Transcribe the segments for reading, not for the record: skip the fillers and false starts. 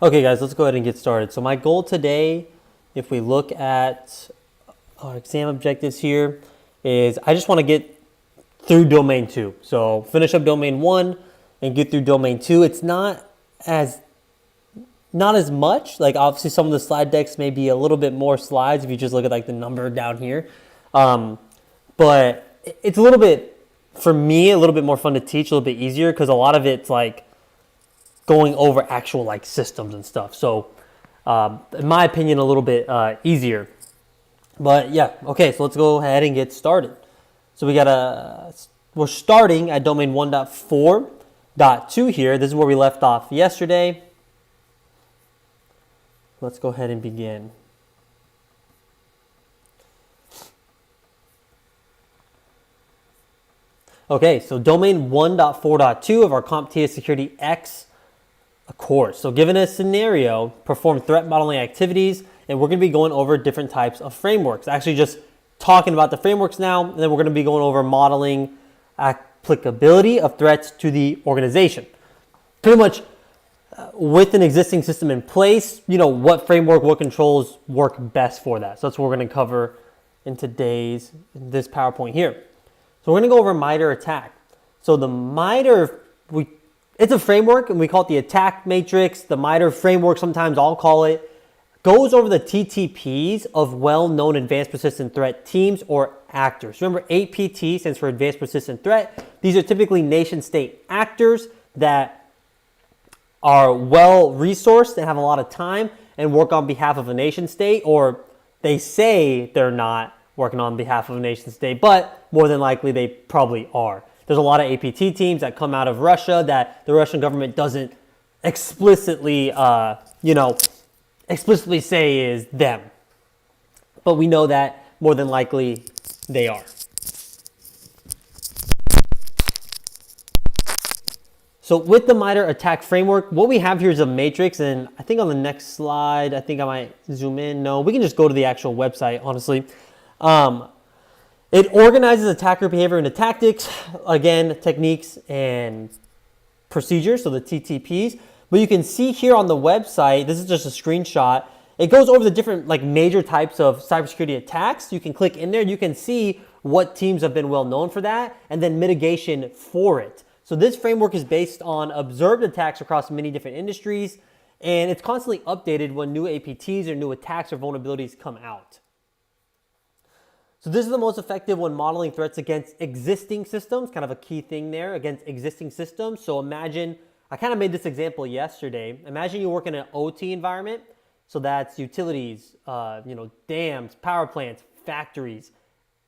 Okay, guys, let's go ahead and get started. So my goal today, if we look at our exam objectives here, is I just want to get through domain 2. So finish up domain 1 and get through domain 2. It's not as much. Like obviously some of the slide decks may be a little bit more slides if you just look at like the number down here. But it's a little bit, for me, a little bit more fun to teach, a little bit easier because a lot of it's like going over actual like systems and stuff. So in my opinion, a little bit easier. But yeah, okay, so let's go ahead and get started. So we're starting at domain 1.4.2 here. This is where we left off yesterday. Let's go ahead and begin. Okay, so domain 1.4.2 of our CompTIA SecurityX course. So given a scenario, perform threat modeling activities, and we're going to be going over different types of frameworks. Actually just talking about the frameworks now, and then we're going to be going over modeling applicability of threats to the organization. Pretty much with an existing system in place, what framework, what controls work best for that. So that's what we're going to cover in this PowerPoint here. So we're going to go over MITRE ATT&CK. So the MITRE, it's a framework, and we call it the attack matrix. The MITRE framework, sometimes I'll call it, goes over the TTPs of well-known advanced persistent threat teams or actors. Remember, APT stands for advanced persistent threat. These are typically nation-state actors that are well-resourced and have a lot of time and work on behalf of a nation-state, or they say they're not working on behalf of a nation-state, but more than likely they probably are. There's a lot of APT teams that come out of Russia that the Russian government doesn't explicitly say is them. But we know that more than likely they are. So with the MITRE ATT&CK framework, what we have here is a matrix, and I think on the next slide, I think I might zoom in. No, we can just go to the actual website, honestly. It organizes attacker behavior into tactics, again, techniques and procedures, so the TTPs. But you can see here on the website, this is just a screenshot, it goes over the different major types of cybersecurity attacks. You can click in there, you can see what teams have been well known for that, and then mitigation for it. So this framework is based on observed attacks across many different industries, and it's constantly updated when new APTs or new attacks or vulnerabilities come out. So this is the most effective when modeling threats against existing systems, kind of a key thing there, against existing systems. So imagine, I kind of made this example yesterday. Imagine you work in an OT environment. So that's utilities, dams, power plants, factories.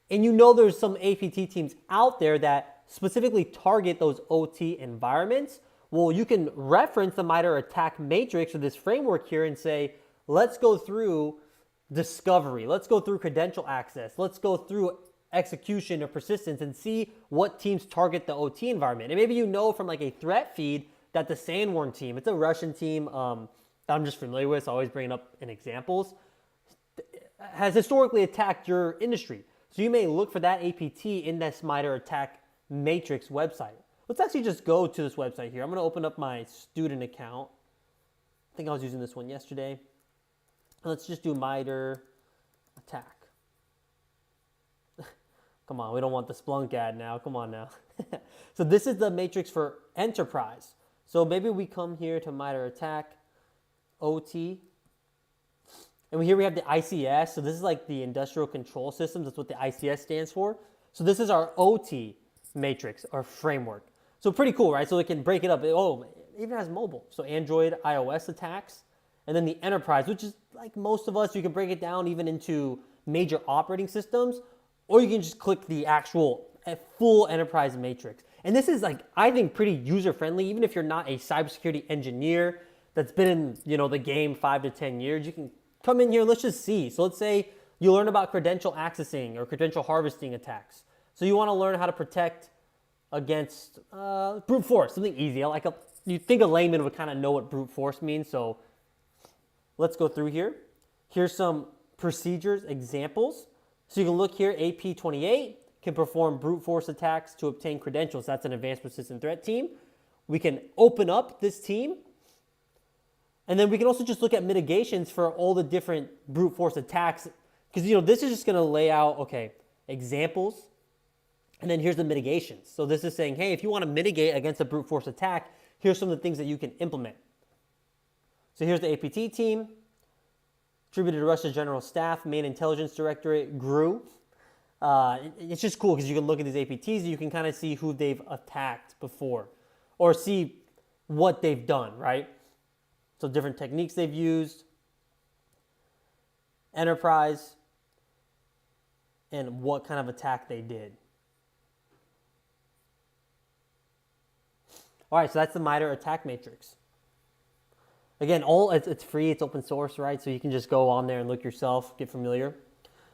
And there's some APT teams out there that specifically target those OT environments. Well, you can reference the MITRE ATT&CK matrix or this framework here and say, let's go through discovery, let's go through credential access, let's go through execution or persistence and see what teams target the OT environment. And maybe from a threat feed that the Sandworm team, it's a Russian team that I'm just familiar with, so I always bring it up in examples, has historically attacked your industry. So you may look for that APT in this MITRE ATT&CK matrix website. Let's actually just go to this website here. I'm going to open up my student account. I think I was using this one yesterday. Let's just do MITRE ATT&CK. Come on, we don't want the Splunk ad now. Come on now. So this is the matrix for enterprise. So maybe we come here to MITRE ATT&CK, OT. And here we have the ICS. So this is like the industrial control systems. That's what the ICS stands for. So this is our OT matrix, our framework. So pretty cool, right? So we can break it up. Oh, it even has mobile. So Android, iOS attacks. And then the enterprise, which is like most of us, you can break it down even into major operating systems, or you can just click the actual full enterprise matrix. And this is I think pretty user-friendly, even if you're not a cybersecurity engineer that's been in, the game 5 to 10 years, you can come in here, let's just see. So let's say you learn about credential accessing or credential harvesting attacks. So you want to learn how to protect against brute force, something easy. You think a layman would kind of know what brute force means, so let's go through here. Here's some procedures, examples. So you can look here, AP28 can perform brute force attacks to obtain credentials. That's an advanced persistent threat team. We can open up this team And then we can also just look at mitigations for all the different brute force attacks, because this is just going to lay out, okay, examples, and then here's the mitigations. So this is saying, hey, if you want to mitigate against a brute force attack, here's some of the things that you can implement. So here's the APT team, attributed to Russia's General Staff, Main Intelligence Directorate, GRU. It's just cool because you can look at these APTs and you can kind of see who they've attacked before or see what they've done, right? So different techniques they've used, enterprise, and what kind of attack they did. All right, so that's the MITRE attack matrix. Again, it's free, it's open source, right? So you can just go on there and look yourself, get familiar.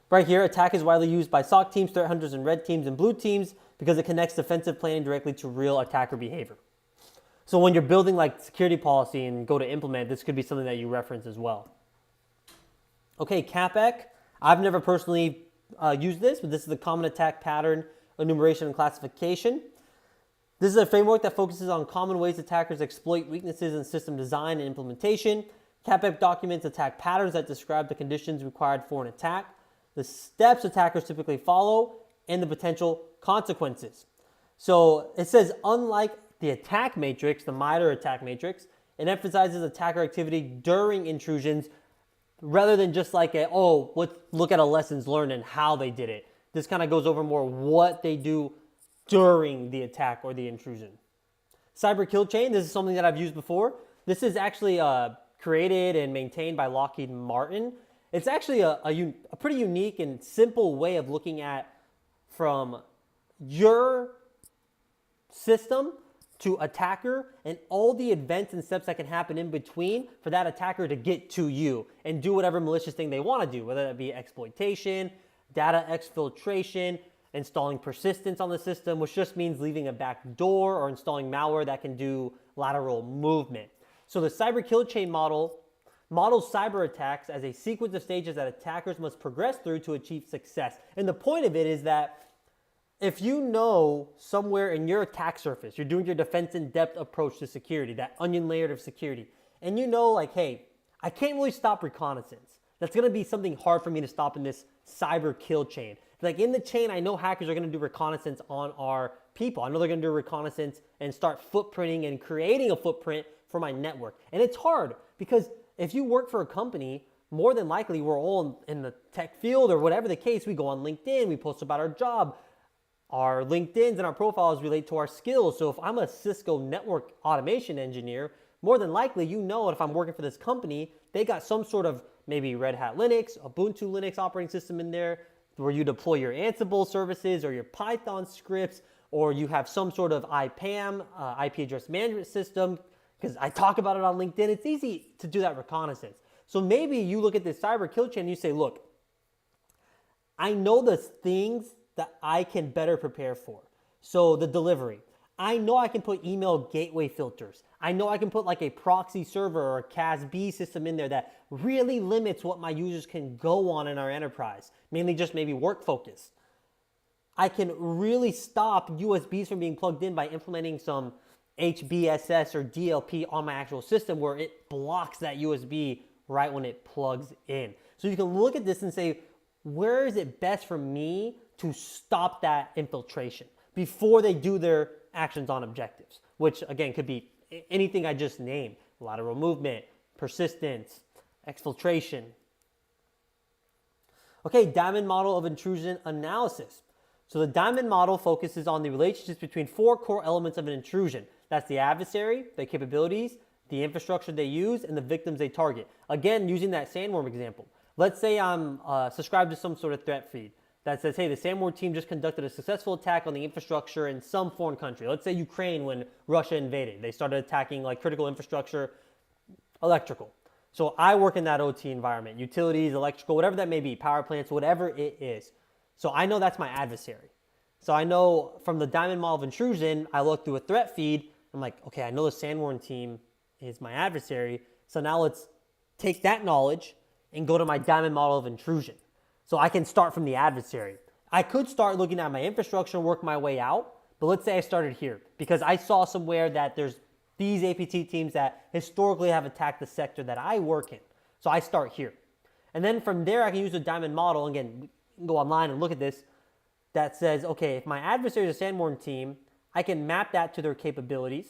Right here, attack is widely used by SOC teams, threat hunters, and red teams and blue teams because it connects defensive planning directly to real attacker behavior. So when you're building like security policy and go to implement, this could be something that you reference as well. Okay, CAPEC. I've never personally used this, but this is the common attack pattern, enumeration, and classification. This is a framework that focuses on common ways attackers exploit weaknesses in system design and implementation. CAPEC documents attack patterns that describe the conditions required for an attack, the steps attackers typically follow, and the potential consequences. So it says, unlike the attack matrix, the MITRE attack matrix, it emphasizes attacker activity during intrusions rather than just like let's look at a lessons learned and how they did it. This kind of goes over more what they do during the attack or the intrusion. Cyber kill chain, this is something that I've used before. This is actually created and maintained by Lockheed Martin. It's actually a pretty unique and simple way of looking at from your system to attacker and all the events and steps that can happen in between for that attacker to get to you and do whatever malicious thing they want to do, whether that be exploitation, data exfiltration, installing persistence on the system, which just means leaving a back door or installing malware that can do lateral movement. So the cyber kill chain models cyber attacks as a sequence of stages that attackers must progress through to achieve success. And the point of it is that if you know somewhere in your attack surface, you're doing your defense in depth approach to security, that onion layer of security, and you know like, hey, I can't really stop reconnaissance. That's going to be something hard for me to stop in this cyber kill chain. Like in the chain, I know hackers are going to do reconnaissance on our people. I know they're going to do reconnaissance and start footprinting and creating a footprint for my network. And it's hard because if you work for a company, more than likely we're all in the tech field or whatever the case. We go on LinkedIn, we post about our job. Our LinkedIns and our profiles relate to our skills. So if I'm a Cisco network automation engineer, more than likely, if I'm working for this company, they got some sort of maybe Red Hat Linux, Ubuntu Linux operating system in there where you deploy your Ansible services or your Python scripts, or you have some sort of IPAM, IP address management system, because I talk about it on LinkedIn. It's easy to do that reconnaissance. So maybe you look at this cyber kill chain and you say, look, I know the things that I can better prepare for. So the delivery. I know I can put email gateway filters. I know I can put like a proxy server or a CASB system in there that really limits what my users can go on in our enterprise, mainly just maybe work focus. I can really stop USBs from being plugged in by implementing some HBSS or DLP on my actual system where it blocks that USB right when it plugs in. So you can look at this and say, where is it best for me to stop that infiltration before they do their actions on objectives, which again could be anything I just named: lateral movement, persistence, exfiltration. Okay, diamond model of intrusion analysis. So the diamond model focuses on the relationships between four core elements of an intrusion. That's the adversary, the capabilities, the infrastructure they use, and the victims they target. Again, using that sandworm example. Let's say I'm subscribed to some sort of threat feed that says, hey, the sandworm team just conducted a successful attack on the infrastructure in some foreign country. Let's say Ukraine when Russia invaded. They started attacking like critical infrastructure, electrical. So I work in that OT environment, utilities, electrical, whatever that may be, power plants, whatever it is. So I know that's my adversary. So I know from the diamond model of intrusion, I look through a threat feed. I'm like, okay, I know the sandworm team is my adversary. So now let's take that knowledge and go to my diamond model of intrusion. So I can start from the adversary. I could start looking at my infrastructure and work my way out, but let's say I started here because I saw somewhere that there's these APT teams that historically have attacked the sector that I work in. So I start here. And then from there, I can use a diamond model. Again, you can go online and look at this. That says, okay, if my adversary is a Sanborn team, I can map that to their capabilities.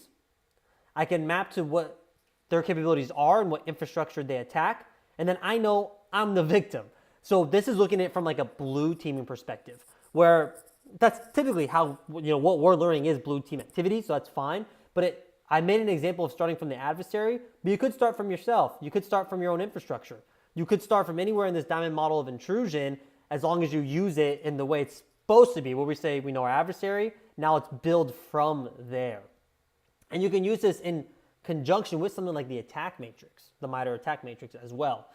I can map to what their capabilities are and what infrastructure they attack. And then I know I'm the victim. So this is looking at it from like a blue teaming perspective, where that's typically how, what we're learning is blue team activity. So that's fine. But I made an example of starting from the adversary, but you could start from yourself. You could start from your own infrastructure. You could start from anywhere in this diamond model of intrusion, as long as you use it in the way it's supposed to be, where we say we know our adversary. Now let's build from there. And you can use this in conjunction with something like the attack matrix, the MITRE attack matrix as well.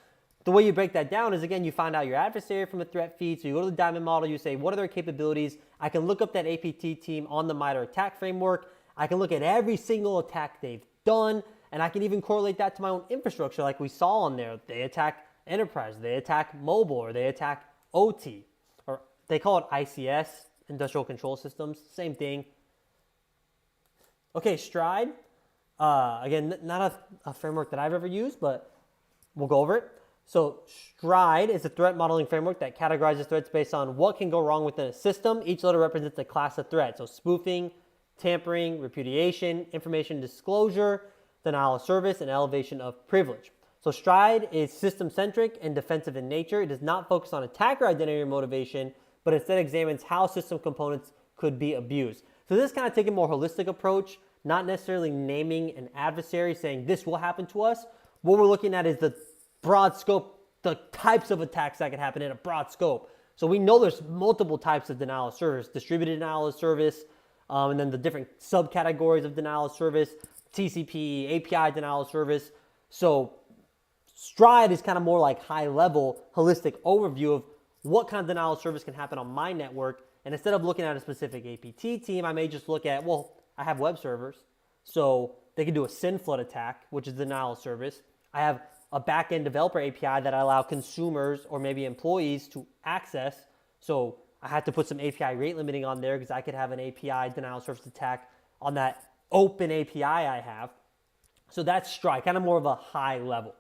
The way you break that down is, again, you find out your adversary from a threat feed. So you go to the diamond model, you say, what are their capabilities? I can look up that APT team on the MITRE attack framework. I can look at every single attack they've done, and I can even correlate that to my own infrastructure like we saw on there. They attack enterprise, they attack mobile, or they attack OT, or they call it ICS, industrial control systems, same thing. Okay, Stride. Again, not a framework that I've ever used, but we'll go over it. So Stride is a threat modeling framework that categorizes threats based on what can go wrong within a system. Each letter represents a class of threat. So spoofing, tampering, repudiation, information disclosure, denial of service, and elevation of privilege. So Stride is system-centric and defensive in nature. It does not focus on attacker identity or motivation, but instead examines how system components could be abused. So this is kind of taking a more holistic approach, not necessarily naming an adversary, saying this will happen to us. What we're looking at is the broad scope, the types of attacks that could happen in a broad scope. So we know there's multiple types of denial of service, distributed denial of service, and then the different subcategories of denial of service, TCP, API denial of service. So Stride is kind of more like high level, holistic overview of what kind of denial of service can happen on my network. And instead of looking at a specific APT team, I may just look at, well, I have web servers, so they can do a SYN flood attack, which is denial of service. I have a backend developer API that I allow consumers or maybe employees to access. So I had to put some API rate limiting on there because I could have an API denial of service attack on that open API I have. So that's Stride, kind of more of a high level.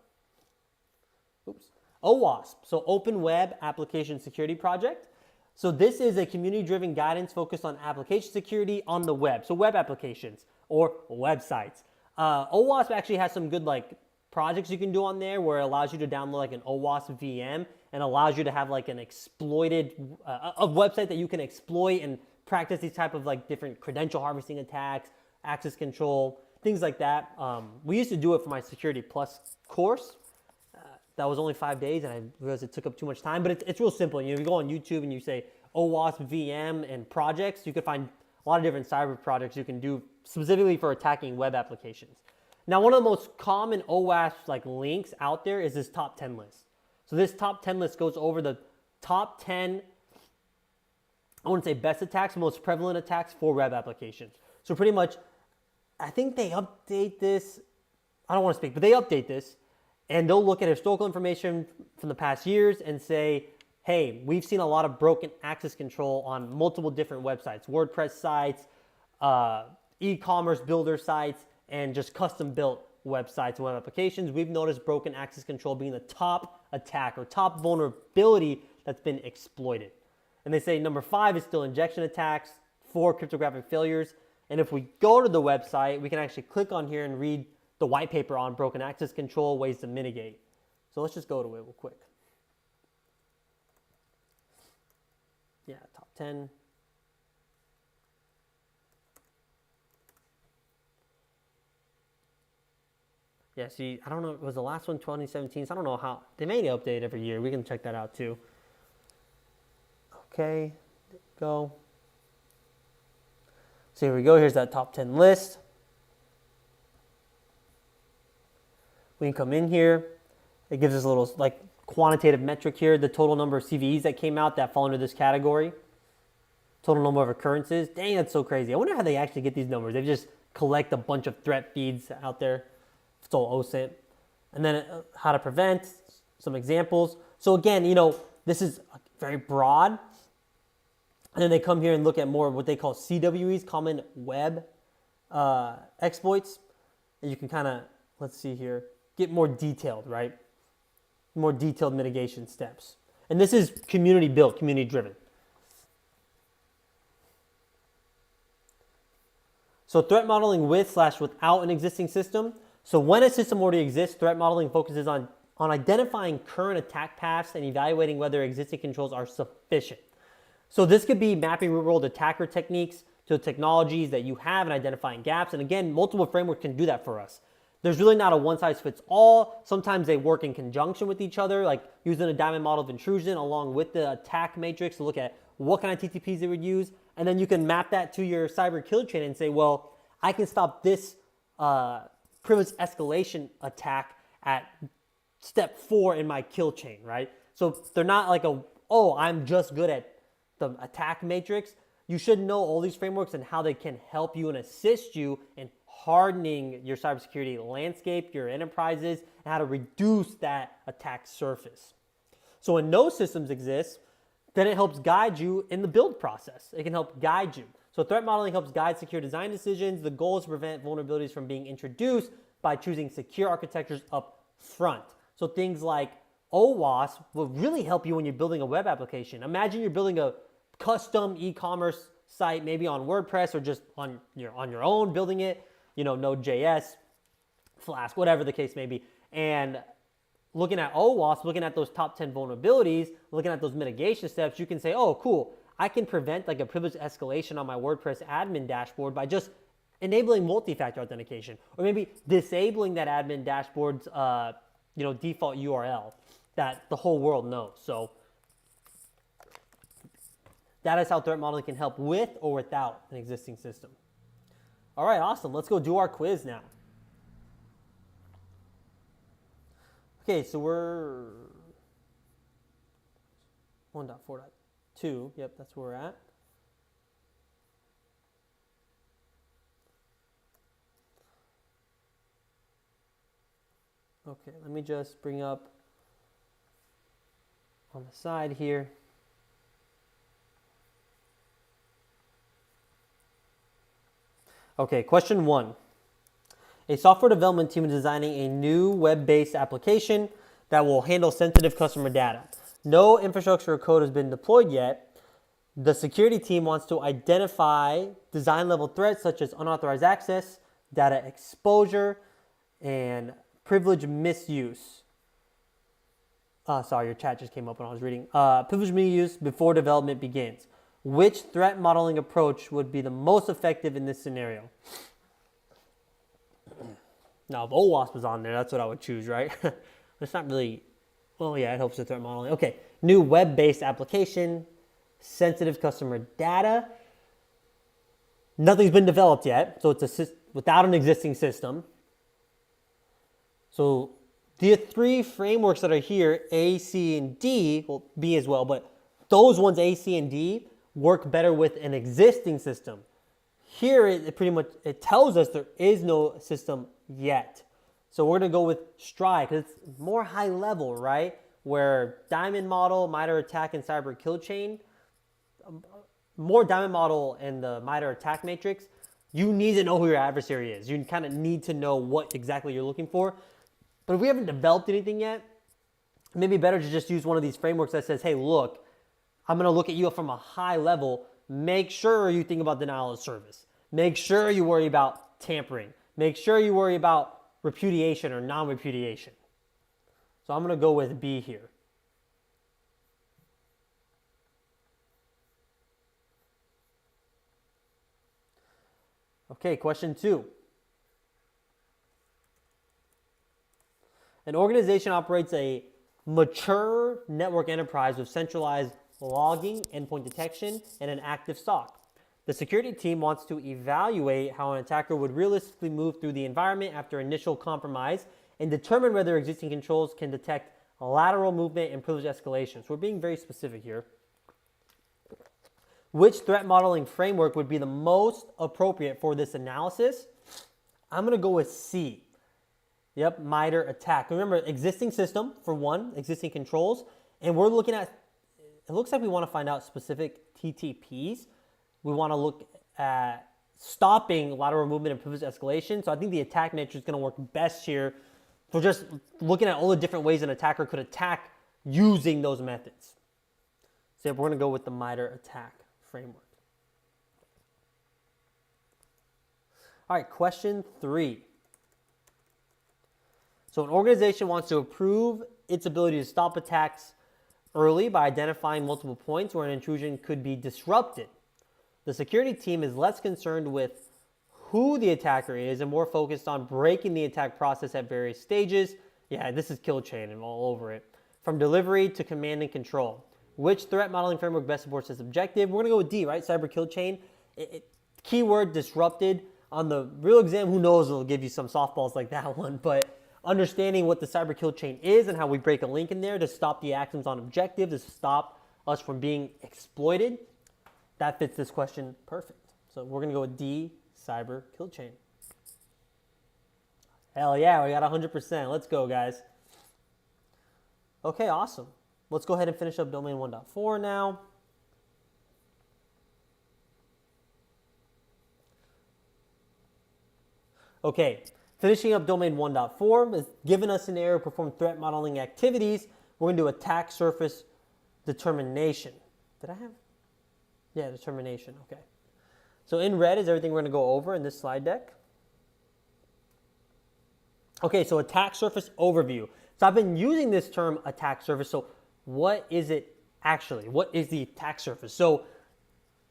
Oops. OWASP, so Open Web Application Security Project. So this is a community-driven guidance focused on application security on the web. So web applications or websites. OWASP actually has some good projects you can do on there where it allows you to download an OWASP VM and allows you to have an exploited a website that you can exploit and practice these type of different credential harvesting attacks, access control, things like that. We used to do it for my Security Plus course. That was only 5 days, and I realized it took up too much time. But it's real simple. You go on YouTube and you say OWASP VM and projects, you can find a lot of different cyber projects you can do specifically for attacking web applications. Now, one of the most common OWASP links out there is this top 10 list. So this top 10 list goes over the top 10, I wouldn't say best attacks, most prevalent attacks for web applications. So pretty much, I think they update this. I don't want to speak, but they update this. And they'll look at historical information from the past years and say, hey, we've seen a lot of broken access control on multiple different websites, WordPress sites, e-commerce builder sites, and just custom-built websites and web applications. We've noticed broken access control being the top attack or top vulnerability that's been exploited. And they say number 5 is still injection attacks, 4 cryptographic failures. And if we go to the website, we can actually click on here and read the white paper on broken access control, ways to mitigate. So let's just go to it real quick. Yeah, top 10. Yeah, see, I don't know, was the last one 2017? So I don't know how, they may update every year. We can check that out too. Okay, there we go. So here we go, here's that top 10 list. We can come in here. It gives us a little quantitative metric here, the total number of CVEs that came out that fall under this category. Total number of occurrences. Dang, that's so crazy. I wonder how they actually get these numbers. They just collect a bunch of threat feeds out there. It's all OSINT. And then how to prevent, some examples. So again, this is very broad. And then they come here and look at more of what they call CWEs, common web exploits. and you can kind of, let's see here, get more detailed, right? More detailed mitigation steps. And this is community built, community driven. So threat modeling with/without an existing system. So when a system already exists, threat modeling focuses on identifying current attack paths and evaluating whether existing controls are sufficient. So this could be mapping real-world attacker techniques to technologies that you have and identifying gaps. And again, multiple frameworks can do that for us. There's really not a one-size-fits-all. Sometimes they work in conjunction with each other, like using a diamond model of intrusion along with the attack matrix to look at what kind of TTPs they would use. And then you can map that to your cyber kill chain and say, well, I can stop this privilege escalation attack at step 4 in my kill chain, right? So they're not like I'm just good at the attack matrix. You should know all these frameworks and how they can help you and assist you in hardening your cybersecurity landscape, your enterprises, and how to reduce that attack surface. So when no systems exist, then it helps guide you in the build process. It can help guide you. So threat modeling helps guide secure design decisions. The goal is to prevent vulnerabilities from being introduced by choosing secure architectures up front. So things like OWASP will really help you when you're building a web application. Imagine you're building a custom e-commerce site, maybe on WordPress or just on your own, building it, Node.js, Flask, whatever the case may be. And looking at OWASP, looking at those top 10 vulnerabilities, looking at those mitigation steps, you can say, oh, cool, I can prevent like a privilege escalation on my WordPress admin dashboard by just enabling multi-factor authentication, or maybe disabling that admin dashboard's default URL that the whole world knows. So that is how threat modeling can help with or without an existing system. All right, awesome. Let's go do our quiz now. Okay, so we're 1.4.2. Yep, that's where we're at. Okay, let me just bring up on the side here. Okay, question 1. A software development team is designing a new web-based application that will handle sensitive customer data. No infrastructure or code has been deployed yet. The security team wants to identify design-level threats such as unauthorized access, data exposure, and privilege misuse. Sorry, your chat just came up when I was reading. Privilege misuse before development begins. Which threat modeling approach would be the most effective in this scenario? Now, if OWASP was on there, that's what I would choose, right? It's not really, well, yeah, it helps with threat modeling. Okay, new web-based application, sensitive customer data. Nothing's been developed yet, so it's without an existing system. So the 3 frameworks that are here, A, C, and D, well, B as well, but those ones, A, C, and D, work better with an existing system. Here, it tells us there is no system yet. So we're gonna go with Stride because it's more high level, right? Where Diamond Model, MITRE ATT&CK, and Cyber Kill Chain, more Diamond Model and the MITRE ATT&CK matrix, you need to know who your adversary is. You kind of need to know what exactly you're looking for. But if we haven't developed anything yet, it may be better to just use one of these frameworks that says, hey, look, I'm gonna look at you from a high level. Make sure you think about denial of service. Make sure you worry about tampering. Make sure you worry about repudiation or non-repudiation. So I'm gonna go with B here. Okay, question 2. An organization operates a mature network enterprise with centralized logging, endpoint detection, and an active SOC. The security team wants to evaluate how an attacker would realistically move through the environment after initial compromise and determine whether existing controls can detect lateral movement and privilege escalation. So we're being very specific here. Which threat modeling framework would be the most appropriate for this analysis? I'm going to go with C. Yep, MITRE ATT&CK. Remember, existing system for one, existing controls, and we're looking at, it looks like we want to find out specific TTPs. We want to look at stopping lateral movement and privilege escalation. So I think the attack matrix is going to work best here for just looking at all the different ways an attacker could attack using those methods. So we're going to go with the MITRE attack framework. All right, question 3. So an organization wants to improve its ability to stop attacks early by identifying multiple points where an intrusion could be disrupted. The security team is less concerned with who the attacker is and more focused on breaking the attack process at various stages. Yeah, this is kill chain and all over it. From delivery to command and control. Which threat modeling framework best supports this objective? We're going to go with D, right? Cyber kill chain. Keyword disrupted. On the real exam, who knows, it'll give you some softballs like that one. But understanding what the cyber kill chain is and how we break a link in there to stop the actions on objective, to stop us from being exploited, that fits this question perfect. So we're going to go with D, cyber kill chain. Hell yeah, we got 100%. Let's go, guys. Okay, awesome. Let's go ahead and finish up domain 1.4 now. Okay, finishing up domain 1.4 is giving us an error, perform threat modeling activities. We're going to do attack surface determination. Did I have? Yeah, determination, okay. So in red is everything we're going to go over in this slide deck. Okay, so attack surface overview. So I've been using this term attack surface. So what is it actually? What is the attack surface? So,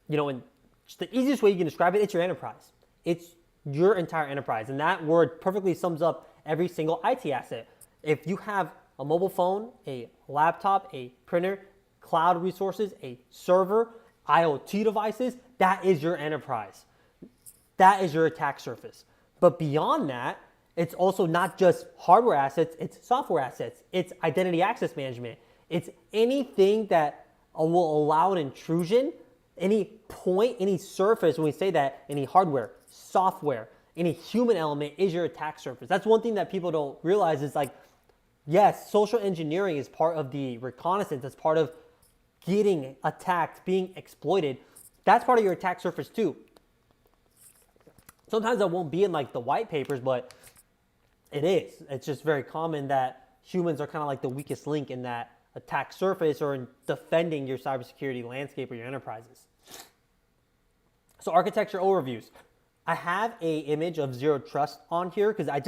you know, in just the easiest way you can describe it, it's your enterprise. It's your entire enterprise. And that word perfectly sums up every single IT asset. If you have a mobile phone, a laptop, a printer, cloud resources, a server, IoT devices, that is your enterprise. That is your attack surface. But beyond that, it's also not just hardware assets, it's software assets, it's identity access management. It's anything that will allow an intrusion, any point, any surface, when we say that, any hardware, software, any human element is your attack surface. That's one thing that people don't realize is like, yes, social engineering is part of the reconnaissance, that's part of getting attacked, being exploited. That's part of your attack surface too. Sometimes that won't be in like the white papers, but it is. It's just very common that humans are kind of like the weakest link in that attack surface or in defending your cybersecurity landscape or your enterprises. So architecture overviews. I have a image of zero trust on here because I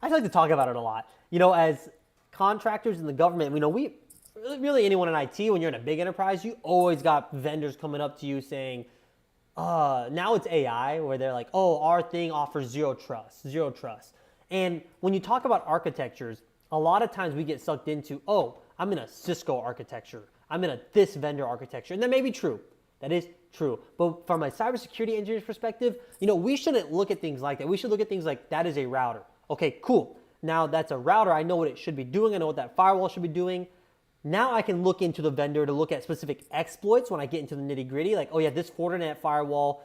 like to talk about it a lot. You know, as contractors in the government, you know, we really anyone in IT, when you're in a big enterprise, you always got vendors coming up to you saying, now it's AI where they're like, oh, our thing offers zero trust. And when you talk about architectures, a lot of times we get sucked into, oh, I'm in a Cisco architecture. I'm in this vendor architecture. And that may be true. That is true. But from a cybersecurity engineer's perspective, you know, we shouldn't look at things like that. We should look at things like that is a router. Okay, cool. Now that's a router. I know what it should be doing. I know what that firewall should be doing. Now I can look into the vendor to look at specific exploits when I get into the nitty gritty. Like, oh yeah, this Fortinet firewall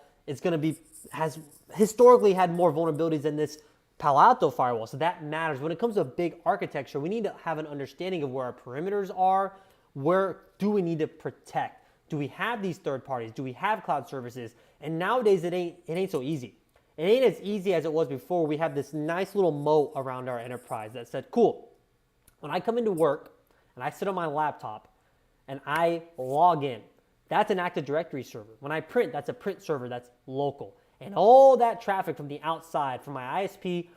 has historically had more vulnerabilities than this Palo Alto firewall. So that matters. When it comes to a big architecture, we need to have an understanding of where our perimeters are. Where do we need to protect? Do we have these third parties? Do we have cloud services? And nowadays it ain't so easy. It ain't as easy as it was before. We have this nice little moat around our enterprise that said, cool, when I come into work and I sit on my laptop and I log in, that's an Active Directory server. When I print, that's a print server that's local. And all that traffic from the outside, from my ISP,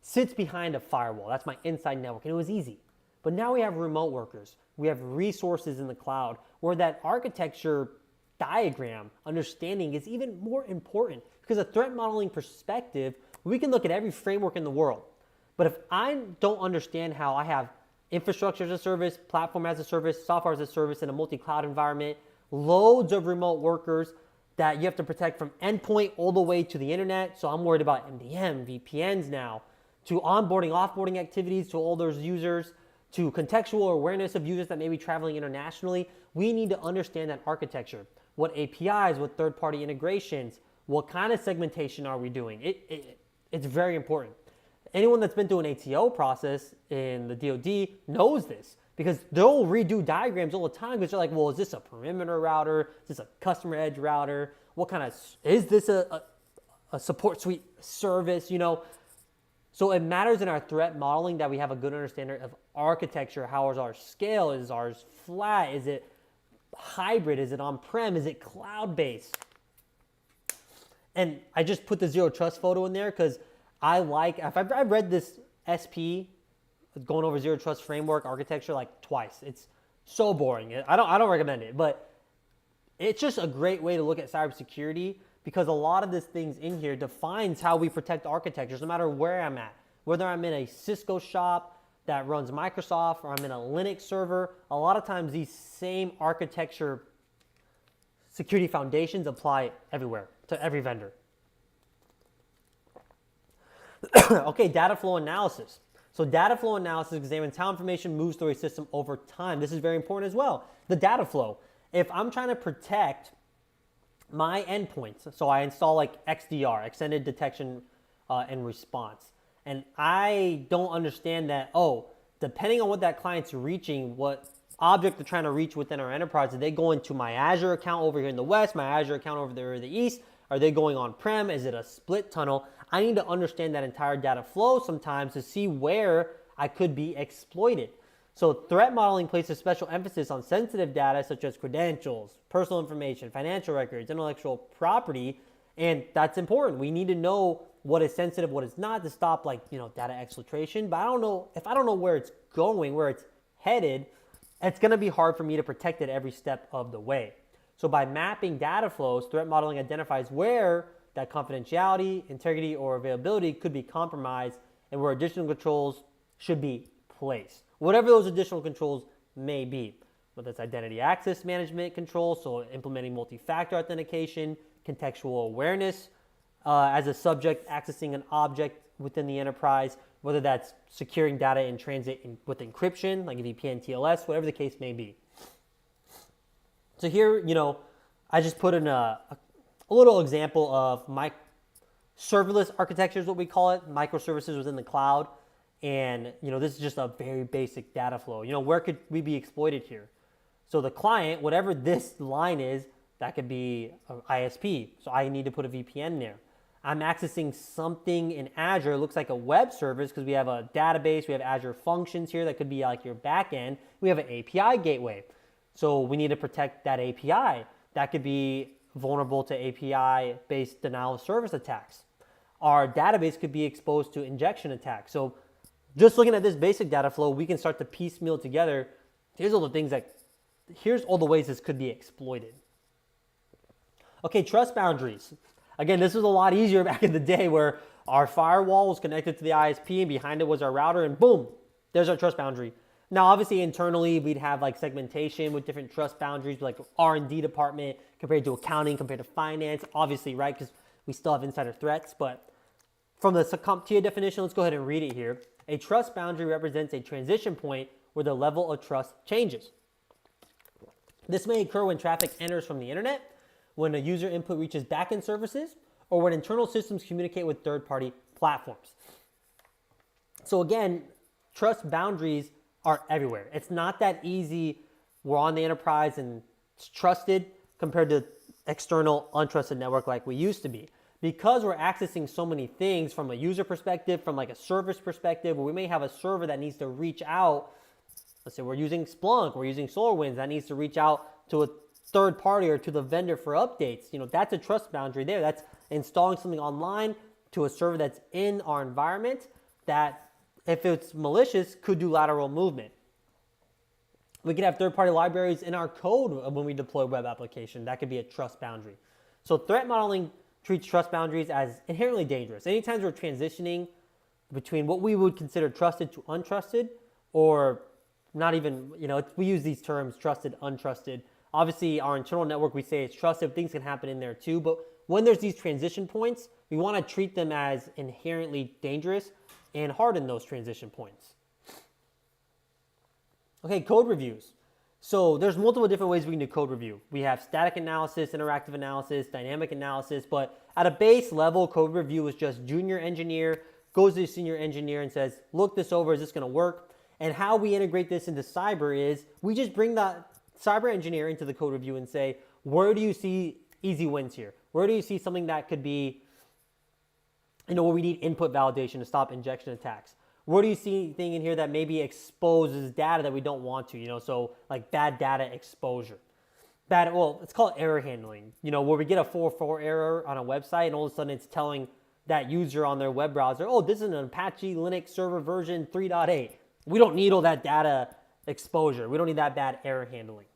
sits behind a firewall. That's my inside network. And it was easy. But now we have remote workers. We have resources in the cloud where that architecture diagram understanding is even more important. Because a threat modeling perspective, we can look at every framework in the world. But if I don't understand how I have infrastructure as a service, platform as a service, software as a service in a multi-cloud environment, loads of remote workers that you have to protect from endpoint all the way to the internet. So I'm worried about MDM, VPNs now, to onboarding, offboarding activities to all those users, to contextual awareness of users that may be traveling internationally. We need to understand that architecture. What APIs, what third-party integrations, what kind of segmentation are we doing? It's very important. Anyone that's been through an ATO process in the DoD knows this because they'll redo diagrams all the time because they're like, well, is this a perimeter router? Is this a customer edge router? What kind of, is this a a support suite service, you know. So it matters in our threat modeling that we have a good understanding of architecture. How is our scale? Is ours flat? Is it hybrid? Is it on-prem? Is it cloud-based? And I just put the zero trust photo in there because I've read this SP, going over zero trust framework architecture, like twice. It's so boring. I don't recommend it, but it's just a great way to look at cybersecurity because a lot of these things in here defines how we protect architectures, no matter where I'm at. Whether I'm in a Cisco shop that runs Microsoft or I'm in a Linux server, a lot of times these same architecture security foundations apply everywhere, to every vendor. Okay, data flow analysis. So data flow analysis examines how information moves through a system over time. This is very important as well. The data flow. If I'm trying to protect my endpoints, so I install like XDR, Extended Detection and Response, and I don't understand that, depending on what that client's reaching, what object they're trying to reach within our enterprise, are they going to my Azure account over here in the West, my Azure account over there in the East? Are they going on-prem? Is it a split tunnel? I need to understand that entire data flow sometimes to see where I could be exploited. So threat modeling places special emphasis on sensitive data such as credentials, personal information, financial records, intellectual property, and that's important. We need to know what is sensitive, what is not, to stop data exfiltration. But if I don't know where it's going, where it's headed, it's going to be hard for me to protect it every step of the way. So by mapping data flows, threat modeling identifies where that confidentiality, integrity, or availability could be compromised and where additional controls should be placed. Whatever those additional controls may be, whether it's identity access management controls, so implementing multi-factor authentication, contextual awareness as a subject accessing an object within the enterprise, whether that's securing data in transit with encryption, like a VPN, TLS, whatever the case may be. So here, I just put in a little example of my serverless architecture is what we call it, microservices within the cloud. And, this is just a very basic data flow. Where could we be exploited here? So the client, whatever this line is, that could be an ISP. So I need to put a VPN there. I'm accessing something in Azure. It looks like a web service because we have a database. We have Azure Functions here that could be like your backend. We have an API gateway. So we need to protect that API. That could be vulnerable to API-based denial of service attacks. Our database could be exposed to injection attacks. So just looking at this basic data flow, we can start to piecemeal together. Here's all the ways this could be exploited. Okay, trust boundaries. Again, this was a lot easier back in the day where our firewall was connected to the ISP and behind it was our router and boom, there's our trust boundary. Now, obviously, internally, we'd have like segmentation with different trust boundaries, like R&D department compared to accounting, compared to finance, obviously, right? Because we still have insider threats. But from the CompTIA definition, let's go ahead and read it here. A trust boundary represents a transition point where the level of trust changes. This may occur when traffic enters from the internet, when a user input reaches backend services, or when internal systems communicate with third-party platforms. So again, trust boundaries are everywhere. It's not that easy. We're on the enterprise and it's trusted compared to external untrusted network like we used to be. Because we're accessing so many things from a user perspective, from like a service perspective, where we may have a server that needs to reach out. Let's say we're using Splunk, we're using SolarWinds, that needs to reach out to a third party or to the vendor for updates. That's a trust boundary there. That's installing something online to a server that's in our environment that, if it's malicious, could do lateral movement. We could have third-party libraries in our code when we deploy web application. That could be a trust boundary. So threat modeling treats trust boundaries as inherently dangerous. Anytime we're transitioning between what we would consider trusted to untrusted, or not even, we use these terms, trusted, untrusted. Obviously, our internal network, we say it's trusted. Things can happen in there too. But when there's these transition points, we want to treat them as inherently dangerous and harden those transition points. Okay, code reviews. So there's multiple different ways we can do code review. We have static analysis, interactive analysis, dynamic analysis, but at a base level, code review is just junior engineer goes to the senior engineer and says, look this over, is this gonna work? And how we integrate this into cyber is we just bring the cyber engineer into the code review and say, where do you see easy wins here? Where do you see something that could be where we need input validation to stop injection attacks. Where do you see anything in here that maybe exposes data that we don't want to, so like bad data exposure? It's called error handling, where we get a 404 error on a website and all of a sudden it's telling that user on their web browser, oh, this is an Apache Linux server version 3.8. We don't need all that data exposure. We don't need that bad error handling.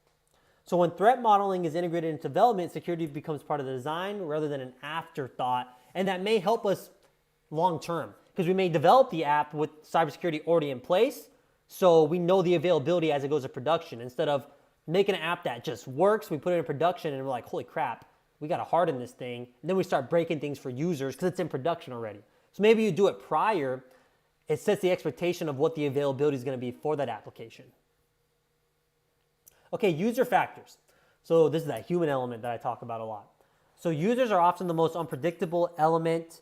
So when threat modeling is integrated into development, security becomes part of the design rather than an afterthought. And that may help us long term because we may develop the app with cybersecurity already in place. So we know the availability as it goes to production. Instead of making an app that just works, we put it in production and we're like, holy crap, we got to harden this thing. And then we start breaking things for users because it's in production already. So maybe you do it prior. It sets the expectation of what the availability is going to be for that application. Okay, user factors. So this is that human element that I talk about a lot. So users are often the most unpredictable element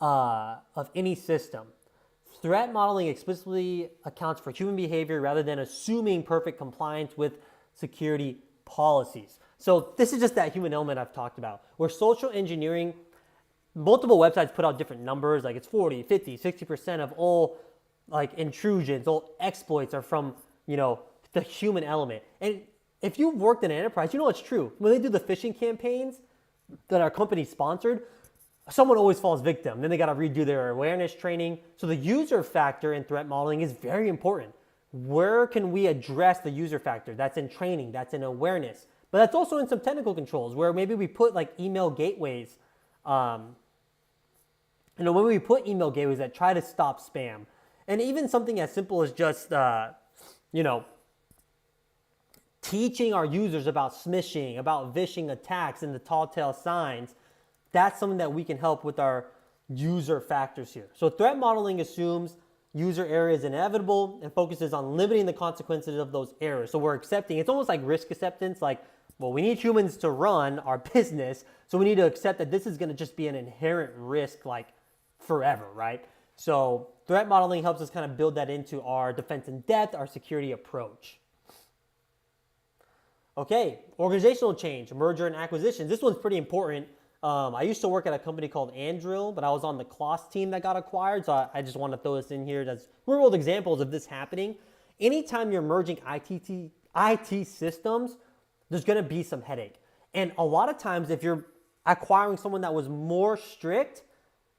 of any system. Threat modeling explicitly accounts for human behavior rather than assuming perfect compliance with security policies. So this is just that human element I've talked about, where social engineering, multiple websites put out different numbers, like it's 40, 50, 60% of all like intrusions, all exploits are from, the human element. And if you've worked in an enterprise, it's true. When they do the phishing campaigns that our company sponsored, someone always falls victim. Then they got to redo their awareness training. So the user factor in threat modeling is very important. Where can we address the user factor? That's in training, that's in awareness. But that's also in some technical controls where maybe we put like email gateways. When we put email gateways that try to stop spam. And even something as simple as just, teaching our users about smishing, about vishing attacks and the tall tale signs, that's something that we can help with our user factors here. So threat modeling assumes user error is inevitable and focuses on limiting the consequences of those errors. So we're accepting, it's almost like risk acceptance, like, well, we need humans to run our business, so we need to accept that this is going to just be an inherent risk like forever, right? So threat modeling helps us kind of build that into our defense in depth, our security approach. Okay, organizational change, merger and acquisitions. This one's pretty important. I used to work at a company called Andrill, but I was on the CLOS team that got acquired, so I just want to throw this in here as real world examples of this happening. Anytime you're merging IT systems, there's going to be some headache. And a lot of times if you're acquiring someone that was more strict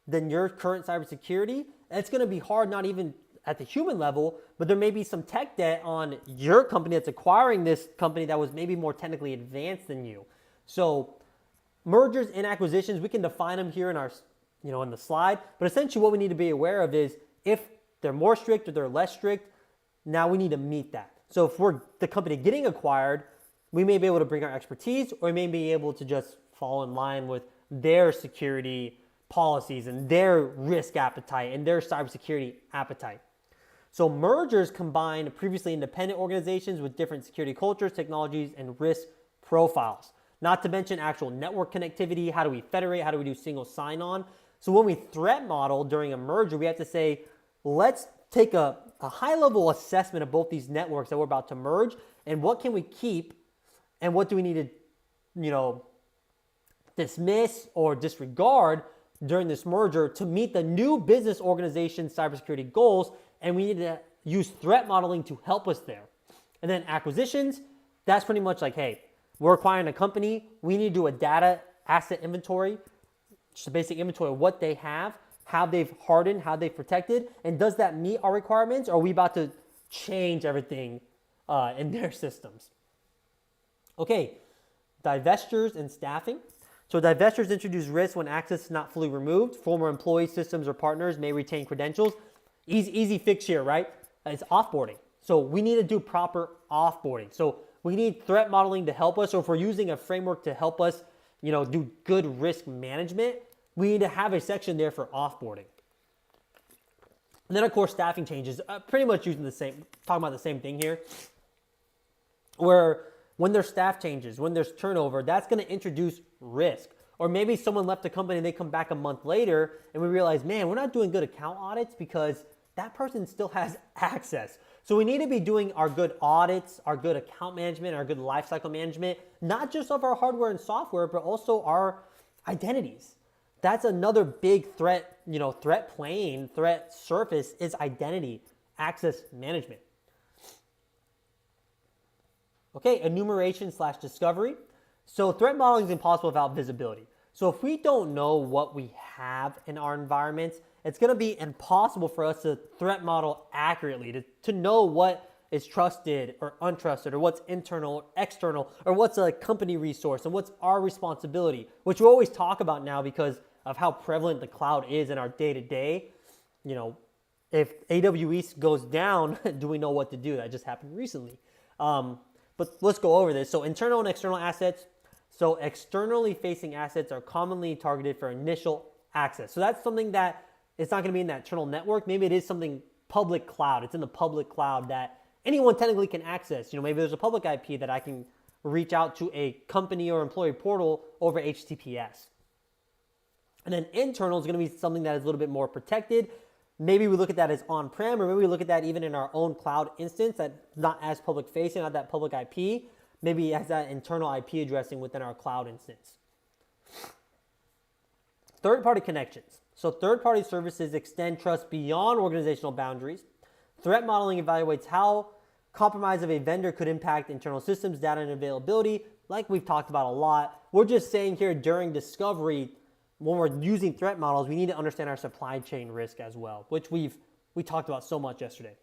than your current cybersecurity, it's going to be hard, not even at the human level, but there may be some tech debt on your company that's acquiring this company that was maybe more technically advanced than you. So mergers and acquisitions, we can define them here in our, in the slide, but essentially what we need to be aware of is if they're more strict or they're less strict, now we need to meet that. So if we're the company getting acquired, we may be able to bring our expertise or we may be able to just fall in line with their security policies and their risk appetite and their cybersecurity appetite. So mergers combine previously independent organizations with different security cultures, technologies, and risk profiles. Not to mention actual network connectivity. How do we federate? How do we do single sign-on? So when we threat model during a merger, we have to say, let's take a high-level assessment of both these networks that we're about to merge and what can we keep and what do we need to, dismiss or disregard during this merger to meet the new business organization's cybersecurity goals, and we need to use threat modeling to help us there. And then acquisitions, that's pretty much like, hey, we're acquiring a company, we need to do a data asset inventory, just a basic inventory of what they have, how they've hardened, how they've protected, and does that meet our requirements, or are we about to change everything in their systems? Okay, divestors and staffing. So divestors introduce risk when access is not fully removed. Former employees, systems, or partners may retain credentials. Easy fix here, right? It's offboarding. So we need to do proper offboarding. So we need threat modeling to help us. So if we're using a framework to help us, do good risk management, we need to have a section there for offboarding. And then of course, staffing changes, pretty much talking about the same thing here, where when there's staff changes, when there's turnover, that's going to introduce risk. Or maybe someone left the company and they come back a month later and we realize, man, we're not doing good account audits because that person still has access. So we need to be doing our good audits, our good account management, our good lifecycle management, not just of our hardware and software, but also our identities. That's another big threat, threat plane, threat surface is identity access management. Okay, enumeration / discovery. So threat modeling is impossible without visibility. So if we don't know what we have in our environments, it's going to be impossible for us to threat model accurately, to know what is trusted or untrusted, or what's internal or external, or what's a company resource, and what's our responsibility, which we always talk about now because of how prevalent the cloud is in our day-to-day. If AWS goes down, do we know what to do? That just happened recently. But let's go over this. So internal and external assets. So externally facing assets are commonly targeted for initial access. So that's something that it's not going to be in that internal network. Maybe it is something public cloud. It's in the public cloud that anyone technically can access. Maybe there's a public IP that I can reach out to a company or employee portal over HTTPS. And then internal is going to be something that is a little bit more protected. Maybe we look at that as on-prem, or maybe we look at that even in our own cloud instance that's not as public-facing, not that public IP. Maybe it has that internal IP addressing within our cloud instance. Third-party connections. So third-party services extend trust beyond organizational boundaries. Threat modeling evaluates how compromise of a vendor could impact internal systems, data, and availability, like we've talked about a lot. We're just saying here during discovery, when we're using threat models, we need to understand our supply chain risk as well, which we talked about so much yesterday.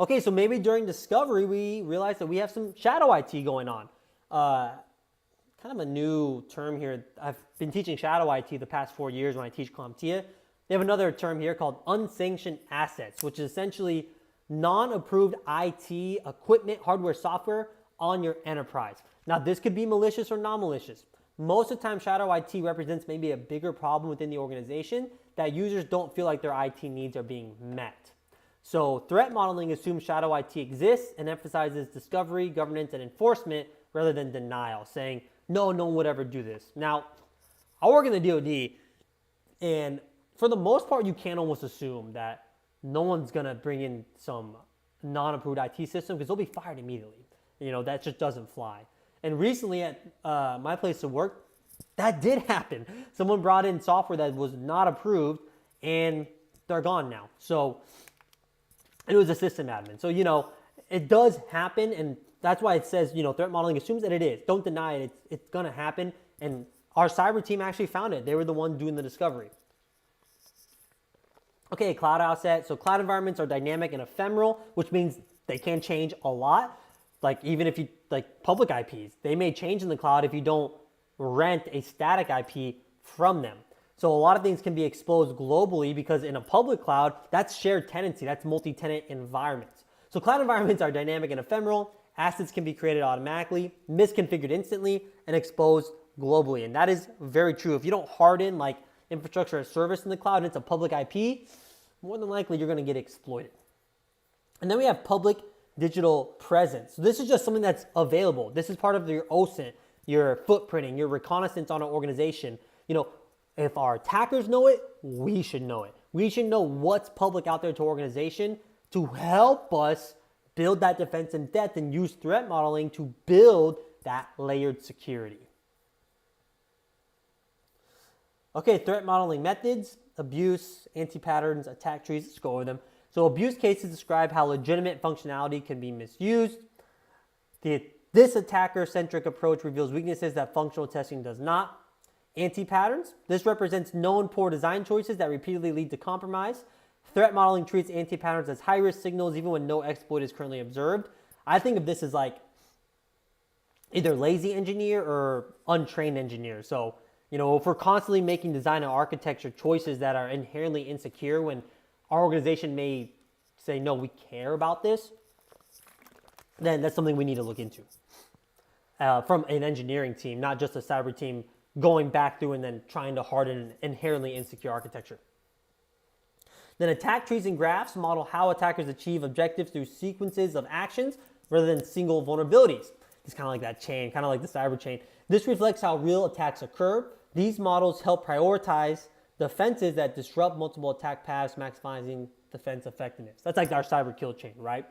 Okay, so maybe during discovery, we realize that we have some shadow IT going on. Kind of a new term here. I've been teaching shadow IT the past 4 years when I teach CompTIA. They have another term here called unsanctioned assets, which is essentially non-approved IT equipment, hardware, software on your enterprise. Now, this could be malicious or non-malicious. Most of the time, shadow IT represents maybe a bigger problem within the organization that users don't feel like their IT needs are being met. So threat modeling assumes shadow IT exists and emphasizes discovery, governance, and enforcement rather than denial, saying, no one would ever do this. Now, I work in the DoD, and for the most part, you can almost assume that no one's going to bring in some non-approved IT system because they'll be fired immediately. That just doesn't fly. And recently at my place of work, that did happen. Someone brought in software that was not approved, and they're gone now. So it was a system admin. So, it does happen, and that's why it says, threat modeling assumes that it is. Don't deny it. It's going to happen. And our cyber team actually found it. They were the one doing the discovery. Okay, cloud asset. So cloud environments are dynamic and ephemeral, which means they can change a lot. Like even if you, like public IPs, they may change in the cloud if you don't rent a static IP from them. So a lot of things can be exposed globally because in a public cloud, that's shared tenancy, that's multi-tenant environments. So cloud environments are dynamic and ephemeral. Assets can be created automatically, misconfigured instantly, and exposed globally. And that is very true. If you don't harden like infrastructure as service in the cloud and it's a public IP, more than likely you're going to get exploited. And then we have public digital presence. So this is just something that's available. This is part of your OSINT, your footprinting, your reconnaissance on an organization. If our attackers know it, we should know it. We should know what's public out there to organization to help us build that defense in depth and use threat modeling to build that layered security. Okay, threat modeling methods, abuse, anti-patterns, attack trees. Let's go over them. So abuse cases describe how legitimate functionality can be misused. This attacker-centric approach reveals weaknesses that functional testing does not. Anti-patterns. This represents known poor design choices that repeatedly lead to compromise. Threat modeling treats anti-patterns as high-risk signals even when no exploit is currently observed. I think of this as like either lazy engineer or untrained engineer. So, if we're constantly making design and architecture choices that are inherently insecure when our organization may say, no, we care about this, then that's something we need to look into from an engineering team, not just a cyber team going back through and then trying to harden an inherently insecure architecture. Then attack trees and graphs model how attackers achieve objectives through sequences of actions rather than single vulnerabilities. It's kind of like that chain, kind of like the cyber chain. This reflects how real attacks occur. These models help prioritize defenses that disrupt multiple attack paths, maximizing defense effectiveness. That's like our cyber kill chain, right?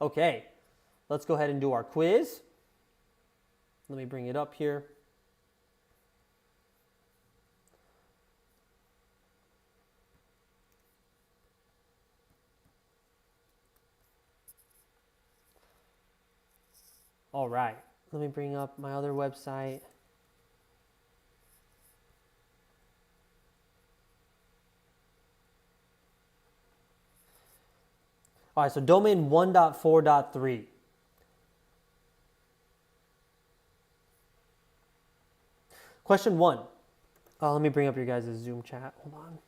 Okay, let's go ahead and do our quiz. Let me bring it up here. All right, let me bring up my other website. All right, so domain 1.4.3. Question 1. Let me bring up your guys' Zoom chat. Hold on.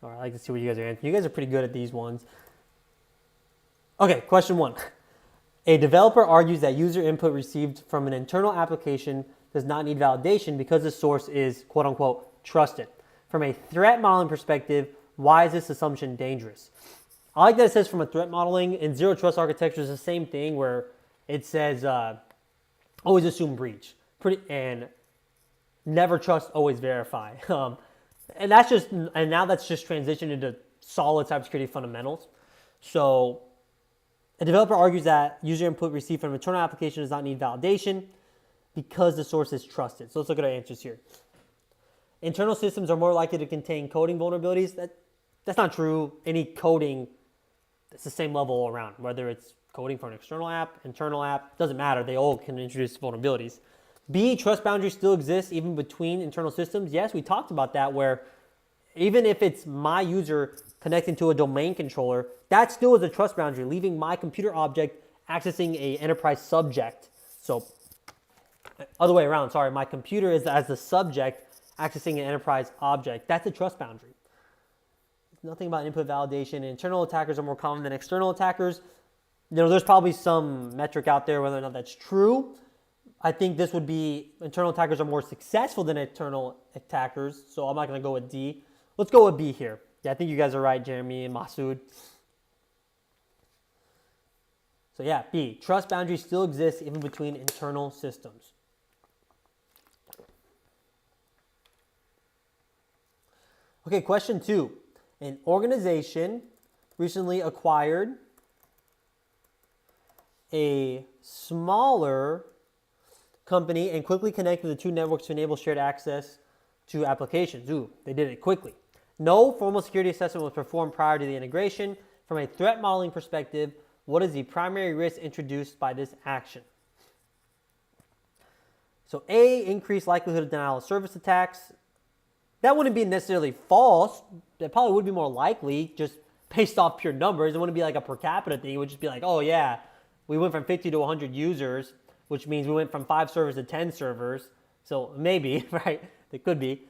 All right, I like to see what you guys are answering. You guys are pretty good at these ones. Okay, question 1. A developer argues that user input received from an internal application does not need validation because the source is quote unquote trusted. From a threat modeling perspective, why is this assumption dangerous? I like that it says from a threat modeling. In zero trust architecture is the same thing where it says always assume breach, and never trust, always verify. And now that's just transitioned into solid cybersecurity fundamentals. So a developer argues that user input received from an internal application does not need validation because the source is trusted. So let's look at our answers here. Internal systems are more likely to contain coding vulnerabilities. That's not true. Any coding, it's the same level all around, whether it's coding for an external app, internal app, doesn't matter. They all can introduce vulnerabilities. B, trust boundaries still exist even between internal systems. Yes, we talked about that, where even if it's my user connecting to a domain controller, that still is a trust boundary, leaving my computer object accessing a enterprise subject. So other way around, sorry, my computer is as the subject accessing an enterprise object. That's a trust boundary. Nothing about input validation. Internal attackers are more common than external attackers. There's probably some metric out there whether or not that's true. I think this would be internal attackers are more successful than external attackers, so I'm not going to go with D. Let's go with B here. Yeah, I think you guys are right, Jeremy and Masood. So yeah, B, trust boundaries still exist even between internal systems. Okay, question 2. An organization recently acquired a smaller company and quickly connected the two networks to enable shared access to applications. Ooh, they did it quickly. No formal security assessment was performed prior to the integration. From a threat modeling perspective, what is the primary risk introduced by this action? So A, increased likelihood of denial of service attacks. That wouldn't be necessarily false. That probably would be more likely just based off pure numbers. It wouldn't be like a per capita thing. It would just be like, oh yeah, we went from 50 to 100 users, which means we went from 5 servers to 10 servers. So maybe, right? It could be.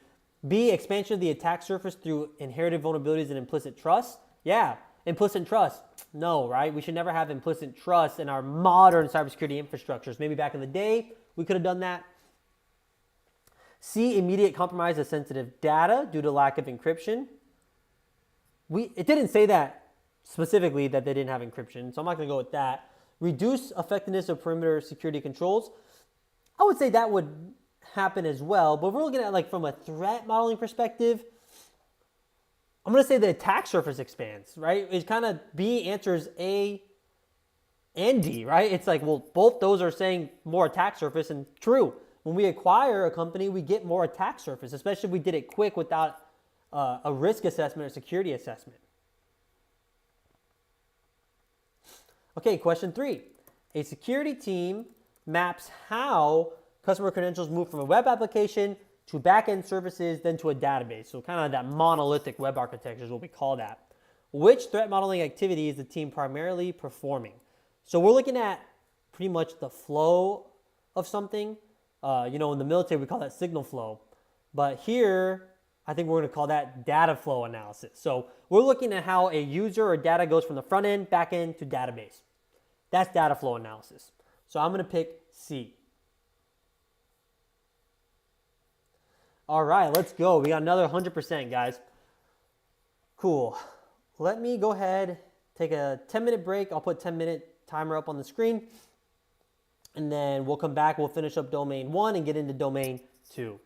B, expansion of the attack surface through inherited vulnerabilities and implicit trust. Yeah, implicit trust. No, right? We should never have implicit trust in our modern cybersecurity infrastructures. Maybe back in the day, we could have done that. C, immediate compromise of sensitive data due to lack of encryption. It didn't say that specifically that they didn't have encryption, so I'm not going to go with that. Reduce effectiveness of perimeter security controls. I would say that would happen as well, but if we're looking at like from a threat modeling perspective, I'm going to say the attack surface expands, right? It kind of B answers A and D, right? It's like, well, both those are saying more attack surface, and true. When we acquire a company, we get more attack surface, especially if we did it quick without a risk assessment or security assessment. Okay, question 3. A security team maps how customer credentials move from a web application to backend services, then to a database. So kind of that monolithic web architecture is what we call that. Which threat modeling activity is the team primarily performing? So we're looking at pretty much the flow of something. In the military, we call that signal flow. But here, I think we're going to call that data flow analysis. So we're looking at how a user or data goes from the front end, back end to database. That's data flow analysis. So I'm going to pick C. All right, let's go. We got another 100%, guys. Cool. Let me go ahead, take a 10-minute break. I'll put 10-minute timer up on the screen. And then we'll come back. We'll finish up domain 1 and get into domain 2.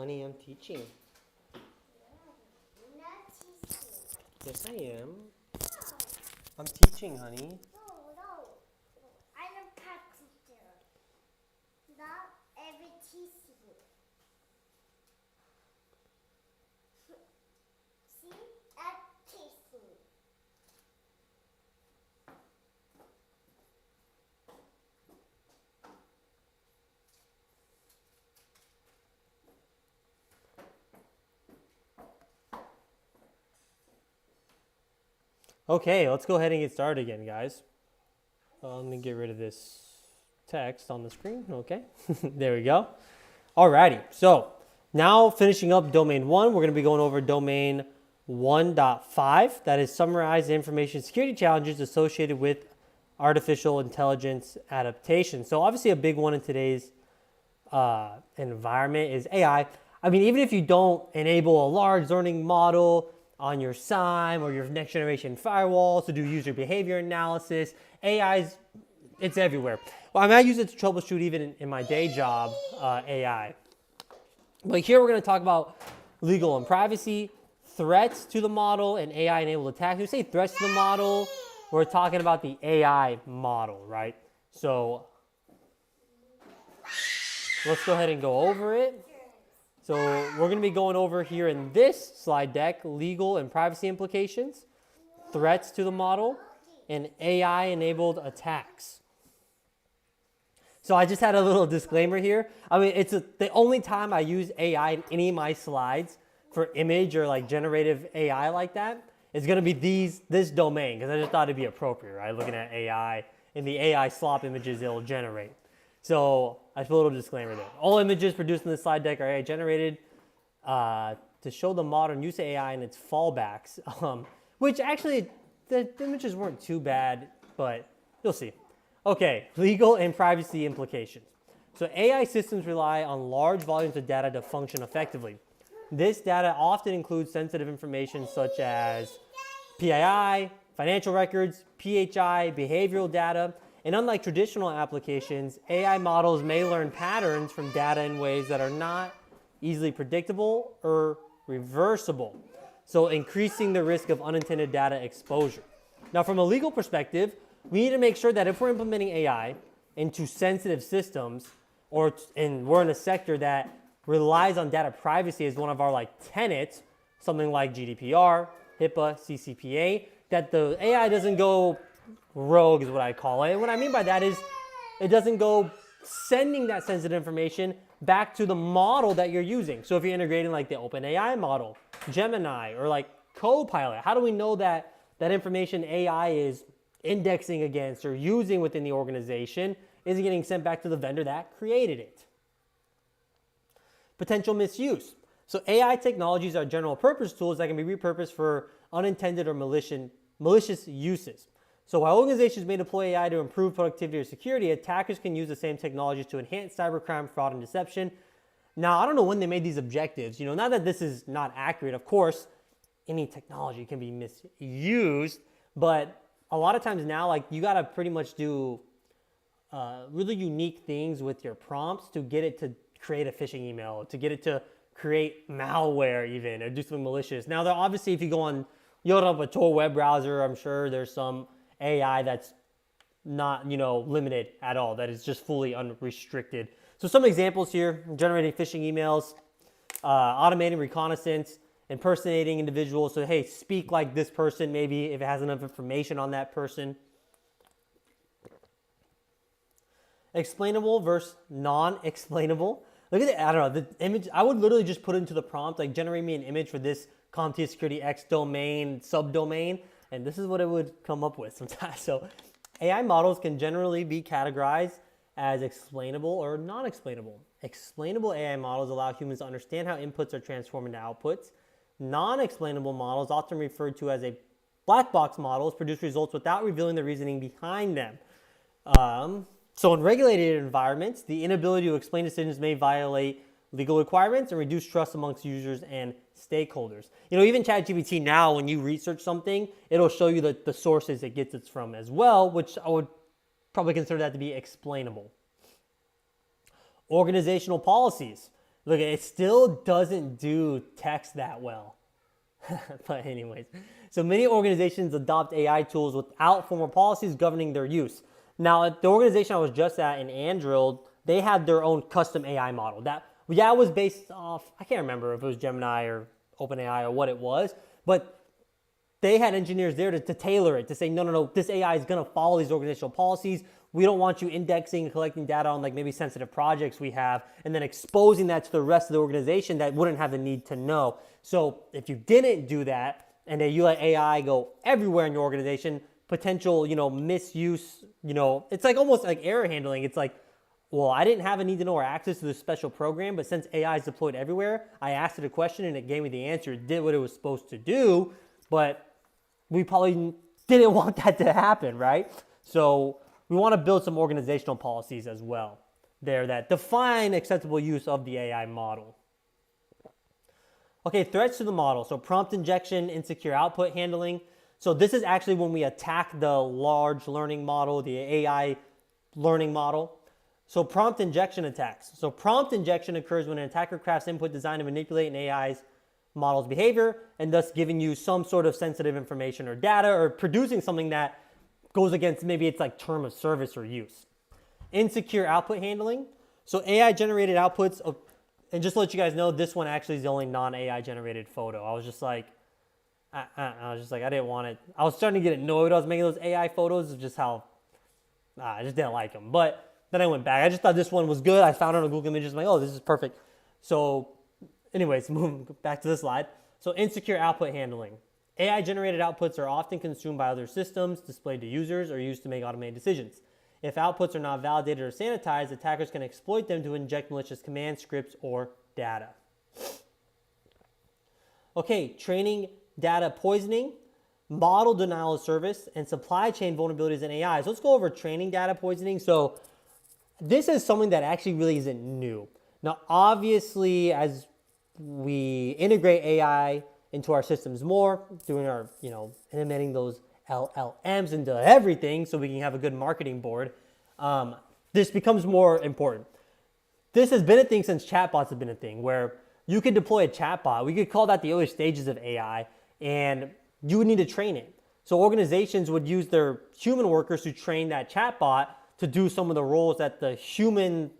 Honey, I'm teaching. You're not teaching. Yes, I am. No. I'm teaching, honey. No. I'm a cat teacher. Not every teaching. See? I'm teaching. Okay, let's go ahead and get started again, guys. Let me get rid of this text on the screen. Okay, there we go. Alrighty, so now finishing up domain 1, we're going to be going over domain 1.5. That is summarize the information security challenges associated with artificial intelligence adaptation. So obviously a big one in today's environment is AI. I mean, even if you don't enable a large learning model on your SIEM or your next generation firewalls to do user behavior analysis, it's everywhere. Well, I mean, I use it to troubleshoot even in my day job, AI. But here we're going to talk about legal and privacy, threats to the model, and AI-enabled attacks. When we say threats to the model, we're talking about the AI model, right? So let's go ahead and go over it. So we're going to be going over here in this slide deck, legal and privacy implications, threats to the model, and AI-enabled attacks. So I just had a little disclaimer here. I mean, it's the only time I use AI in any of my slides for image or like generative AI like that is going to be this domain, because I just thought it'd be appropriate, right? Looking at AI and the AI slop images it'll generate. So I put a little disclaimer there. All images produced in the slide deck are AI generated to show the modern use of AI and its fallbacks, which actually the images weren't too bad, but you'll see. Okay, legal and privacy implications. So AI systems rely on large volumes of data to function effectively. This data often includes sensitive information such as PII, financial records, PHI, behavioral data, and unlike traditional applications, AI models may learn patterns from data in ways that are not easily predictable or reversible, so increasing the risk of unintended data exposure. Now, from a legal perspective, we need to make sure that if we're implementing AI into sensitive systems, and we're in a sector that relies on data privacy as one of our tenets, something like GDPR, HIPAA, CCPA, that the AI doesn't go rogue is what I call it. And what I mean by that is it doesn't go sending that sensitive information back to the model that you're using. So if you're integrating the OpenAI model, Gemini, or Copilot, how do we know that that information AI is indexing against or using within the organization isn't getting sent back to the vendor that created it? Potential misuse. So AI technologies are general purpose tools that can be repurposed for unintended or malicious uses. So while organizations may deploy AI to improve productivity or security, attackers can use the same technologies to enhance cybercrime, fraud, and deception. Now, I don't know when they made these objectives. Not that this is not accurate. Of course, any technology can be misused, but a lot of times now, you got to pretty much do really unique things with your prompts to get it to create a phishing email, to get it to create malware even, or do something malicious. Now, obviously, if you open up a Tor web browser, I'm sure there's some AI that's not, limited at all, that is just fully unrestricted. So some examples here: generating phishing emails, automating reconnaissance, impersonating individuals. So, hey, speak like this person, maybe if it has enough information on that person. Explainable versus non-explainable. Look at I don't know, the image. I would literally just put into the prompt, generate me an image for this CompTIA SecurityX domain, subdomain, and this is what it would come up with sometimes. So AI models can generally be categorized as explainable or non-explainable. Explainable AI models allow humans to understand how inputs are transformed into outputs. Non-explainable models, often referred to as a black box models, produce results without revealing the reasoning behind them. So in regulated environments, the inability to explain decisions may violate legal requirements and reduce trust amongst users and stakeholders. Even ChatGPT now, when you research something, it'll show you the sources it gets it from as well, which I would probably consider that to be explainable. Organizational policies. Look, it still doesn't do text that well. But anyways, so many organizations adopt AI tools without formal policies governing their use. Now, at the organization I was just at in Andrill, they had their own custom AI model. That was based off, I can't remember if it was Gemini or OpenAI or what it was, but they had engineers there to tailor it, to say, no, this AI is going to follow these organizational policies. We don't want you indexing and collecting data on like maybe sensitive projects we have and then exposing that to the rest of the organization that wouldn't have the need to know. So if you didn't do that and then you let AI go everywhere in your organization, potential, misuse, it's like almost like error handling. It's like, well, I didn't have a need to know or access to this special program, but since AI is deployed everywhere, I asked it a question and it gave me the answer. It did what it was supposed to do, but we probably didn't want that to happen, right? So we want to build some organizational policies as well there that define acceptable use of the AI model. Okay, threats to the model. So prompt injection, insecure output handling. So this is actually when we attack the large learning model, the AI learning model. So prompt injection attacks. So prompt injection occurs when an attacker crafts input designed to manipulate an AI's model's behavior and thus giving you some sort of sensitive information or data or producing something that goes against maybe it's like term of service or use. Insecure output handling. So AI generated outputs and just to let you guys know, this one actually is the only non-AI generated photo. I was just like, I didn't want it. I was starting to get annoyed when I was making those AI photos of just how, I just didn't like them. But then I went back. I just thought this one was good. I found it on Google Images. I'm like, oh, this is perfect. So anyways, moving back to the slide. So insecure output handling. AI generated outputs are often consumed by other systems, displayed to users, or used to make automated decisions. If outputs are not validated or sanitized, attackers can exploit them to inject malicious commands, scripts, or data. Okay, training data poisoning, model denial of service, and supply chain vulnerabilities in AI. So let's go over training data poisoning. So this is something that actually really isn't new. Now, obviously, as we integrate AI into our systems more, doing our, implementing those LLMs into everything so we can have a good marketing board, this becomes more important. This has been a thing since chatbots have been a thing, where you could deploy a chatbot. We could call that the early stages of AI, and you would need to train it. So organizations would use their human workers to train that chatbot to do some of the roles that the human,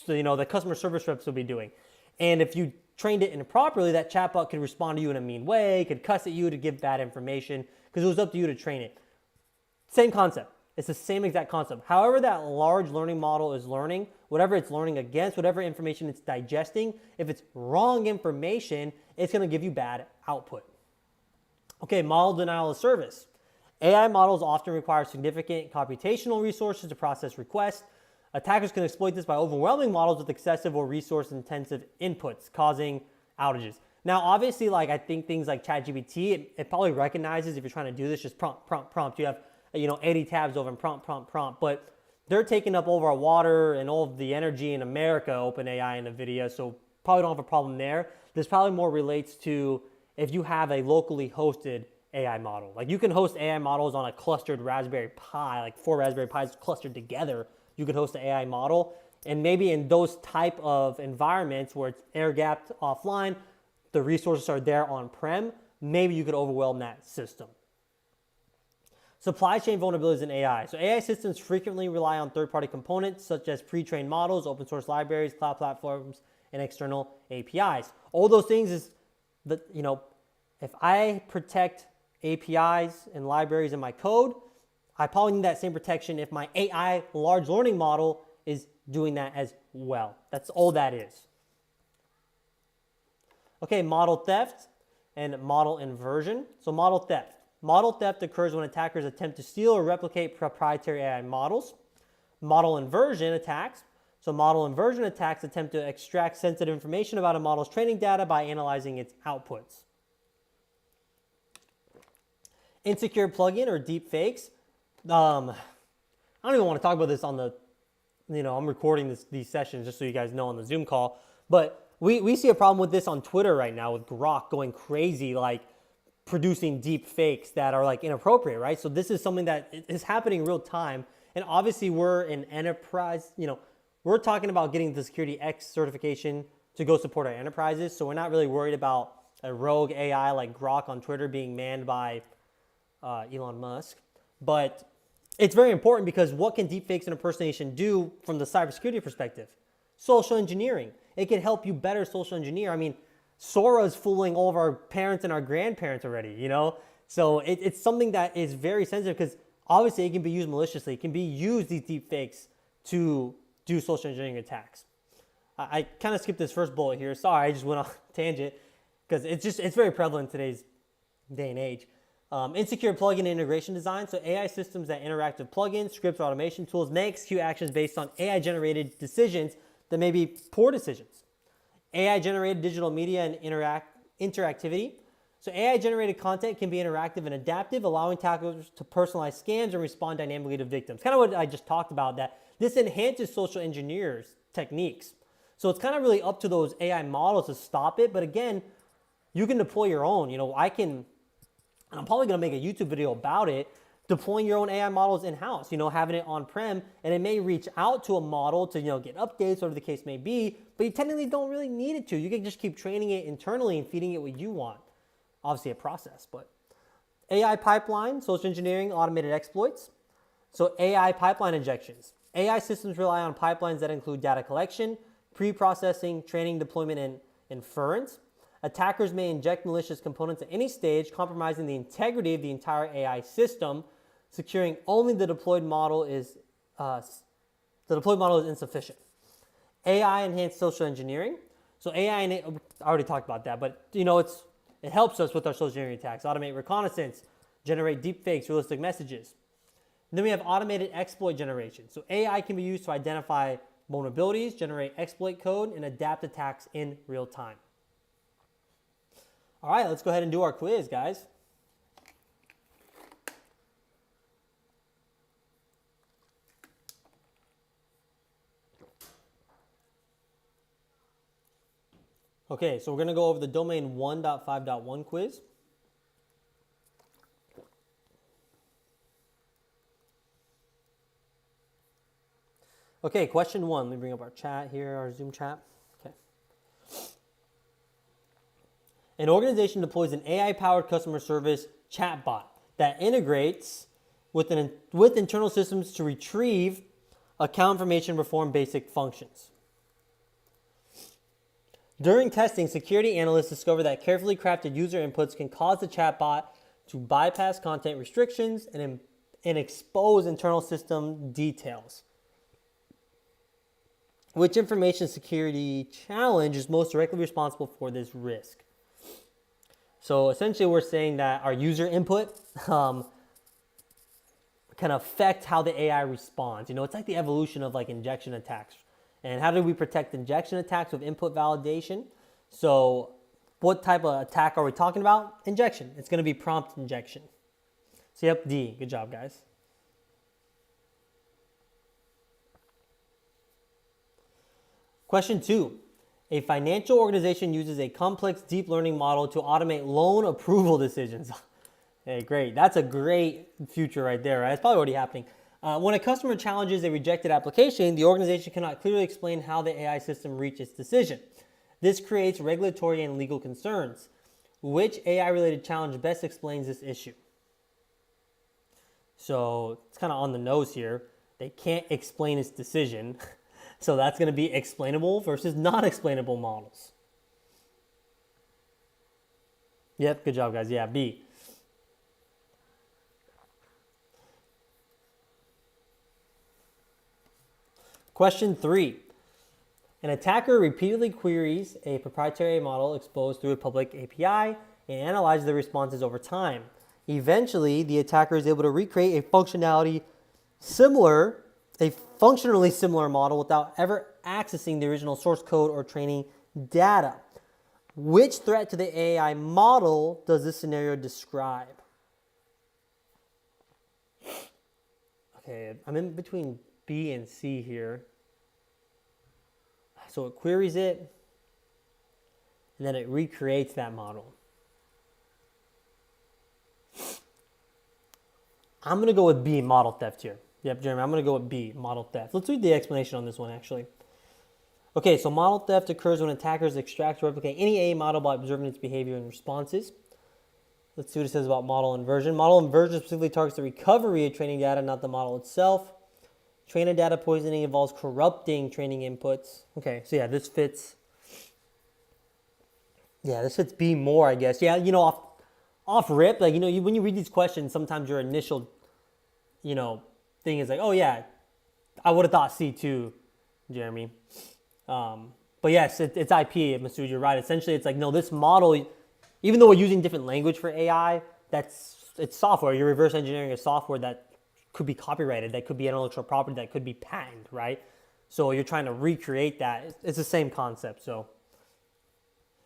the customer service reps would be doing. And if you trained it improperly, that chatbot could respond to you in a mean way, could cuss at you to give bad information, because it was up to you to train it. Same concept. It's the same exact concept. However that large learning model is learning, whatever it's learning against, whatever information it's digesting, if it's wrong information, it's going to give you bad output. Okay, model denial of service. AI models often require significant computational resources to process requests. Attackers can exploit this by overwhelming models with excessive or resource-intensive inputs, causing outages. Now, obviously, I think things like ChatGPT, it probably recognizes if you're trying to do this, just prompt, prompt, prompt. You have 80 tabs over and prompt, prompt, prompt. But they're taking up all of our water and all of the energy in America, OpenAI and NVIDIA, so probably don't have a problem there. This probably more relates to if you have a locally hosted AI model. Like you can host AI models on a clustered Raspberry Pi, like 4 Raspberry Pis clustered together. You could host an AI model. And maybe in those type of environments where it's air-gapped offline, the resources are there on-prem, maybe you could overwhelm that system. Supply chain vulnerabilities in AI. So AI systems frequently rely on third-party components such as pre-trained models, open source libraries, cloud platforms, and external APIs. All those things is that, if I protect APIs and libraries in my code, I probably need that same protection if my AI large learning model is doing that as well. That's all that is. Okay, model theft and model inversion. So model theft. Model theft occurs when attackers attempt to steal or replicate proprietary AI models. Model inversion attacks. So model inversion attacks attempt to extract sensitive information about a model's training data by analyzing its outputs. Insecure plugin or deep fakes. I don't even want to talk about this on the, I'm recording these sessions just so you guys know on the Zoom call, but we see a problem with this on Twitter right now with Grok going crazy, producing deep fakes that are inappropriate, right? So this is something that is happening real time. And obviously we're an enterprise, we're talking about getting the SecurityX certification to go support our enterprises. So we're not really worried about a rogue AI like Grok on Twitter being manned by Elon Musk. But it's very important because what can deepfakes and impersonation do from the cybersecurity perspective? Social engineering. It can help you better social engineer. I mean, Sora's fooling all of our parents and our grandparents already, you know? So it's something that is very sensitive because obviously it can be used maliciously. It can be used, these deepfakes, to do social engineering attacks. I kind of skipped this first bullet here. Sorry, I just went off tangent because it's very prevalent in today's day and age. Insecure plugin integration design. So AI systems that interact with plugins, scripts, or automation tools may execute actions based on AI-generated decisions that may be poor decisions. AI-generated digital media and interactivity. So AI-generated content can be interactive and adaptive, allowing attackers to personalize scams and respond dynamically to victims. Kind of what I just talked about, that this enhances social engineers' techniques. So it's kind of really up to those AI models to stop it. But again, you can deploy your own. You know, and I'm probably going to make a YouTube video about it, deploying your own AI models in-house, you know, having it on-prem, and it may reach out to a model to, you know, get updates, whatever the case may be, but you technically don't really need it to. You can just keep training it internally and feeding it what you want. Obviously a process, but AI pipeline, social engineering, automated exploits. So AI pipeline injections. AI systems rely on pipelines that include data collection, pre-processing, training, deployment, and inference. Attackers may inject malicious components at any stage, compromising the integrity of the entire AI system, securing only the deployed model is insufficient. AI enhanced social engineering. So AI, I already talked about that, but you know, it helps us with our social engineering attacks. Automate reconnaissance, generate deepfakes, realistic messages. And then we have automated exploit generation. So AI can be used to identify vulnerabilities, generate exploit code, and adapt attacks in real time. All right, let's go ahead and do our quiz, guys. Okay, so we're going to go over the domain 1.5.1 quiz. Okay, question 1. Let me bring up our chat here, our Zoom chat. Okay. An organization deploys an AI-powered customer service chatbot that integrates with internal systems to retrieve account information and perform basic functions. During testing, security analysts discovered that carefully crafted user inputs can cause the chatbot to bypass content restrictions and expose internal system details. Which information security challenge is most directly responsible for this risk? So essentially we're saying that our user input can affect how the AI responds. You know, it's like the evolution of like injection attacks. And how do we protect injection attacks with input validation? So what type of attack are we talking about? Injection. It's going to be prompt injection. So yep, D. Good job, guys. Question 2. A financial organization uses a complex deep learning model to automate loan approval decisions. Hey, great. That's a great future right there, right? It's probably already happening. When a customer challenges a rejected application, the organization cannot clearly explain how the AI system reached its decision. This creates regulatory and legal concerns. Which AI-related challenge best explains this issue? So it's kind of on the nose here. They can't explain its decision. So that's going to be explainable versus non-explainable models. Yep, good job, guys. Yeah, B. Question 3. An attacker repeatedly queries a proprietary model exposed through a public API and analyzes the responses over time. Eventually, the attacker is able to recreate a functionally similar model without ever accessing the original source code or training data. Which threat to the AI model does this scenario describe? Okay, I'm in between B and C here. So it queries it, and then it recreates that model. I'm going to go with B, model theft here. Yep, Jeremy, I'm going to go with B, model theft. Let's read the explanation on this one, actually. Okay, so model theft occurs when attackers extract or replicate any AI model by observing its behavior and responses. Let's see what it says about model inversion. Model inversion specifically targets the recovery of training data, not the model itself. Trainer data poisoning involves corrupting training inputs. Okay, so yeah, this fits. Yeah, this fits B more, I guess. Yeah, off rip, like when you read these questions, sometimes your initial, thing is like, oh yeah, I would have thought C too, Jeremy. But yes, it's IP, Masood. You're right. Essentially, it's like no, this model, even though we're using different language for AI, it's software. You're reverse engineering a software that could be copyrighted, that could be intellectual property, that could be patented, right? So you're trying to recreate that. It's the same concept. So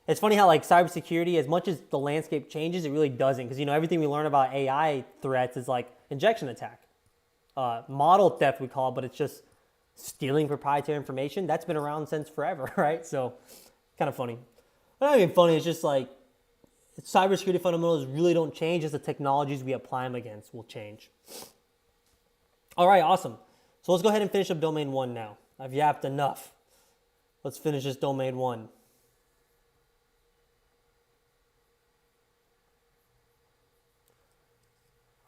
it's funny how like cybersecurity, as much as the landscape changes, it really doesn't, because everything we learn about AI threats is like injection attack, model theft we call it, but it's just stealing proprietary information. That's been around since forever, right? So kind of funny. Not even funny. It's just like cybersecurity fundamentals really don't change, as the technologies we apply them against will change. All right, awesome. So let's go ahead and finish up domain 1 now. I've yapped enough. Let's finish this domain 1.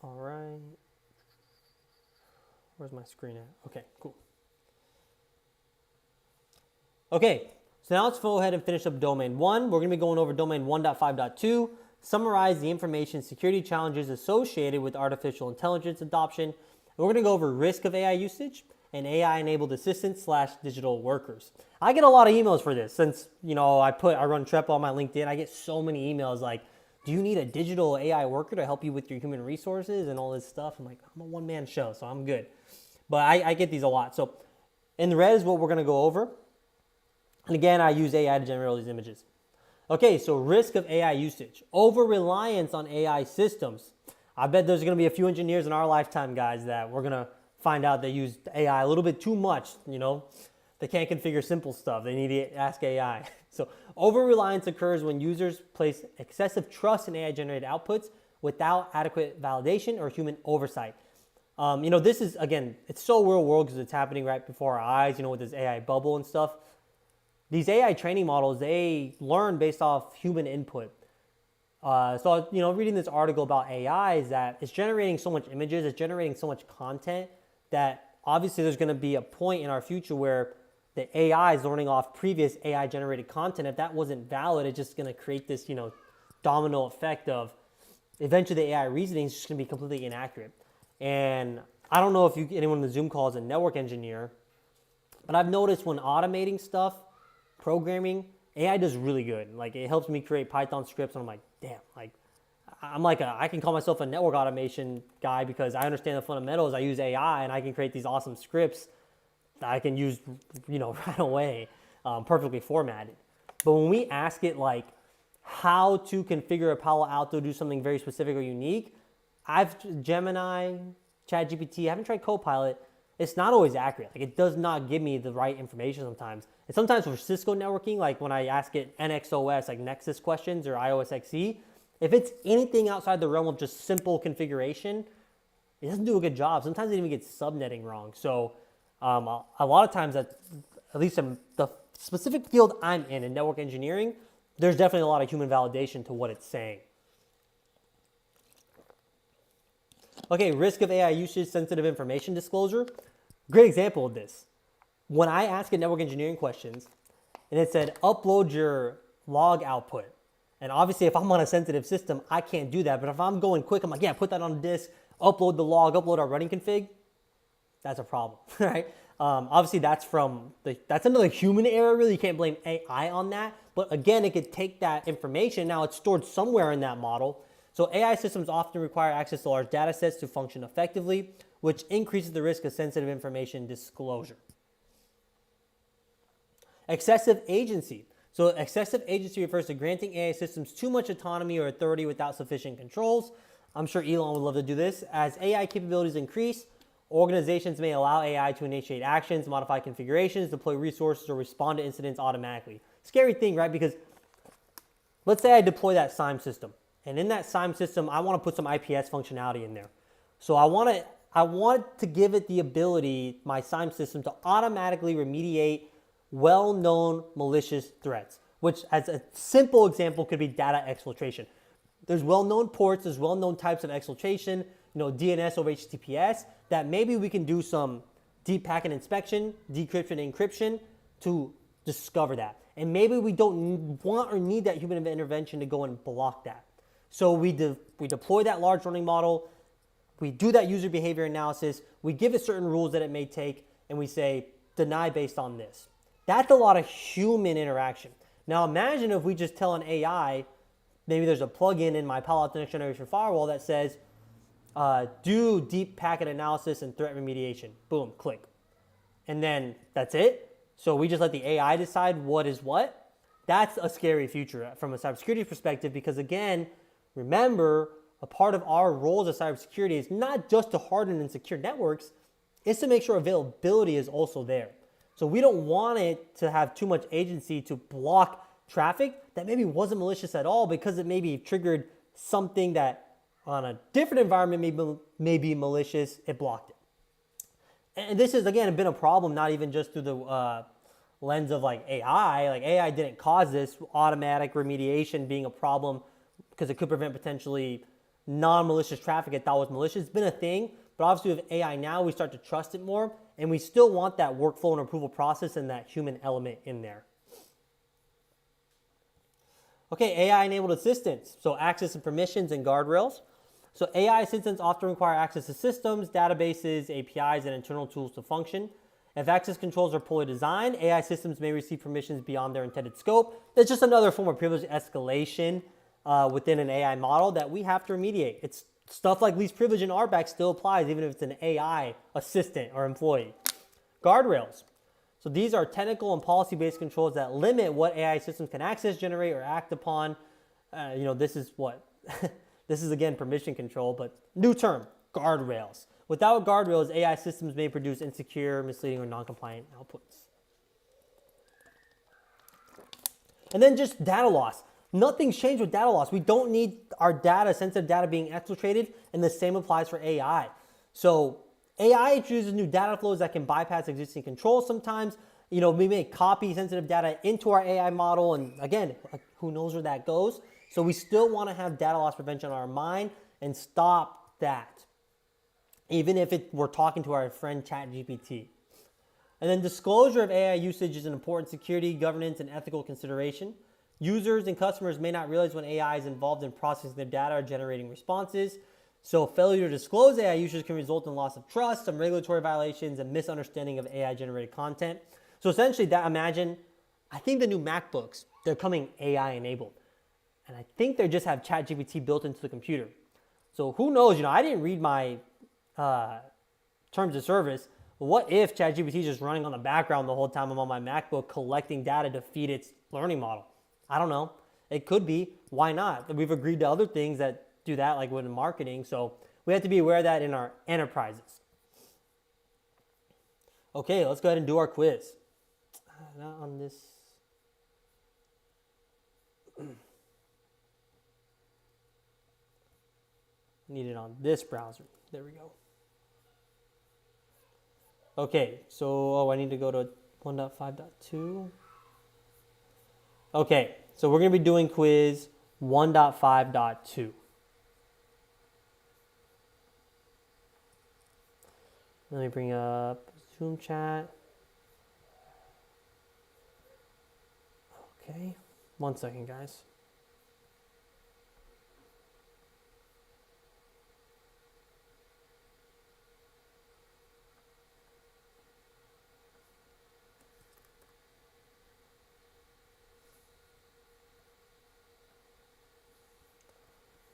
All right. Where's my screen at? Okay, cool. Okay, so now let's go ahead and finish up domain 1. We're going to be going over domain 1.5.2, summarize the information security challenges associated with artificial intelligence adoption. And we're going to go over risk of AI usage and AI-enabled assistants / digital workers. I get a lot of emails for this since, I run Trepo on my LinkedIn. I get so many emails like, do you need a digital AI worker to help you with your human resources and all this stuff? I'm like, I'm a one-man show, so I'm good. But I get these a lot. So in the red is what we're going to go over. And again, I use AI to generate all these images. Okay, so risk of AI usage. Over-reliance on AI systems. I bet there's going to be a few engineers in our lifetime, guys, that we're going to find out they use AI a little bit too much, They can't configure simple stuff. They need to ask AI. So over-reliance occurs when users place excessive trust in AI-generated outputs without adequate validation or human oversight. This is, again, it's so real world because it's happening right before our eyes, with this AI bubble and stuff. These AI training models, they learn based off human input. So, reading this article about AI is that it's generating so much images, it's generating so much content that obviously there's going to be a point in our future where the AI is learning off previous AI generated content. If that wasn't valid, it's just going to create this, domino effect of eventually the AI reasoning is just going to be completely inaccurate. And I don't know if anyone in the Zoom call is a network engineer, but I've noticed when automating stuff, programming, AI does really good. Like it helps me create Python scripts, and I'm like, damn, I can call myself a network automation guy because I understand the fundamentals. I use AI and I can create these awesome scripts that I can use, right away, perfectly formatted. But when we ask it like how to configure a Palo Alto to do something very specific or unique, Gemini, ChatGPT, I haven't tried Copilot. It's not always accurate. Like it does not give me the right information sometimes. And sometimes for Cisco networking, like when I ask it NXOS, like Nexus questions or IOS XE, if it's anything outside the realm of just simple configuration, it doesn't do a good job. Sometimes it even gets subnetting wrong. So a lot of times, at least in the specific field I'm in network engineering, there's definitely a lot of human validation to what it's saying. Okay, risk of AI usage, sensitive information disclosure. Great example of this. When I ask it network engineering questions, and it said, upload your log output. And obviously, if I'm on a sensitive system, I can't do that. But if I'm going quick, I'm like, yeah, put that on the disk, upload the log, upload our running config. That's a problem, right? Obviously, that's another human error, really. You can't blame AI on that. But again, it could take that information. Now, it's stored somewhere in that model. So AI systems often require access to large data sets to function effectively, which increases the risk of sensitive information disclosure. Excessive agency. So excessive agency refers to granting AI systems too much autonomy or authority without sufficient controls. I'm sure Elon would love to do this. As AI capabilities increase, organizations may allow AI to initiate actions, modify configurations, deploy resources, or respond to incidents automatically. Scary thing, right? Because let's say I deploy that SIEM system. And in that SIEM system, I want to put some IPS functionality in there. So I want to give it the ability, my SIEM system, to automatically remediate well-known malicious threats, which as a simple example could be data exfiltration. There's well-known ports, there's well-known types of exfiltration, DNS over HTTPS, that maybe we can do some deep packet inspection, decryption, encryption to discover that. And maybe we don't want or need that human intervention to go and block that. So we deploy that large learning model, we do that user behavior analysis, we give it certain rules that it may take, and we say, deny based on this. That's a lot of human interaction. Now imagine if we just tell an AI, maybe there's a plugin in my Palo Alto Next Generation Firewall that says, do deep packet analysis and threat remediation. Boom, click. And then that's it. So we just let the AI decide what is what. That's a scary future from a cybersecurity perspective because again, remember, a part of our roles as cybersecurity is not just to harden and secure networks, it's to make sure availability is also there. So we don't want it to have too much agency to block traffic that maybe wasn't malicious at all because it maybe triggered something that on a different environment may be malicious, it blocked it. And this has, again, been a problem, not even just through the lens of like AI. Like AI didn't cause this, automatic remediation being a problem because it could prevent potentially non-malicious traffic it thought was malicious. It's been a thing, but obviously with AI now, we start to trust it more, and we still want that workflow and approval process and that human element in there. Okay, AI-enabled assistance. So access and permissions and guardrails. So AI assistants often require access to systems, databases, APIs, and internal tools to function. If access controls are poorly designed, AI systems may receive permissions beyond their intended scope. It's just another form of privilege escalation within an AI model that we have to remediate. It's stuff like least privilege and RBAC still applies even if it's an AI assistant or employee. Guardrails. So these are technical and policy-based controls that limit what AI systems can access, generate, or act upon. This is what, this is again permission control, but new term, guardrails. Without guardrails, AI systems may produce insecure, misleading, or non-compliant outputs. And then just data loss. Nothing's changed with data loss. We don't need our data, sensitive data being exfiltrated, and the same applies for AI. So AI introduces new data flows that can bypass existing controls sometimes. We may copy sensitive data into our AI model, and again, who knows where that goes. So we still want to have data loss prevention on our mind and stop that, even if we're talking to our friend ChatGPT. And then disclosure of AI usage is an important security, governance, and ethical consideration. Users and customers may not realize when AI is involved in processing their data or generating responses. So failure to disclose AI usage can result in loss of trust, some regulatory violations, and misunderstanding of AI-generated content. So essentially, I think the new MacBooks, they're coming AI-enabled. And I think they just have ChatGPT built into the computer. So who knows, I didn't read my terms of service. But what if ChatGPT is just running on the background the whole time I'm on my MacBook collecting data to feed its learning model? I don't know. It could be. Why not? We've agreed to other things that do that, like with marketing. So we have to be aware of that in our enterprises. Okay, let's go ahead and do our quiz. Not on this. Need it on this browser. There we go. Okay, so I need to go to 1.5.2. Okay, so we're going to be doing quiz 1.5.2. Let me bring up Zoom chat. Okay, 1 second, guys.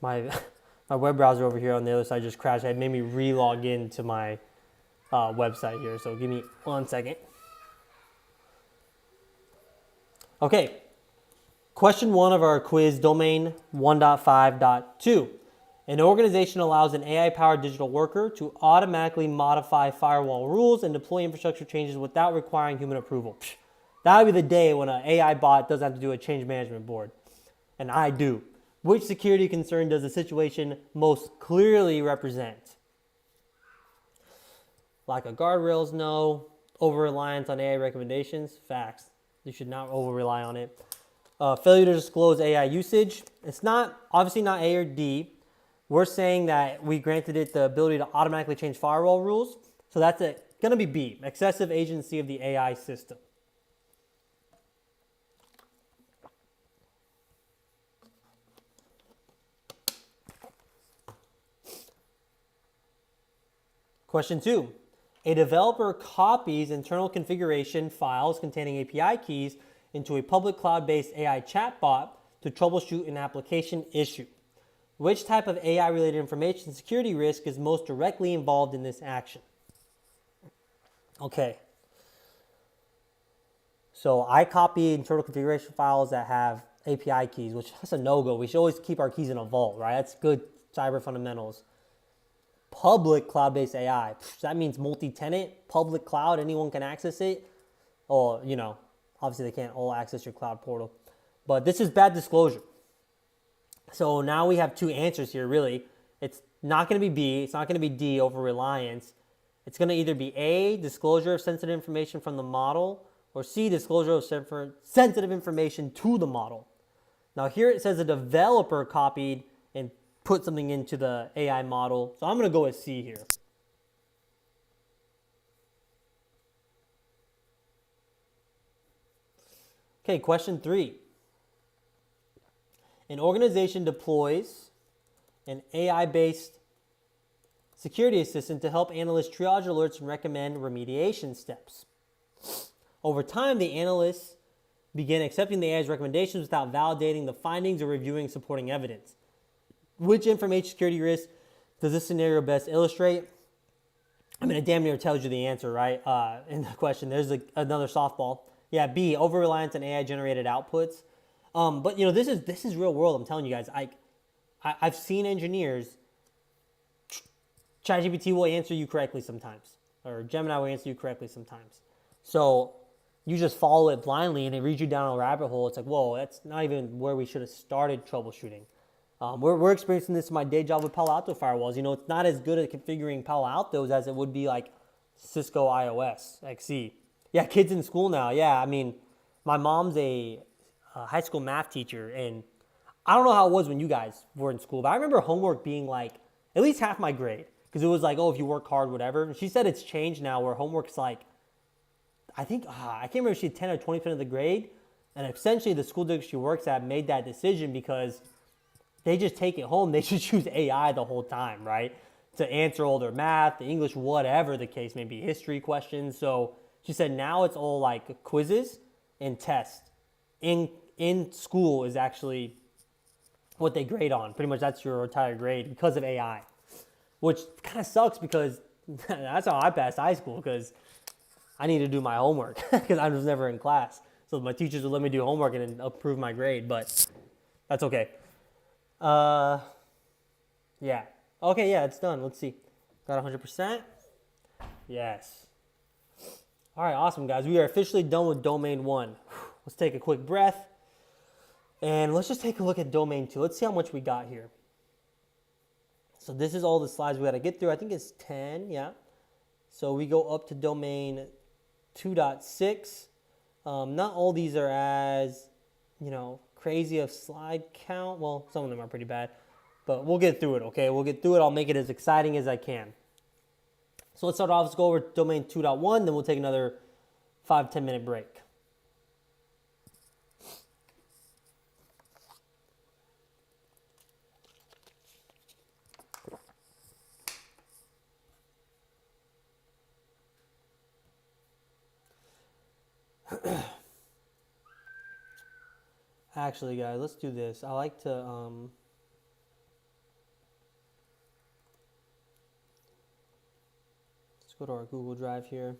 My web browser over here on the other side just crashed. It made me re-log into my website here. So give me 1 second. Okay. Question 1 of our quiz, domain 1.5.2. An organization allows an AI-powered digital worker to automatically modify firewall rules and deploy infrastructure changes without requiring human approval. That would be the day when an AI bot doesn't have to do a change management board. And I do. Which security concern does the situation most clearly represent? Lack of guardrails, no. Over-reliance on AI recommendations, facts. You should not over-rely on it. Failure to disclose AI usage. It's not, obviously not A or D. We're saying that we granted it the ability to automatically change firewall rules. So that's going to be B, excessive agency of the AI system. Question 2. A developer copies internal configuration files containing API keys into a public cloud-based AI chatbot to troubleshoot an application issue. Which type of AI-related information security risk is most directly involved in this action? Okay. So I copy internal configuration files that have API keys, which is a no-go. We should always keep our keys in a vault, right? That's good cyber fundamentals. Public cloud-based AI. That means multi-tenant, public cloud, anyone can access it. Or, you know, obviously they can't all access your cloud portal. But this is bad disclosure. So now we have two answers here, really. It's not going to be B. It's not going to be D, over-reliance. It's going to either be A, disclosure of sensitive information from the model, or C, disclosure of sensitive information to the model. Now here it says a developer copied and put something into the AI model. So I'm going to go with C here. Okay, question 3. An organization deploys an AI-based security assistant to help analysts triage alerts and recommend remediation steps. Over time, the analysts begin accepting the AI's recommendations without validating the findings or reviewing supporting evidence. Which information security risk does this scenario best illustrate? I mean, it damn near tells you the answer, right? In the question, there's another softball. Yeah, B, over-reliance on AI-generated outputs. But, you know, this is real world. I'm telling you guys. I've seen engineers, ChatGPT will answer you correctly sometimes, or Gemini will answer you correctly sometimes. So you just follow it blindly and it leads you down a rabbit hole. It's like, whoa, that's not even where we should have started troubleshooting. We're experiencing this in my day job with Palo Alto firewalls. You know, it's not as good at configuring Palo Altos as it would be like Cisco iOS XE. Yeah, kids in school now. Yeah, I mean, my mom's a high school math teacher, and I don't know how it was when you guys were in school, but I remember homework being like at least half my grade, because it was like, oh, if you work hard, whatever. And she said it's changed now where homework's like, I think, I can't remember if she had 10 or 20% of the grade, and essentially the school district she works at made that decision because they just take it home. They just use AI the whole time, right, to answer all their math, the English, whatever the case may be, history questions. So she said now it's all like quizzes and tests. In school is actually what they grade on. Pretty much that's your entire grade because of AI, which kind of sucks because that's how I passed high school, because I need to do my homework because I was never in class. So my teachers would let me do homework and then approve my grade, but that's okay. Yeah. Okay, yeah, it's done. Let's see. Got 100%? Yes. All right, awesome, guys. We are officially done with domain 1. Let's take a quick breath. And let's just take a look at domain 2. Let's see how much we got here. So this is all the slides we got to get through. I think it's 10, yeah. So we go up to domain 2.6. Not all these are as, you know, crazy of slide count. Well, some of them are pretty bad. But we'll get through it, okay? We'll get through it. I'll make it as exciting as I can. So let's start off. Let's go over domain 2.1. Then we'll take another 5-10 minute break. Actually, guys, let's do this. I like to let's go to our Google Drive here.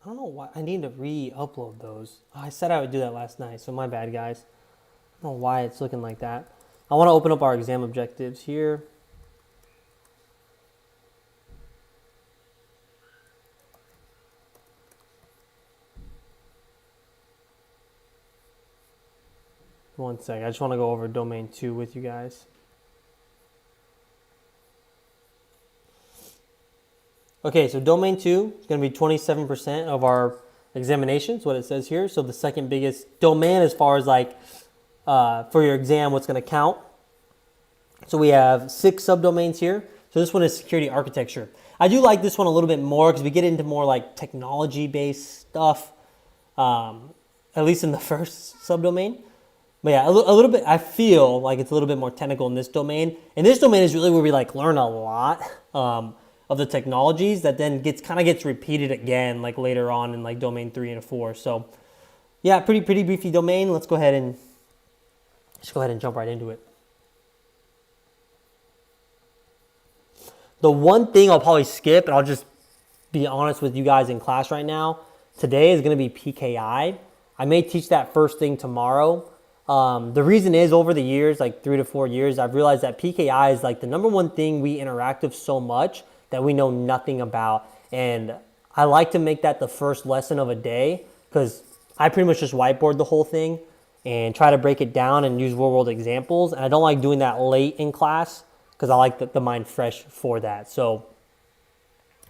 I don't know why I need to re-upload those. Oh, I said I would do that last night, so my bad, guys. I don't know why it's looking like that. I want to open up our exam objectives here. One sec, I just want to go over domain 2 with you guys. Okay, so domain 2 is going to be 27% of our examination. That's what it says here. So the second biggest domain as far as like for your exam, what's going to count. So we have 6 subdomains here. So this one is security architecture. I do like this one a little bit more because we get into more like technology-based stuff, at least in the first subdomain. But yeah, a little bit, I feel like it's a little bit more technical in this domain. And this domain is really where we like learn a lot of the technologies that then kind of gets repeated again like later on in like domain 3 and 4. So yeah, pretty beefy domain. Let's go ahead and jump right into it. The one thing I'll probably skip, and I'll just be honest with you guys in class right now, today is going to be PKI. I may teach that first thing tomorrow. The reason is over the years, like 3 to 4 years, I've realized that PKI is like the number one thing we interact with so much that we know nothing about. And I like to make that the first lesson of a day because I pretty much just whiteboard the whole thing and try to break it down and use real world examples. And I don't like doing that late in class because I like the mind fresh for that. So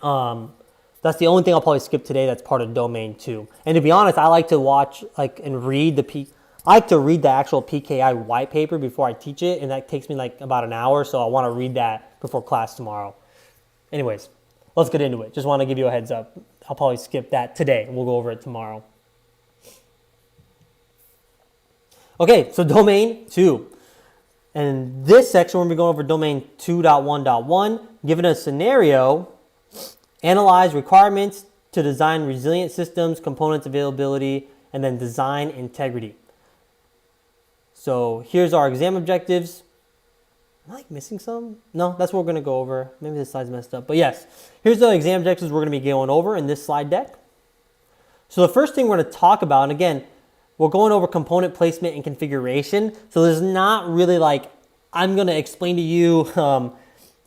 that's the only thing I'll probably skip today that's part of domain 2. And to be honest, I like to watch and read I like to read the actual PKI white paper before I teach it, and that takes me like about an hour, so I want to read that before class tomorrow. Anyways, let's get into it. Just want to give you a heads up. I'll probably skip that today, and we'll go over it tomorrow. Okay, so domain 2. And this section, we're going to be going over domain 2.1.1, given a scenario, analyze requirements to design resilient systems, components availability, and then design integrity. So here's our exam objectives. Am I like missing some? No, that's what we're going to go over. Maybe this slide's messed up. But yes, here's the exam objectives we're going to be going over in this slide deck. So the first thing we're going to talk about, and again, we're going over component placement and configuration. So there's not really like, I'm going to explain to you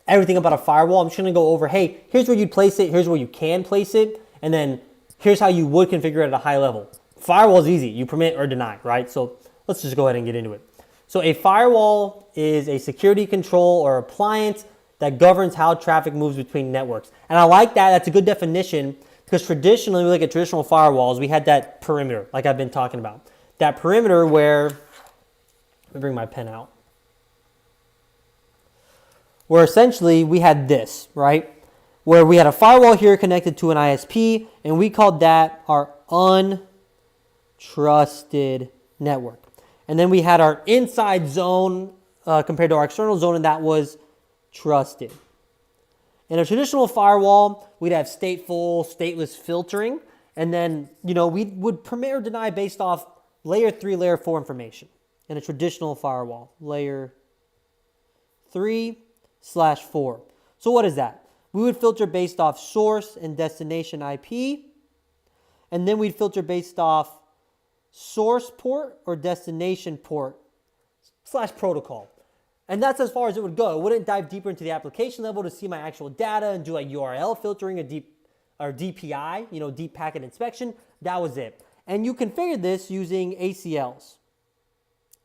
everything about a firewall. I'm just going to go over, hey, here's where you'd place it. Here's where you can place it. And then here's how you would configure it at a high level. Firewall is easy. You permit or deny, right? So let's just go ahead and get into it. So a firewall is a security control or appliance that governs how traffic moves between networks. And I like that. That's a good definition because traditionally, we look at traditional firewalls, we had that perimeter, like I've been talking about. That perimeter where, let me bring my pen out, where essentially we had this, right? Where we had a firewall here connected to an ISP, and we called that our untrusted network. And then we had our inside zone compared to our external zone, and that was trusted. In a traditional firewall, we'd have stateful, stateless filtering, and then, we would permit or deny based off layer 3, layer 4 information. In a traditional firewall, layer 3/4. So what is that? We would filter based off source and destination IP, and then we'd filter based off source port or destination port / protocol. And that's as far as it would go. It wouldn't dive deeper into the application level to see my actual data and do like URL filtering or DPI, deep packet inspection. That was it. And you configure this using ACLs,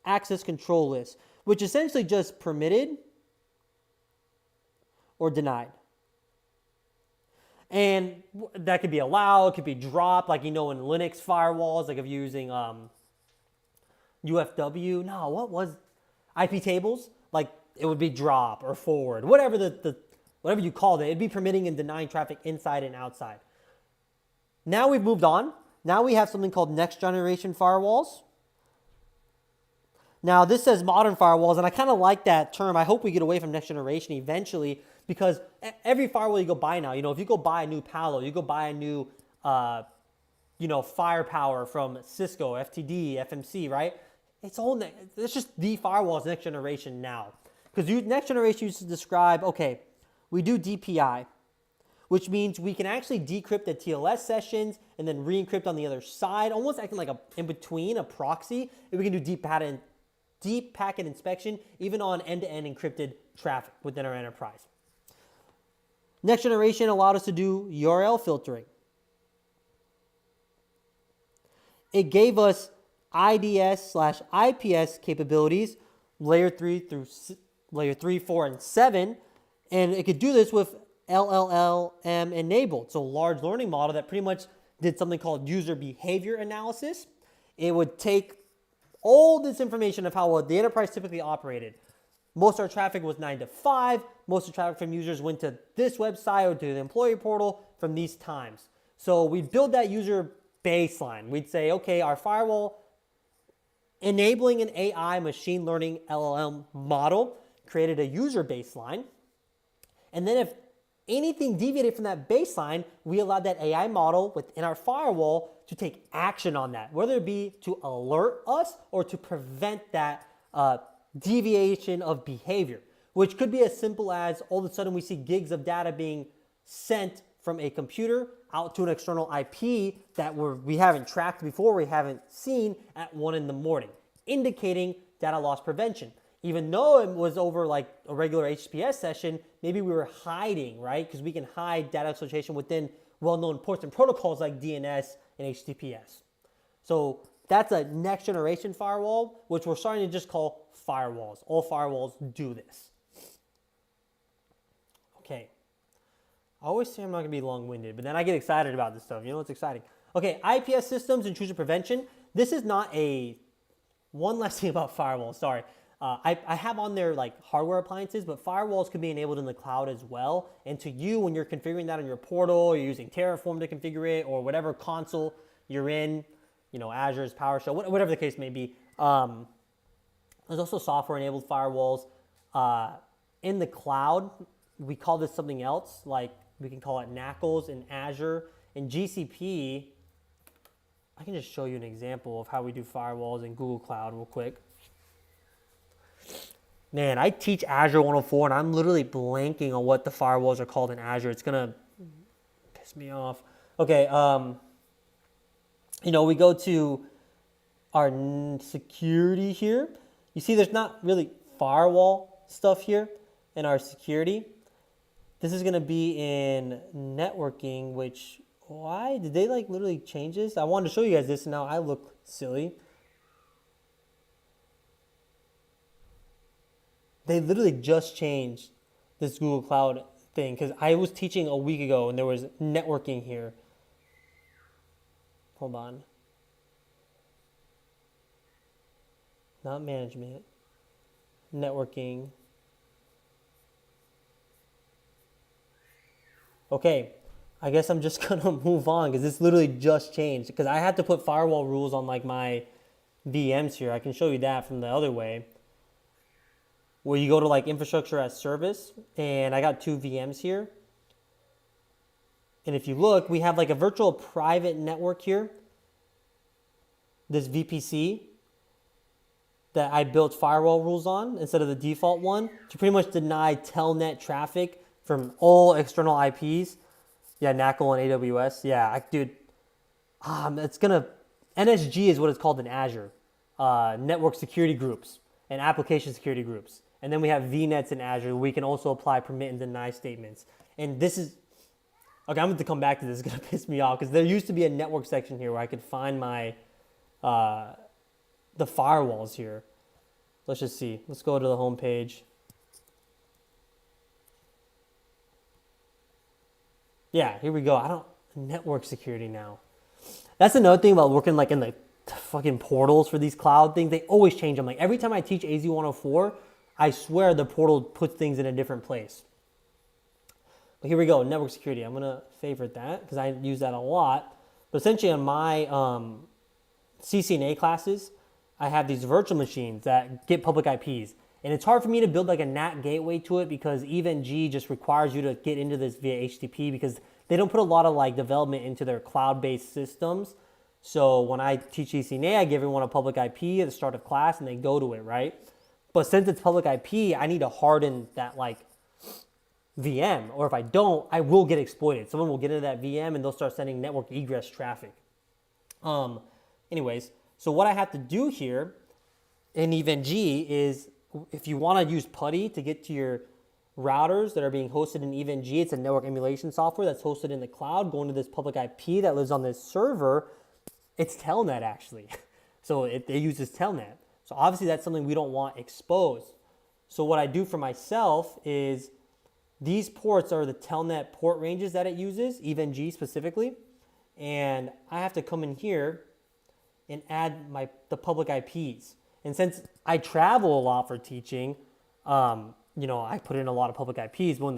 access control lists, which essentially just permitted or denied. And that could be allowed, it could be dropped, like in Linux firewalls, like if you're using UFW, what was IP tables? Like it would be drop or forward, whatever whatever you called it, it'd be permitting and denying traffic inside and outside. Now we've moved on. Now we have something called next generation firewalls. Now this says modern firewalls, and I kind of like that term. I hope we get away from next generation eventually, because every firewall you go buy now, if you go buy a new Palo, you go buy a new, firepower from Cisco, FTD, FMC, right? It's just the firewalls next generation now. Because next generation used to describe, okay, we do DPI, which means we can actually decrypt the TLS sessions and then re-encrypt on the other side, almost acting like in between, a proxy. And we can do deep packet inspection, even on end-to-end encrypted traffic within our enterprise. Next generation allowed us to do URL filtering. It gave us IDS/IPS capabilities, layer 3, 4, and 7, and it could do this with LLM enabled. So large learning model that pretty much did something called user behavior analysis. It would take all this information of how the enterprise typically operated. Most of our traffic was 9 to 5. Most of the traffic from users went to this website or to the employee portal from these times. So we build that user baseline. We'd say, okay, our firewall enabling an AI machine learning LLM model created a user baseline. And then if anything deviated from that baseline, we allowed that AI model within our firewall to take action on that, whether it be to alert us or to prevent that deviation of behavior, which could be as simple as all of a sudden we see gigs of data being sent from a computer out to an external IP that we haven't tracked before, we haven't seen at 1 in the morning, indicating data loss prevention. Even though it was over like a regular HTTPS session, maybe we were hiding, right? Because we can hide data association within well-known ports and protocols like DNS and HTTPS. So that's a next generation firewall, which we're starting to just call firewalls. All firewalls do this. Okay. I always say I'm not going to be long-winded, but then I get excited about this stuff. You know, it's exciting. Okay, IPS systems, intrusion prevention. This is not one last thing about firewalls, sorry. I have on there like hardware appliances, but firewalls can be enabled in the cloud as well. And to you, when you're configuring that on your portal, you're using Terraform to configure it, or whatever console you're in, you know, Azure's PowerShell, whatever the case may be. There's also software-enabled firewalls. In the cloud, we call this something else, like we can call it NACLs in Azure. In GCP, I can just show you an example of how we do firewalls in Google Cloud real quick. Man, I teach Azure 104 and I'm literally blanking on what the firewalls are called in Azure. It's gonna piss me off. Okay, you know, we go to our security here. You see there's not really firewall stuff here in our security. This is gonna be in networking, which, why did they like literally change this? I wanted to show you guys this and now I look silly. They literally just changed this Google Cloud thing because I was teaching a week ago and there was networking here. Hold on. Not management. Networking. Okay, I guess I'm just gonna move on because this literally just changed because I had to put firewall rules on like my VMs here. I can show you that from the other way. Where you go to like infrastructure as service, and I got 2 VMs here. And if you look, we have like a virtual private network here, this VPC that I built firewall rules on instead of the default one to pretty much deny telnet traffic from all external IPs. Yeah, NACL and AWS. Yeah, dude, NSG is what it's called in Azure, network security groups and application security groups. And then we have VNets in Azure. We can also apply permit and deny statements. And this is, okay, I'm going to come back to this. It's going to piss me off because there used to be a network section here where I could find my, the firewalls here. Let's just see. Let's go to the home page. Yeah, here we go. Network security now. That's another thing about working like in the fucking portals for these cloud things. They always change them. Like every time I teach AZ 104, I swear the portal puts things in a different place. But here we go, network security. I'm gonna favorite that because I use that a lot. But essentially on my CCNA classes, I have these virtual machines that get public IPs. And it's hard for me to build like a NAT gateway to it because EVE-NG just requires you to get into this via HTTP because they don't put a lot of like development into their cloud-based systems. So when I teach CCNA, I give everyone a public IP at the start of class and they go to it, right? But since it's public IP, I need to harden that like VM, or if I don't, I will get exploited. Someone will get into that VM and they'll start sending network egress traffic. Anyways, so what I have to do here in EVE-NG is if you want to use PuTTY to get to your routers that are being hosted in EVE-NG, it's a network emulation software that's hosted in the cloud, going to this public IP that lives on this server. It's Telnet actually. So it uses Telnet. So obviously that's something we don't want exposed. So what I do for myself is These ports are the telnet port ranges that it uses, EVE-NG specifically. And I have to come in here and add the public IPs. And since I travel a lot for teaching, I put in a lot of public IPs. But when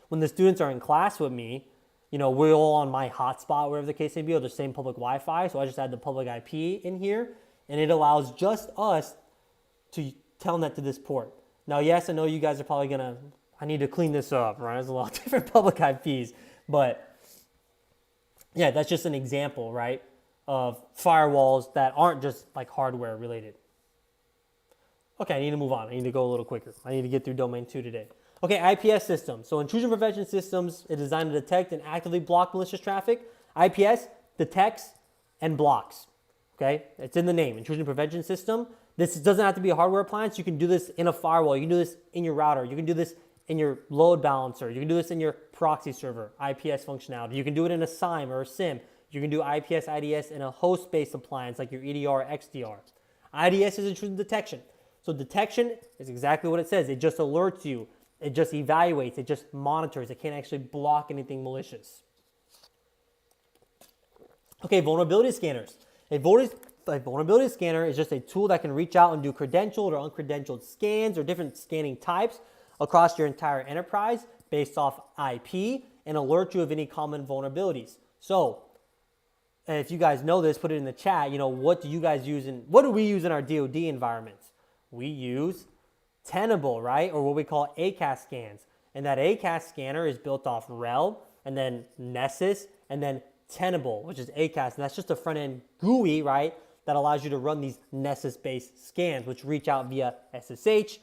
when the students are in class with me, we're all on my hotspot, wherever the case may be, or the same public Wi-Fi. So I just add the public IP in here, and it allows just us to telnet to this port. Now, yes, I know you guys are probably I need to clean this up, right? There's a lot of different public IPs, but yeah, that's just an example, right, of firewalls that aren't just like hardware related. Okay, I need to move on. I need to go a little quicker. I need to get through domain 2 today. Okay, IPS systems. So intrusion prevention systems are designed to detect and actively block malicious traffic. IPS detects and blocks. Okay, it's in the name, intrusion prevention system. This doesn't have to be a hardware appliance. You can do this in a firewall. You can do this in your router. You can do this in your load balancer. You can do this in your proxy server, IPS functionality. You can do it in a SIEM or a SIM. You can do IPS, IDS in a host-based appliance like your EDR or XDR. IDS is intrusion detection. So detection is exactly what it says. It just alerts you. It just evaluates. It just monitors. It can't actually block anything malicious. Okay, vulnerability scanners. A vulnerability scanner is just a tool that can reach out and do credentialed or uncredentialed scans or different scanning types across your entire enterprise based off IP and alert you of any common vulnerabilities. So, and if you guys know this, put it in the chat. What do you guys use what do we use in our DoD environments? We use Tenable, right? Or what we call ACAS scans. And that ACAS scanner is built off RHEL and then Nessus and then Tenable, which is ACAS. And that's just a front end GUI, right? That allows you to run these Nessus-based scans, which reach out via SSH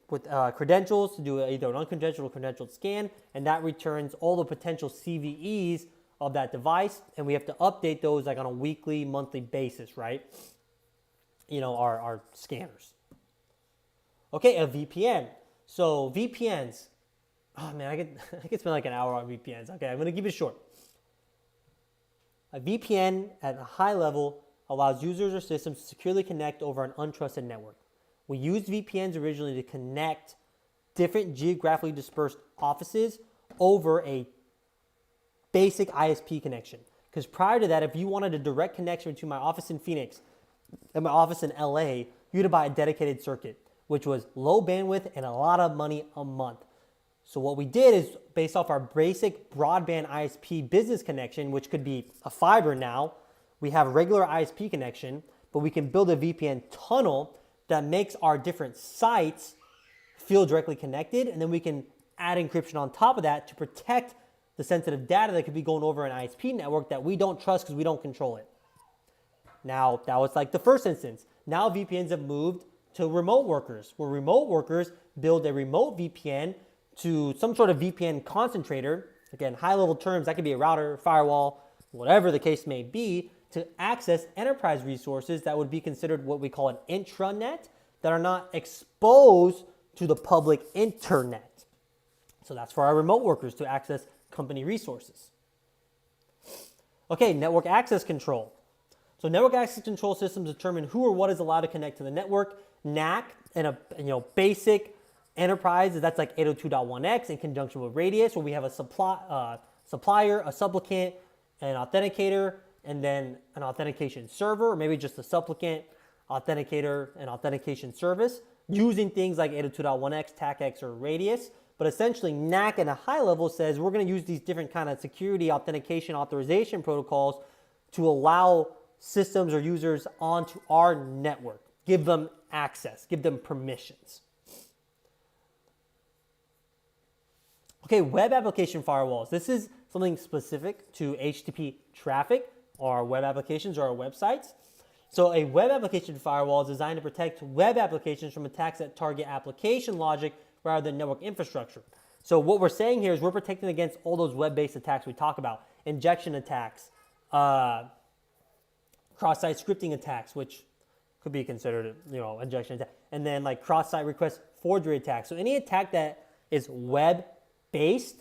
with credentials to do either an uncredentialed or credentialed scan. And that returns all the potential CVEs of that device. And we have to update those like on a weekly, monthly basis, right? Our scanners. Okay, a VPN. So VPNs. Oh man, I could spend like an hour on VPNs. Okay, I'm gonna keep it short. A VPN at a high level allows users or systems to securely connect over an untrusted network. We used VPNs originally to connect different geographically dispersed offices over a basic ISP connection. Because prior to that, if you wanted a direct connection between my office in Phoenix and my office in LA, you had to buy a dedicated circuit, which was low bandwidth and a lot of money a month. So what we did is based off our basic broadband ISP business connection, which could be a fiber now, we have regular ISP connection, but we can build a VPN tunnel that makes our different sites feel directly connected. And then we can add encryption on top of that to protect the sensitive data that could be going over an ISP network that we don't trust because we don't control it. Now, that was like the first instance. Now VPNs have moved to remote workers, where remote workers build a remote VPN to some sort of VPN concentrator. Again, high-level terms, that could be a router, firewall, whatever the case may be, to access enterprise resources that would be considered what we call an intranet that are not exposed to the public internet. So that's for our remote workers to access company resources. Okay, network access control. So network access control systems determine who or what is allowed to connect to the network. NAC and a basic enterprise, that's like 802.1x in conjunction with Radius, where we have a supplier, a supplicant, an authenticator, and then an authentication server, or maybe just a supplicant, authenticator, and authentication service, using things like 802.1x, TACX, or Radius. But essentially, NAC at a high level says we're going to use these different kind of security authentication authorization protocols to allow systems or users onto our network, give them access, give them permissions. Okay, web application firewalls. This is something specific to HTTP traffic, or our web applications or our websites. So a web application firewall is designed to protect web applications from attacks that target application logic rather than network infrastructure. So what we're saying here is we're protecting against all those web-based attacks we talk about, injection attacks, cross-site scripting attacks, which could be considered, injection attack, and then like cross-site request forgery attacks. So any attack that is web-based,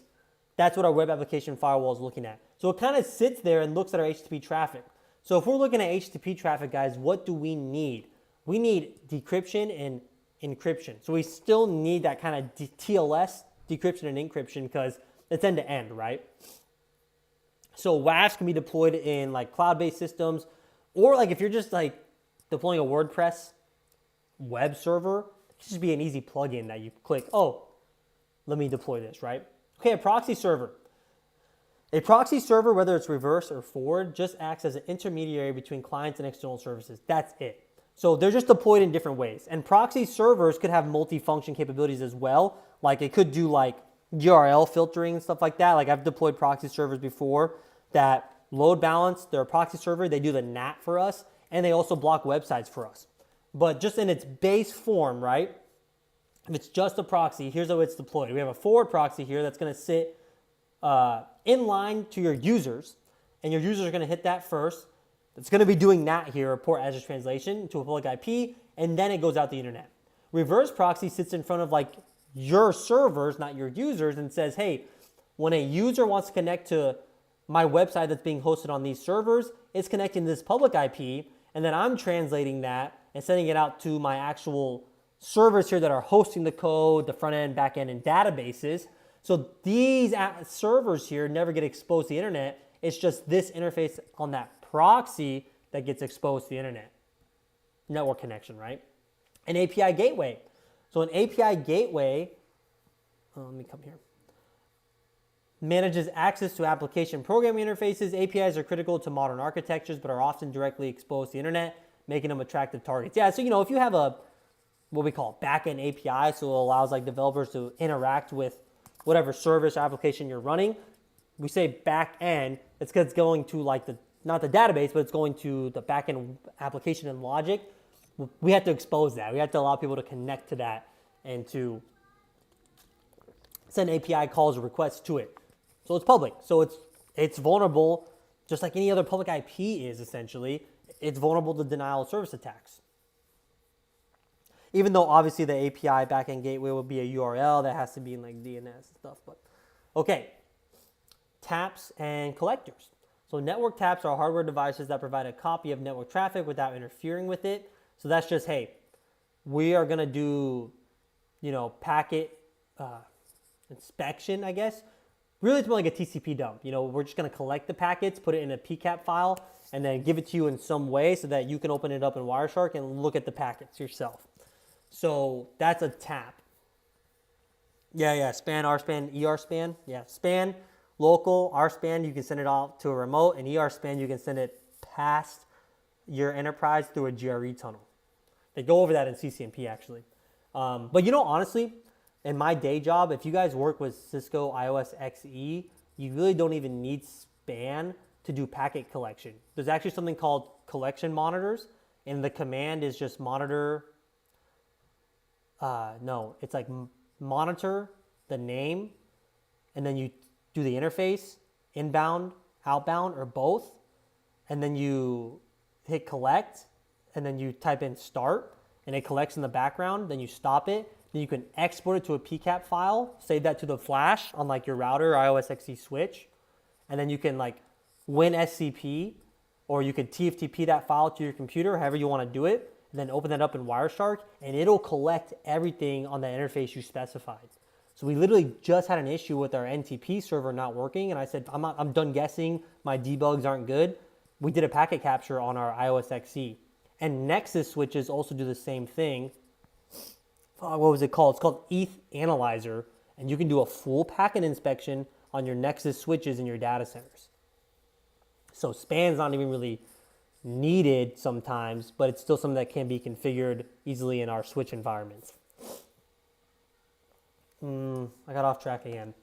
that's what our web application firewall is looking at. So it kind of sits there and looks at our HTTP traffic. So if we're looking at HTTP traffic, guys, what do we need? We need decryption and encryption. So we still need that kind of TLS decryption and encryption because it's end to end, right? So WAFs can be deployed in like cloud-based systems, or like if you're just like deploying a WordPress web server, it should just be an easy plugin that you click, oh, let me deploy this, right? Okay, a proxy server. A proxy server, whether it's reverse or forward, just acts as an intermediary between clients and external services. That's it. So they're just deployed in different ways. And proxy servers could have multi-function capabilities as well. Like it could do like URL filtering and stuff like that. Like I've deployed proxy servers before that load balance. They're a proxy server. They do the NAT for us, and they also block websites for us. But just in its base form, right? If it's just a proxy, here's how it's deployed. We have a forward proxy here that's going to sit in line to your users, and your users are going to hit that first. It's going to be doing NAT here, port address translation to a public IP, and then it goes out the internet. Reverse proxy sits in front of like your servers, not your users, and says, hey, when a user wants to connect to my website that's being hosted on these servers, it's connecting to this public IP, and then I'm translating that and sending it out to my actual servers here that are hosting the code, the front end, back end, and databases. So these servers here never get exposed to the internet. It's just this interface on that proxy that gets exposed to the internet. Network connection, right? An API gateway. So an API gateway, let me come here, manages access to application programming interfaces. APIs are critical to modern architectures, but are often directly exposed to the internet, making them attractive targets. Yeah, so if you have a, what we call backend API, so it allows like developers to interact with whatever service or application you're running. We say back end, it's because it's going to like not the database, but it's going to the backend application and logic. We have to expose that. We have to allow people to connect to that and to send API calls or requests to it. So it's public. So it's vulnerable, just like any other public IP is essentially. It's vulnerable to denial of service attacks. Even though obviously the API backend gateway will be a URL that has to be in like DNS and stuff. But okay, taps and collectors. So network taps are hardware devices that provide a copy of network traffic without interfering with it. So that's just, hey, we are gonna do, packet inspection, I guess. Really, it's more like a TCP dump. We're just gonna collect the packets, put it in a PCAP file, and then give it to you in some way so that you can open it up in Wireshark and look at the packets yourself. So that's a tap. Yeah, span, RSpan, ERSpan. Yeah, span, local, RSpan, you can send it out to a remote, and ERSpan, you can send it past your enterprise through a GRE tunnel. They go over that in CCNP actually. But honestly, in my day job, if you guys work with Cisco IOS XE, you really don't even need span to do packet collection. There's actually something called collection monitors, and the command is just monitor. It's like monitor the name, and then you do the interface, inbound, outbound, or both, and then you hit collect, and then you type in start, and it collects in the background, then you stop it, then you can export it to a PCAP file, save that to the flash on like your router or iOS XE switch, and then you can like win SCP, or you can TFTP that file to your computer, however you want to do it, and then open that up in Wireshark, and it'll collect everything on the interface you specified. So we literally just had an issue with our NTP server not working, and I said, I'm done guessing, my debugs aren't good. We did a packet capture on our iOS XE. And Nexus switches also do the same thing. What was it called? It's called ETH Analyzer, and you can do a full packet inspection on your Nexus switches in your data centers. So span's not even really needed sometimes, but it's still something that can be configured easily in our switch environments. I got off track again.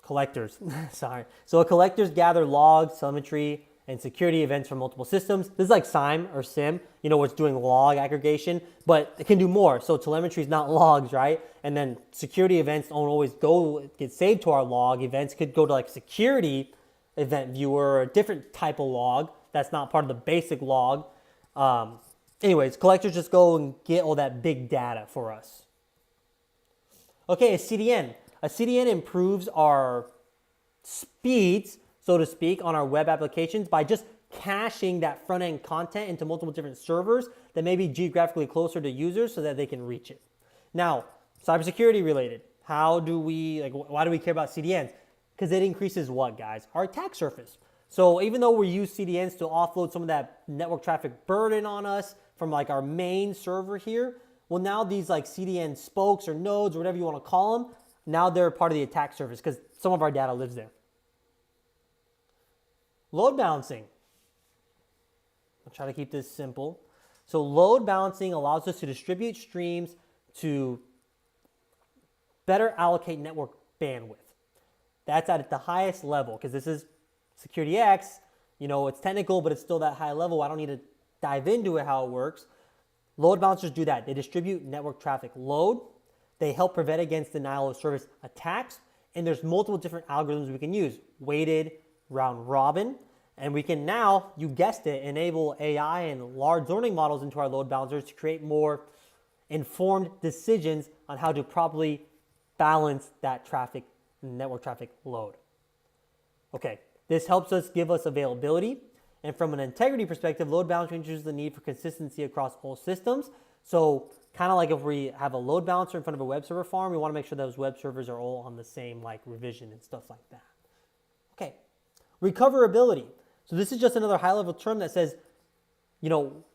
Collectors, sorry. So collectors gather logs, telemetry, and security events from multiple systems. This is like SIEM or SIM, where it's doing log aggregation, but it can do more. So telemetry is not logs, right? And then security events don't always get saved to our log. Events could go to like security event viewer or a different type of log that's not part of the basic log. Anyways, collectors just go and get all that big data for us. Okay, a CDN. A CDN improves our speeds, so to speak, on our web applications by just caching that front-end content into multiple different servers that may be geographically closer to users so that they can reach it. Now, Cybersecurity related. How do we, like, why do we care about CDNs? Because it increases what, guys? Our attack surface. So even though we use CDNs to offload some of that network traffic burden on us from like our main server here, well, now these like CDN spokes or nodes or whatever you want to call them, now they're part of the attack surface because some of our data lives there. Load balancing. I'll try to keep this simple. So load balancing allows us to distribute streams to better allocate network bandwidth. That's at the highest level because this is SecurityX. You know, it's technical, but it's still that high level. I don't need to dive into it, how it works. Load balancers do that. They distribute network traffic load. They help prevent against denial of service attacks. And there's multiple different algorithms we can use. Weighted, round robin. And we can now, you guessed it, enable AI and large learning models into our load balancers to create more informed decisions on how to properly balance that traffic, network traffic load. Okay, this helps us give us availability. And from an integrity perspective, load balancing introduces the need for consistency across all systems. So kind of like if we have a load balancer in front of a web server farm, we want to make sure those web servers are all on the same like revision and stuff like that. Okay, recoverability. So this is just another high-level term that says, you know,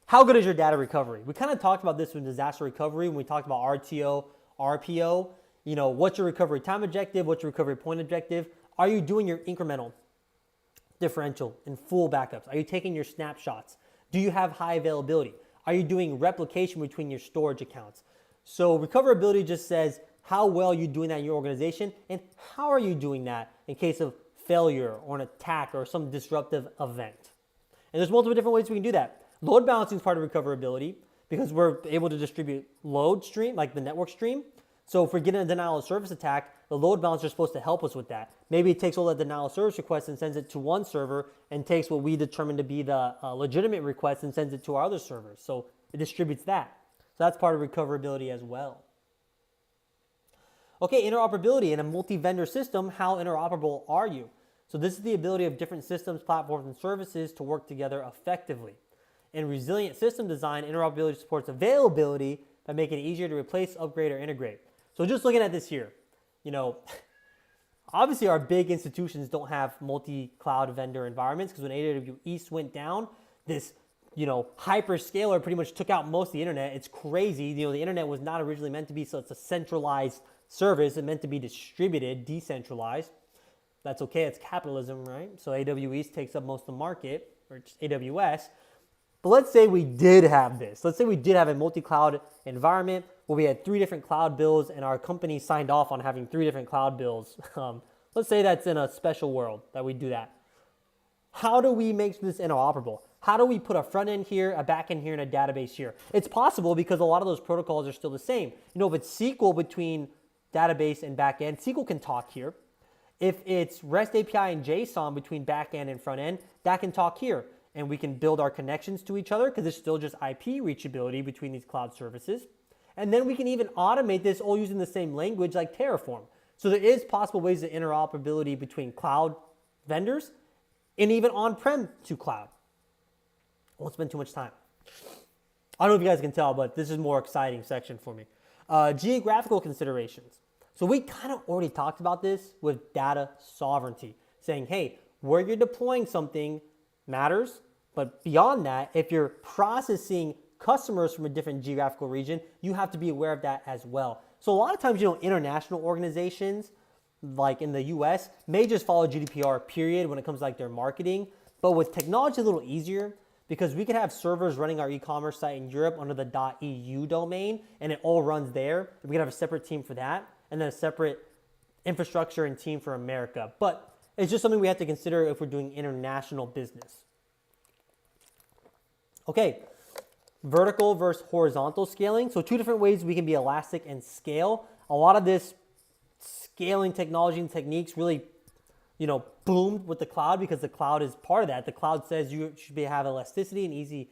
how good is your data recovery? We kind of talked about this with disaster recovery when we talked about RTO, RPO. You know, what's your recovery time objective? What's your recovery point objective? Are you doing your incremental, differential, and full backups? Are you taking your snapshots? Do you have high availability? Are you doing replication between your storage accounts? So recoverability just says how well you're doing that in your organization and how are you doing that in case of failure or an attack or some disruptive event. And there's multiple different ways we can do that. Load balancing is part of recoverability because we're able to distribute load stream, like the network stream. So if we're getting a denial of service attack, the load balancer is supposed to help us with that. Maybe it takes all that denial of service requests and sends it to one server and takes what we determine to be the legitimate request and sends it to our other servers. So it distributes that. So that's part of recoverability as well. Okay, interoperability in a multi-vendor system, how interoperable are you? So this is the ability of different systems, platforms, and services to work together effectively. In resilient system design, interoperability supports availability by making it easier to replace, upgrade, or integrate. So just looking at this here, you know, obviously our big institutions don't have multi-cloud vendor environments because when AWS East went down, this, you know, hyperscaler pretty much took out most of the internet. It's crazy. You know, the internet was not originally meant to be, so it's a centralized service. It's meant to be distributed, decentralized. That's okay, it's capitalism, right? So AWS takes up most of the market, or just AWS. But let's say we did have this. Let's say we did have a multi-cloud environment where we had 3 different cloud bills and our company signed off on having 3 different cloud bills. Let's say that's in a special world that we do that. How do we make this interoperable? How do we put a front end here, a back end here, and a database here? It's possible because a lot of those protocols are still the same. You know, if it's SQL between database and back end, SQL can talk here. If it's REST API and JSON between back end and front end, that can talk here. And we can build our connections to each other because it's still just IP reachability between these cloud services. And then we can even automate this all using the same language like Terraform. So there is possible ways of interoperability between cloud vendors and even on-prem to cloud. I won't spend too much time. I don't know if you guys can tell, but this is a more exciting section for me. Geographical considerations. So we kind of already talked about this with data sovereignty, saying, hey, where you're deploying something matters, but beyond that, if you're processing customers from a different geographical region, you have to be aware of that as well. So a lot of times, you know, international organizations, like in the US, may just follow GDPR, period, when it comes to like their marketing. But with technology, a little easier because we could have servers running our e-commerce site in Europe under the .eu domain, and it all runs there. We could have a separate team for that, and then a separate infrastructure and team for America. But it's just something we have to consider if we're doing international business. Okay, vertical versus horizontal scaling. So 2 different ways we can be elastic and scale. A lot of this scaling technology and techniques really, you know, boomed with the cloud because the cloud is part of that. The cloud says you should have elasticity and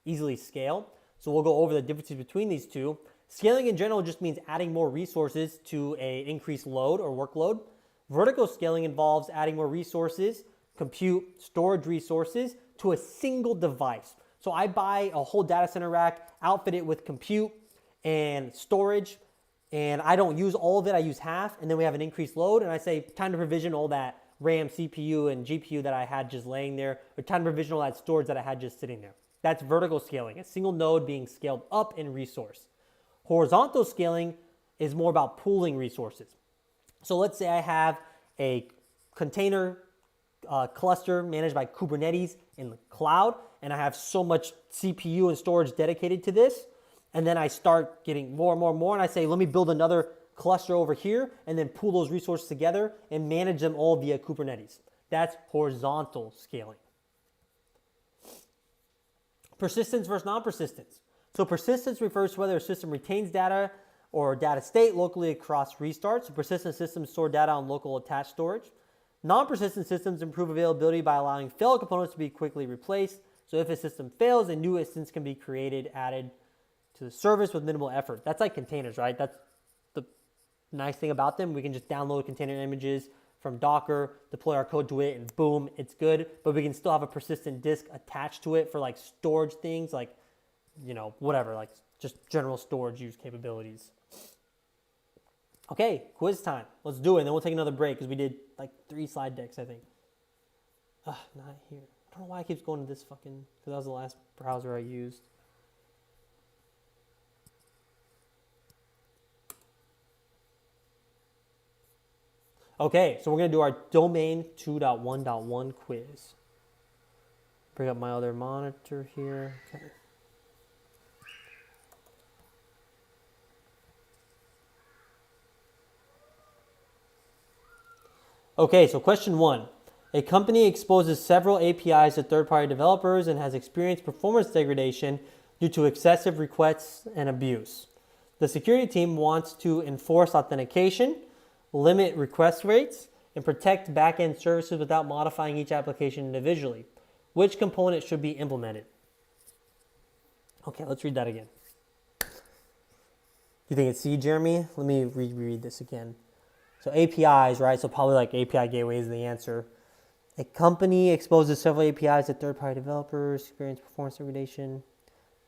easily scale. So we'll go over the differences between these two. Scaling in general just means adding more resources to an increased load or workload. Vertical scaling involves adding more resources, compute, storage resources to a single device. So I buy a whole data center rack, outfit it with compute and storage, and I don't use all of it, I use half, and then we have an increased load, and I say time to provision all that RAM, CPU, and GPU that I had just laying there, or time to provision all that storage that I had just sitting there. That's vertical scaling, a single node being scaled up in resource. Horizontal scaling is more about pooling resources. So let's say I have a container cluster managed by Kubernetes in the cloud, and I have so much CPU and storage dedicated to this, and then I start getting more and more and more, and I say, let me build another cluster over here, and then pool those resources together and manage them all via Kubernetes. That's horizontal scaling. Persistence versus non-persistence. So persistence refers to whether a system retains data or data state locally across restarts. So persistent systems store data on local attached storage. Non-persistent systems improve availability by allowing failed components to be quickly replaced. So if a system fails, a new instance can be created, added to the service with minimal effort. That's like containers, right? That's the nice thing about them. We can just download container images from Docker, deploy our code to it, and boom, it's good. But we can still have a persistent disk attached to it for like storage things, like, you know, whatever, like just general storage use capabilities. Okay, quiz time. Let's do it, and then we'll take another break because we did like 3 slide decks, I think. Not here. I don't know why it keeps going to this fucking, because that was the last browser I used. Okay, so we're going to do our domain 2.1.1 quiz. Bring up my other monitor here. Okay. Okay, so question 1. A company exposes several APIs to third-party developers and has experienced performance degradation due to excessive requests and abuse. The security team wants to enforce authentication, limit request rates, and protect back-end services without modifying each application individually. Which component should be implemented? Okay, let's read that again. You think it's C, Jeremy? Let me reread this again. So APIs, right? So probably like API gateway is the answer. A company exposes several APIs to third-party developers, experience performance degradation.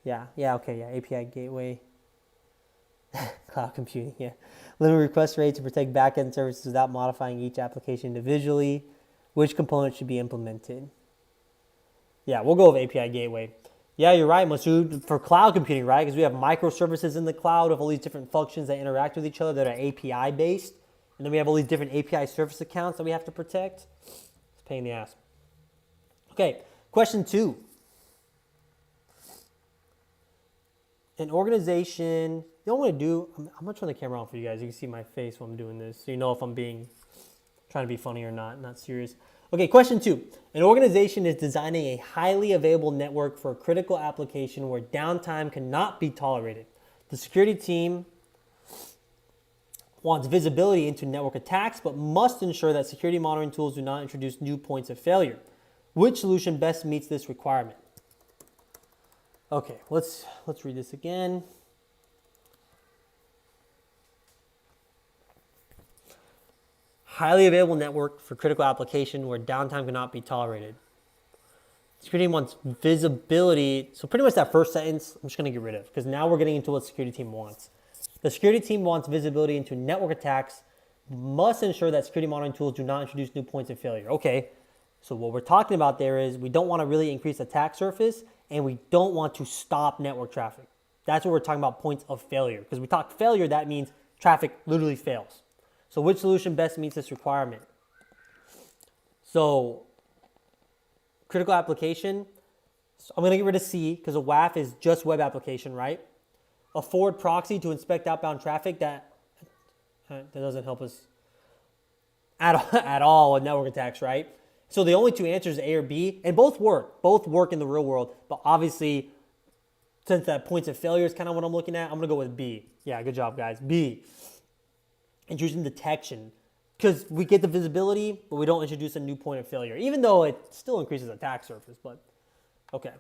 API gateway. Cloud computing, yeah. Limit request rates to protect backend services without modifying each application individually. Which component should be implemented? Yeah, we'll go with API gateway. Yeah, you're right, Masood. For cloud computing, right? Because we have microservices in the cloud of all these different functions that interact with each other that are API based. And then we have all these different API service accounts that we have to protect. It's a pain in the ass. Okay, question 2. An organization, you know what I'm going to do? I'm going to turn the camera on for you guys. You can see my face while I'm doing this. So you know if I'm trying to be funny or not serious. Okay, question 2. An organization is designing a highly available network for a critical application where downtime cannot be tolerated. The security team wants visibility into network attacks, but must ensure that security monitoring tools do not introduce new points of failure. Which solution best meets this requirement? Okay, let's read this again. Highly available network for critical application where downtime cannot be tolerated. Security team wants visibility. So pretty much that first sentence, I'm just going to get rid of because now we're getting into what security team wants. The security team wants visibility into network attacks, must ensure that security monitoring tools do not introduce new points of failure. Okay, so what we're talking about there is we don't want to really increase attack surface and we don't want to stop network traffic. That's what we're talking about, points of failure. Because we talk failure, that means traffic literally fails. So which solution best meets this requirement? So critical application, so I'm going to get rid of C because a WAF is just web application, right? A forward proxy to inspect outbound traffic, that doesn't help us at all with network attacks, right? So the only 2 answers, A or B, and both work in the real world, but obviously since that points of failure is kind of what I'm looking at, I'm gonna go with B. Yeah, good job guys, B. Intrusion detection, because we get the visibility, but we don't introduce a new point of failure, even though it still increases attack surface, but okay.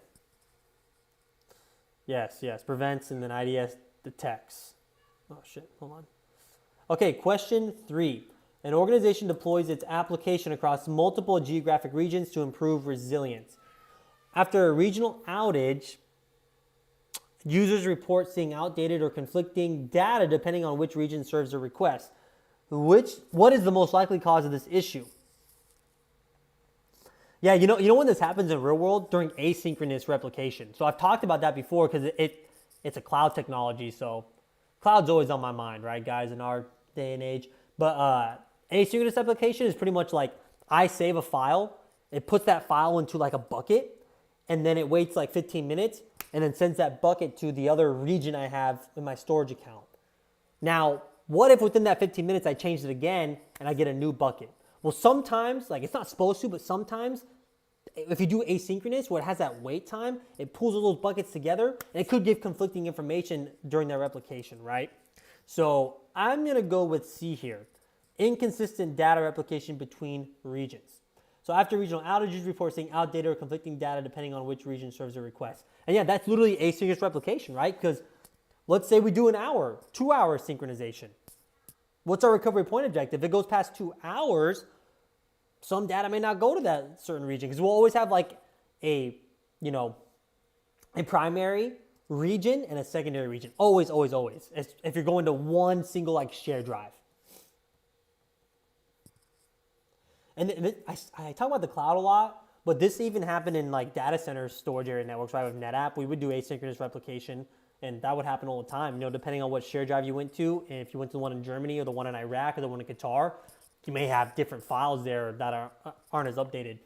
Yes, prevents and then IDS detects. Oh shit, hold on. Okay, question 3. An organization deploys its application across multiple geographic regions to improve resilience. After a regional outage, Users report seeing outdated or conflicting data depending on which region serves the request. What is the most likely cause of this issue? Yeah, you know when this happens in real world? During asynchronous replication. So I've talked about that before because it's a cloud technology. So cloud's always on my mind, right, guys, in our day and age. But asynchronous replication is pretty much like I save a file, it puts that file into like a bucket, and then it waits like 15 minutes, and then sends that bucket to the other region I have in my storage account. Now, what if within that 15 minutes I change it again and I get a new bucket? Well, sometimes, like it's not supposed to, but sometimes if you do asynchronous where it has that wait time, it pulls all those buckets together and it could give conflicting information during that replication, right? So I'm gonna go with C here. Inconsistent data replication between regions. So after regional outages, report seeing outdated or conflicting data depending on which region serves the request. And yeah, that's literally asynchronous replication, right? Because let's say we do an hour, 2 hour synchronization. What's our recovery point objective? If it goes past 2 hours, some data may not go to that certain region because we'll always have like a primary region and a secondary region. Always, always, always. If you're going to one single like shared drive. And I talk about the cloud a lot, but this even happened in like data center storage area networks, right? With NetApp, we would do asynchronous replication, and that would happen all the time. Depending on what shared drive you went to, and if you went to the one in Germany or the one in Iraq or the one in Qatar, you may have different files there that aren't as updated.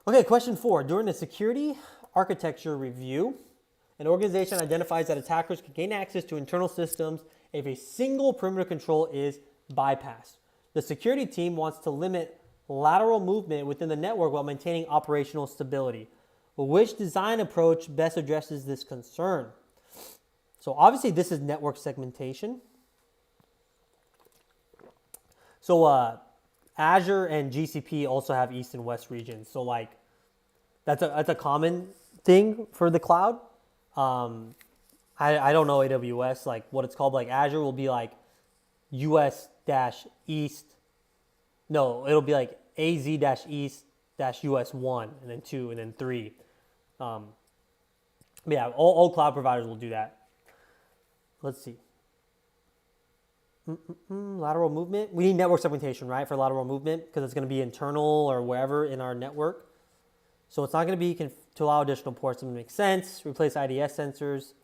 Okay, question 4. During the security architecture review, an organization identifies that attackers can gain access to internal systems if a single perimeter control is bypassed. The security team wants to limit lateral movement within the network while maintaining operational stability. Which design approach best addresses this concern? So obviously this is network segmentation. So Azure and GCP also have East and West regions. So like that's a common thing for the cloud. I don't know AWS, like what it's called. Like Azure will be like US-East. No, it'll be like AZ-East-US1 and then 2 and then 3. Yeah, all cloud providers will do that. Let's see. Lateral movement. We need network segmentation, right, for lateral movement because it's going to be internal or wherever in our network. So it's not going to be to allow additional ports. It makes sense. Replace IDS sensors.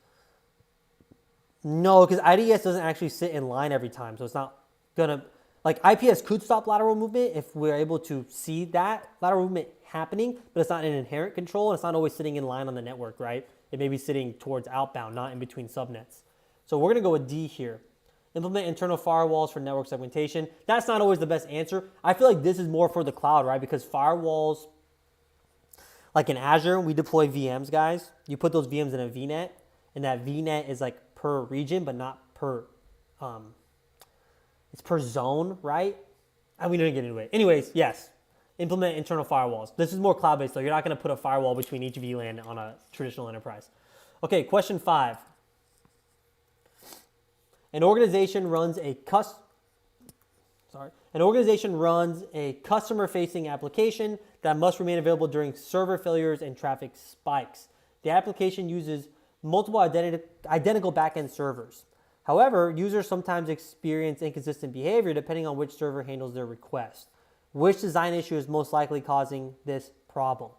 No, because IDS doesn't actually sit in line every time. So it's not going to, like IPS could stop lateral movement if we're able to see that lateral movement happening, but it's not an inherent control and it's not always sitting in line on the network, right? It may be sitting towards outbound, not in between subnets. So we're going to go with D here. Implement internal firewalls for network segmentation. That's not always the best answer. I feel like this is more for the cloud, right? Because firewalls, like in Azure, we deploy VMs, guys. You put those VMs in a VNet, and that VNet is like per region, but not per, it's per zone, right? And we didn't get into it. Anyways, yes, implement internal firewalls. This is more cloud-based, though. You're not going to put a firewall between each VLAN on a traditional enterprise. Okay, question 5. An organization runs a customer-facing application that must remain available during server failures and traffic spikes. The application uses multiple identical backend servers. However, users sometimes experience inconsistent behavior depending on which server handles their request. Which design issue is most likely causing this problem?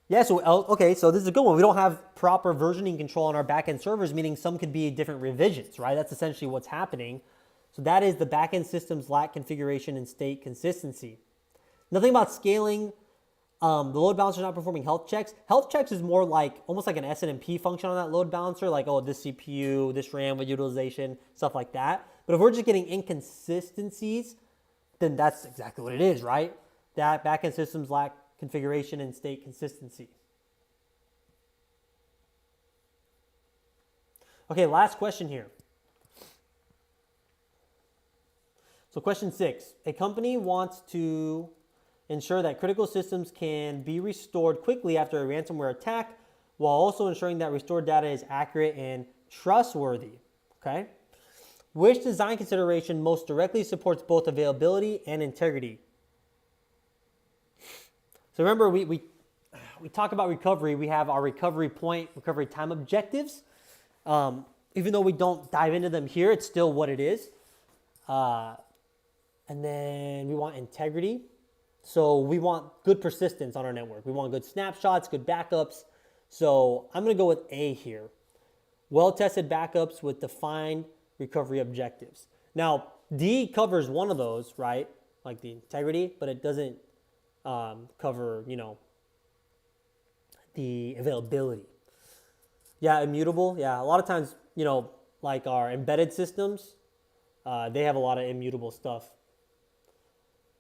Yeah, so this is a good one. We don't have proper versioning control on our backend servers, meaning some could be different revisions, right? That's essentially what's happening. So that is the backend systems lack configuration and state consistency. Nothing about scaling. The load balancer not performing health checks. Health checks is more like almost like an SNMP function on that load balancer, like, oh, this CPU, this RAM with utilization, stuff like that. But if we're just getting inconsistencies, then that's exactly what it is, right? That backend systems lack configuration and state consistency. Okay, last question here. So question 6, a company wants to ensure that critical systems can be restored quickly after a ransomware attack while also ensuring that restored data is accurate and trustworthy, okay? Which design consideration most directly supports both availability and integrity? So remember, we talk about recovery. We have our recovery point, recovery time objectives. Even though we don't dive into them here, it's still what it is. And then we want integrity. So we want good persistence on our network. We want good snapshots, good backups. So I'm going to go with A here. Well-tested backups with defined recovery objectives. Now, D covers one of those, right? Like the integrity, but it doesn't cover, the availability. Yeah, immutable. Yeah, a lot of times, like our embedded systems, they have a lot of immutable stuff.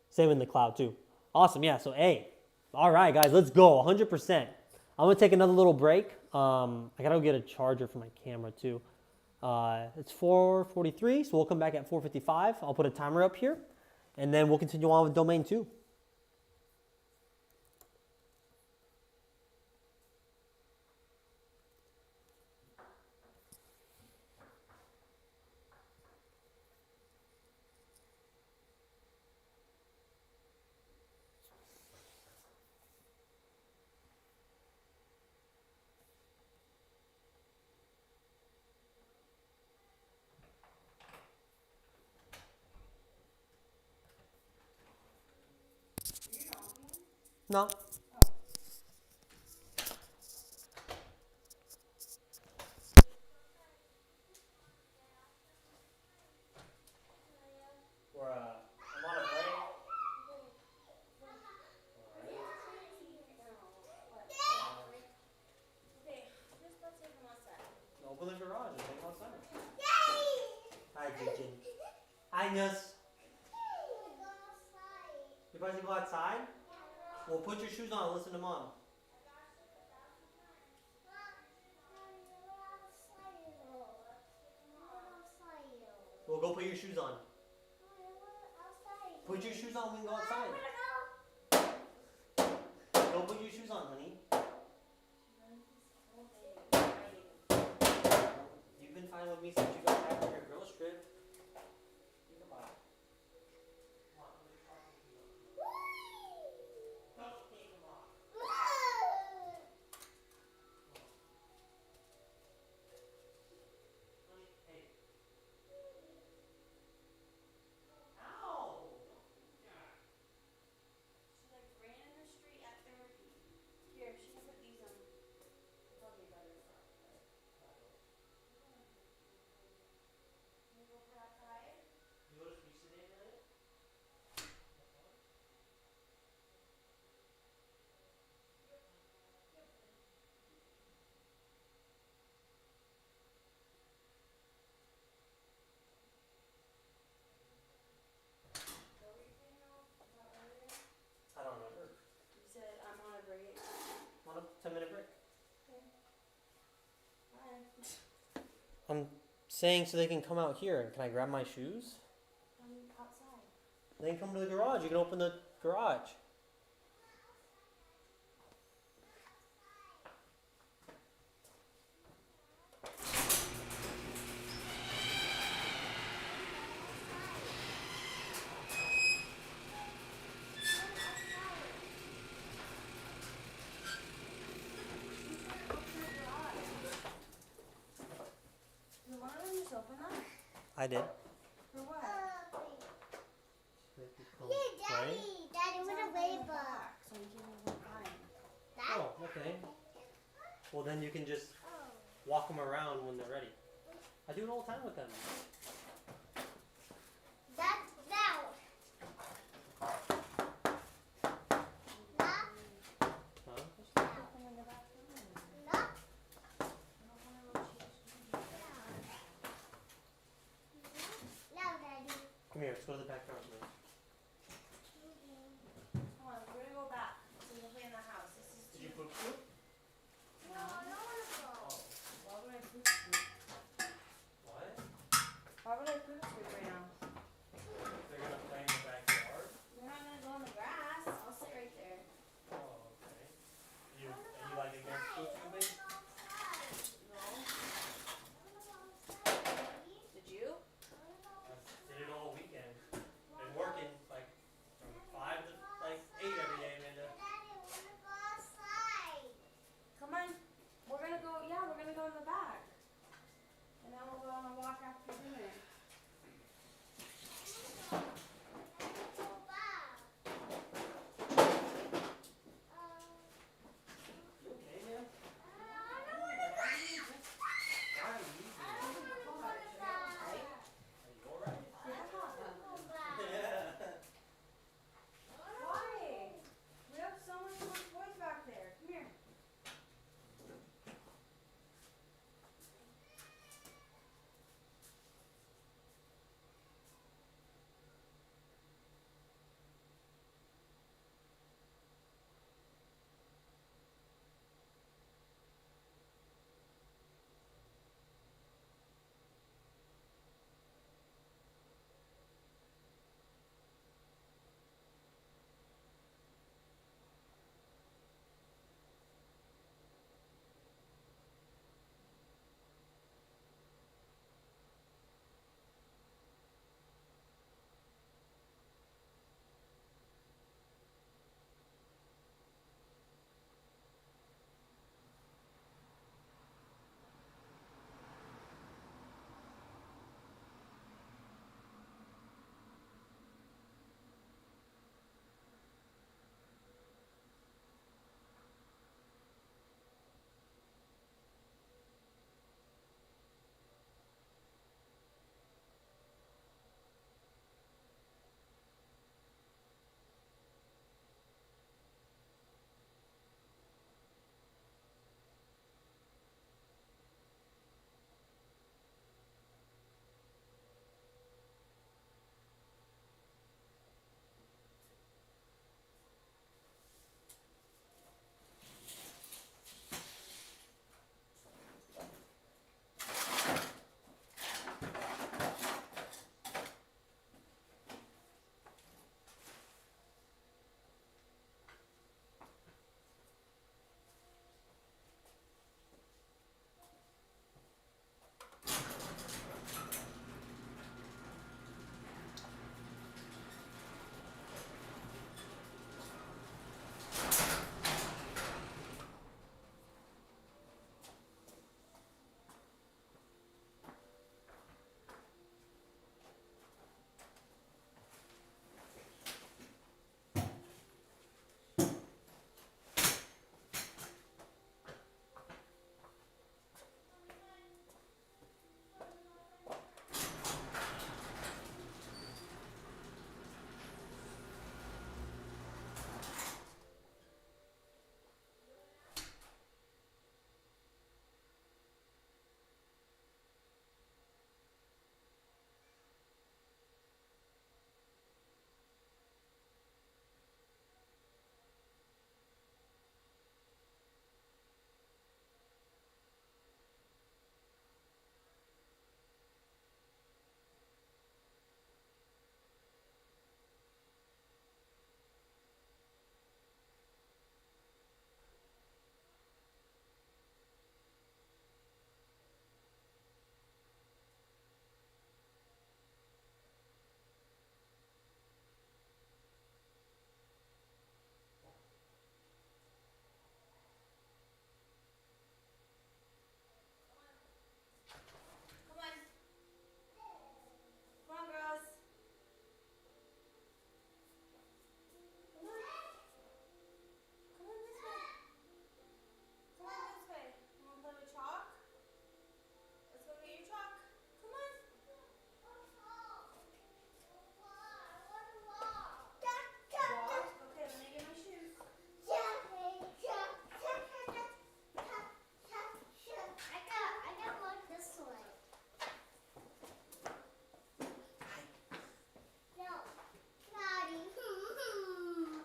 Same in the cloud too. Awesome. Yeah, so A. All right, guys, let's go. 100%. I'm going to take another little break. I got to go get a charger for my camera too. It's 4:43, so we'll come back at 4:55. I'll put a timer up here, and then we'll continue on with domain 2. No. I'm on a break. Okay, just let's take them outside. Open the garage and take them outside. Yay! Hi, Jijin. Hi, Nus. Go outside. You guys to go outside? Well, put your shoes on and listen to Mom. Well, go put your shoes on. Put your shoes on when we go outside. Go put your shoes on, honey. You've been fine with me since you got back from your girls trip. Think about it. Don't take them off. Honey, hey. Ow! She like ran in the street at therapy. Here, she can put these on. Probably better for her. Can you go for outside? You go to speech today, Elliot? What were you saying about earlier? I don't remember. You said I'm on a break. On a 10-minute break. Bye. I'm saying so they can come out here. Can I grab my shoes? I'm outside. They can come to the garage. You can open the garage. You want to just open that? I did. For what? Yeah, Daddy. Daddy, what a labor. So you can have one time. Oh, okay. Well, then you can just walk them around when they're ready. I do it all the time with them. That's loud. Not Huh? Open in the bathroom. Loud. I don't want to Loud, Daddy. Come here. Let's go to the backyard. Now. Come on, we're gonna go back. So we can play in the house. This is Did you poop too? No, I don't want to go. Why would I poop scoop? What? Why would I poop scoop right now? They're gonna play in the backyard. We're not gonna go in the grass. I'll sit right there. Oh, okay. You like against poop tubing? No. Did you? I did it all weekend. Been working.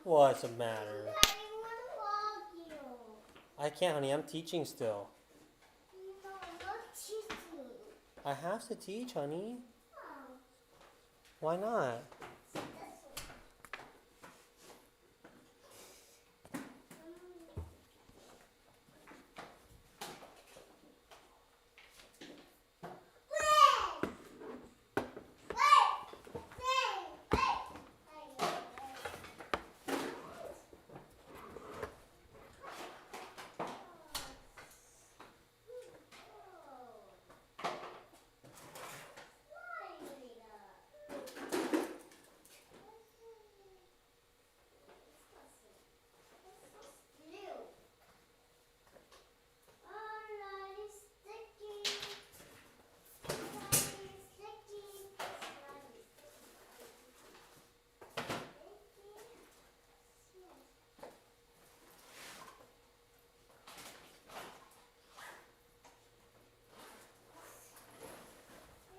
What's the matter? Daddy, I want to vlog you. I can't, honey. I'm teaching still. No, not cheating. I have to teach, honey. Oh, Why not?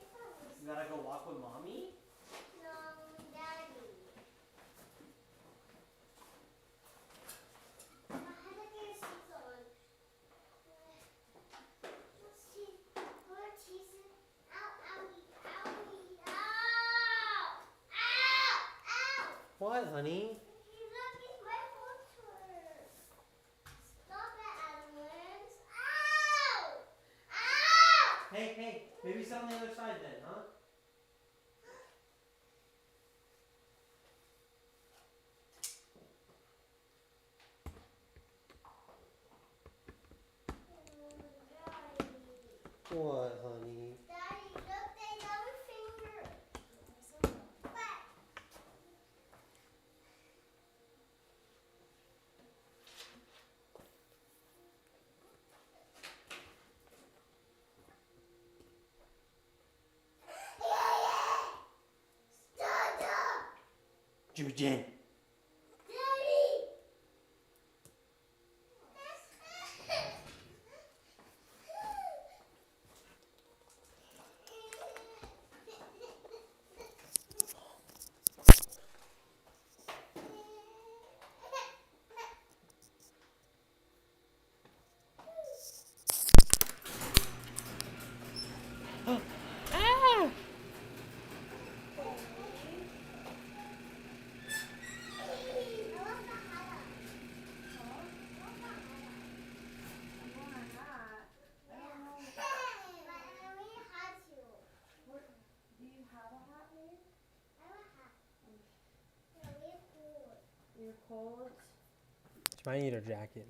this one. You gotta go walk with mommy? No, Daddy. I had to get your shoes on. More cheese. Ow, owie, owie. Ow! Ow! Ow! What, honey? Look, it's my water. Stop it, Adams. Ow! Ow! Hey, maybe sit on the other side then, huh? Daddy. What, honey? Daddy, look, they got a finger. But Stop! Jujin. Daddy! You're cold. She might need her jacket.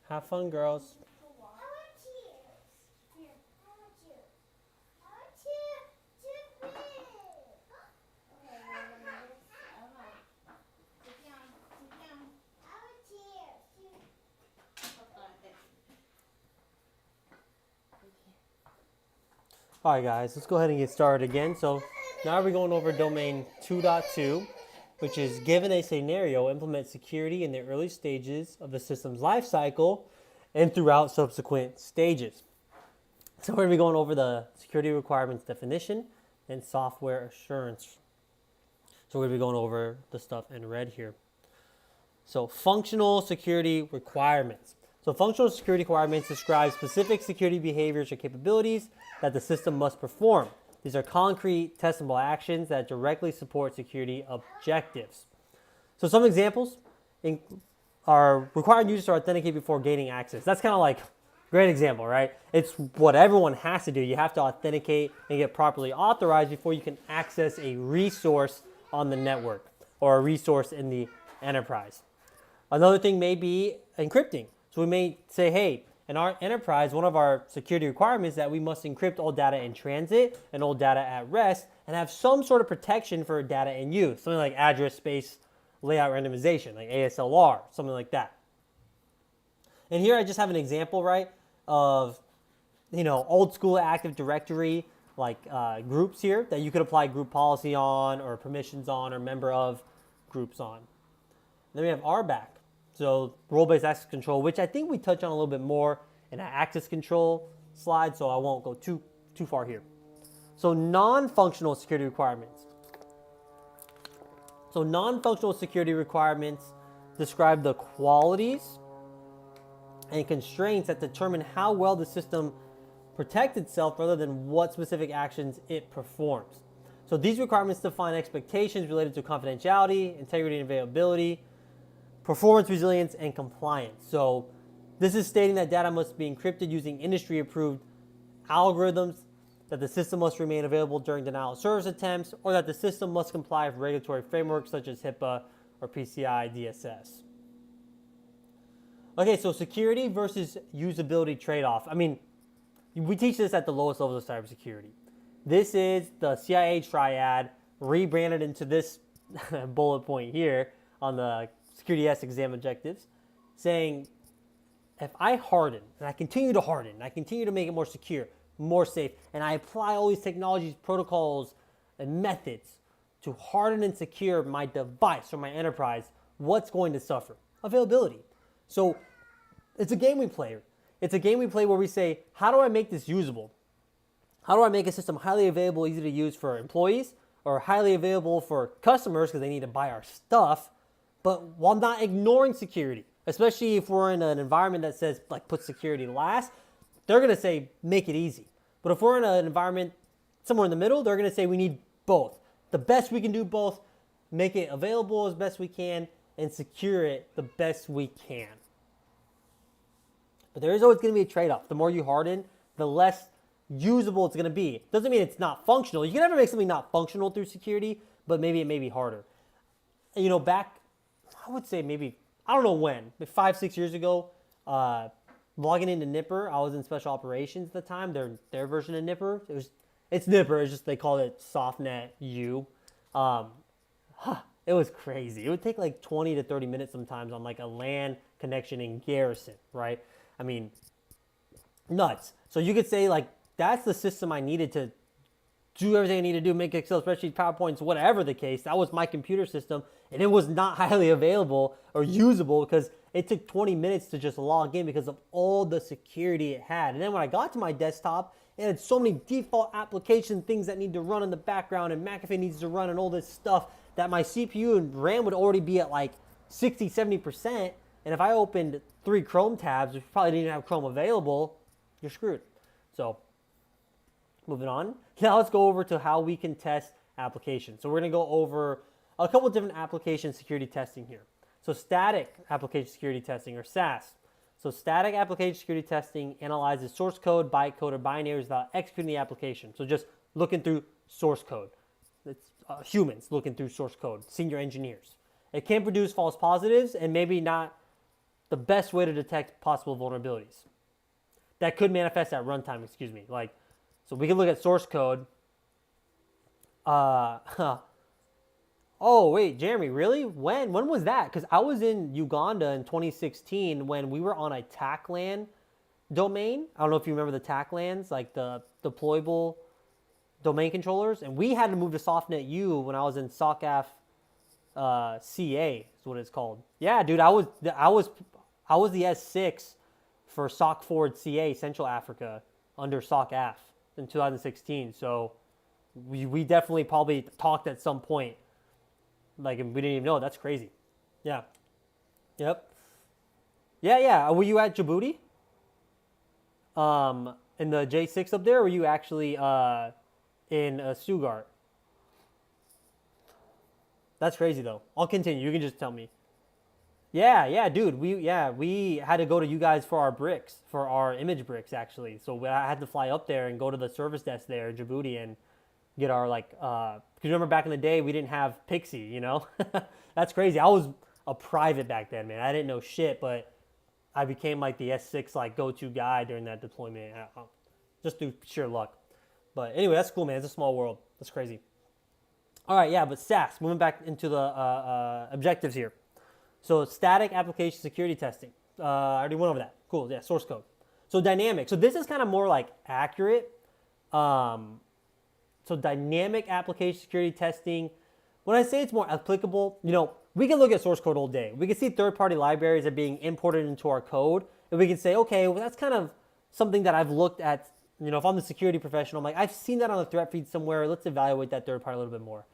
Have fun, girls. All right, guys, let's go ahead and get started again. So now we're going over domain 2.2, which is given a scenario, implement security in the early stages of the system's life cycle and throughout subsequent stages. So we're going to be going over the security requirements definition and software assurance. So we're going to be going over the stuff in red here. So functional security requirements. So functional security requirements describe specific security behaviors or capabilities that the system must perform. These are concrete, testable actions that directly support security objectives. So some examples are requiring users to authenticate before gaining access. That's kind of like great example, right? It's what everyone has to do. You have to authenticate and get properly authorized before you can access a resource on the network or a resource in the enterprise. Another thing may be encrypting. So we may say, hey, in our enterprise, one of our security requirements is that we must encrypt all data in transit and all data at rest and have some sort of protection for data in use, something like address space layout randomization, like ASLR, something like that. And here I just have an example, right, of old school Active Directory like groups here that you could apply group policy on or permissions on or member of groups on. Then we have RBAC. So role-based access control, which I think we touch on a little bit more in our access control slide, so I won't go too far here. So non-functional security requirements. So non-functional security requirements describe the qualities and constraints that determine how well the system protects itself rather than what specific actions it performs. So these requirements define expectations related to confidentiality, integrity and availability, performance, resilience, and compliance. So this is stating that data must be encrypted using industry-approved algorithms, that the system must remain available during denial of service attempts, or that the system must comply with regulatory frameworks such as HIPAA or PCI DSS. Okay, so security versus usability trade-off. I mean, we teach this at the lowest levels of cybersecurity. This is the CIA triad rebranded into this bullet point here on the SecurityX exam objectives, saying if I harden, and I continue to harden, and I continue to make it more secure, more safe, and I apply all these technologies, protocols, and methods to harden and secure my device or my enterprise, what's going to suffer? Availability. So it's a game we play. It's a game we play where we say, how do I make this usable? How do I make a system highly available, easy to use for employees, or highly available for customers because they need to buy our stuff, but while not ignoring security, especially if we're in an environment that says, like, put security last, they're going to say, make it easy. But if we're in an environment somewhere in the middle, they're going to say we need both. The best we can do both, make it available as best we can, and secure it the best we can. But there is always going to be a trade-off. The more you harden, the less usable it's going to be. Doesn't mean it's not functional. You can never make something not functional through security, but maybe it may be harder. And, back, I would say maybe, I don't know when, but 5-6 years ago, logging into Nipper, I was in special operations at the time, their version of Nipper. It's Nipper, it's just they call it SoftNet U. It was crazy. It would take like 20 to 30 minutes sometimes on like a LAN connection in Garrison, right? I mean, nuts. So you could say like, that's the system I needed to do everything I need to do, make Excel spreadsheets, PowerPoints, whatever the case. That was my computer system, and it was not highly available or usable because it took 20 minutes to just log in because of all the security it had. And then when I got to my desktop, it had so many default application things that need to run in the background, and McAfee needs to run and all this stuff that my CPU and RAM would already be at like 60, 70%. And if I opened 3 Chrome tabs, which probably didn't have Chrome available, you're screwed. So moving on. Now let's go over to how we can test applications. So we're going to go over a couple of different application security testing here. So static application security testing, or SAST. So static application security testing analyzes source code, bytecode, or binaries without executing the application. So just looking through source code. It's humans looking through source code, senior engineers. It can produce false positives and maybe not the best way to detect possible vulnerabilities. That could manifest at runtime, so we can look at source code. Oh, wait, Jeremy, really? When was that? Because I was in Uganda in 2016 when we were on a TACLAN domain. I don't know if you remember the TACLANs, like the deployable domain controllers. And we had to move to SoftNet U when I was in SOCAF CA, is what it's called. Yeah, dude, I was the S6 for SOC Forward CA Central Africa under SOCAF in 2016. So we definitely probably talked at some point. Like, we didn't even know. That's crazy. Yeah. Yep. Yeah. Were you at Djibouti? In the J6 up there, or were you actually in Stuttgart? That's crazy though. I'll continue. You can just tell me. Yeah, dude. We had to go to you guys for our bricks, for our image bricks actually. So I had to fly up there and go to the service desk there in Djibouti and get our like. Because remember back in the day we didn't have Pixie, you know. That's crazy. I was a private back then, man. I didn't know shit, but I became like the S6 like go-to guy during that deployment, just through sheer luck. But anyway, that's cool, man. It's a small world. That's crazy. All right, yeah, but SAS, moving back into the objectives here. So static application security testing. I already went over that. Cool, yeah, source code. So dynamic. So this is kind of more like accurate. So dynamic application security testing. When I say it's more applicable, we can look at source code all day. We can see third-party libraries are being imported into our code, and we can say, okay, well, that's kind of something that I've looked at. If I'm the security professional, I'm like, I've seen that on the threat feed somewhere. Let's evaluate that third party a little bit more.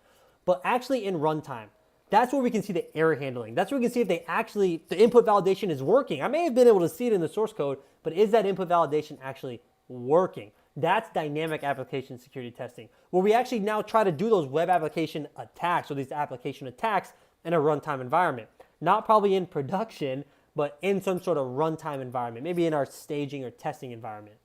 But actually in runtime, that's where we can see the error handling. That's where we can see if the input validation is working. I may have been able to see it in the source code, but is that input validation actually working? That's dynamic application security testing, where we actually now try to do those web application attacks or these application attacks in a runtime environment. Not probably in production, but in some sort of runtime environment, maybe in our staging or testing environment.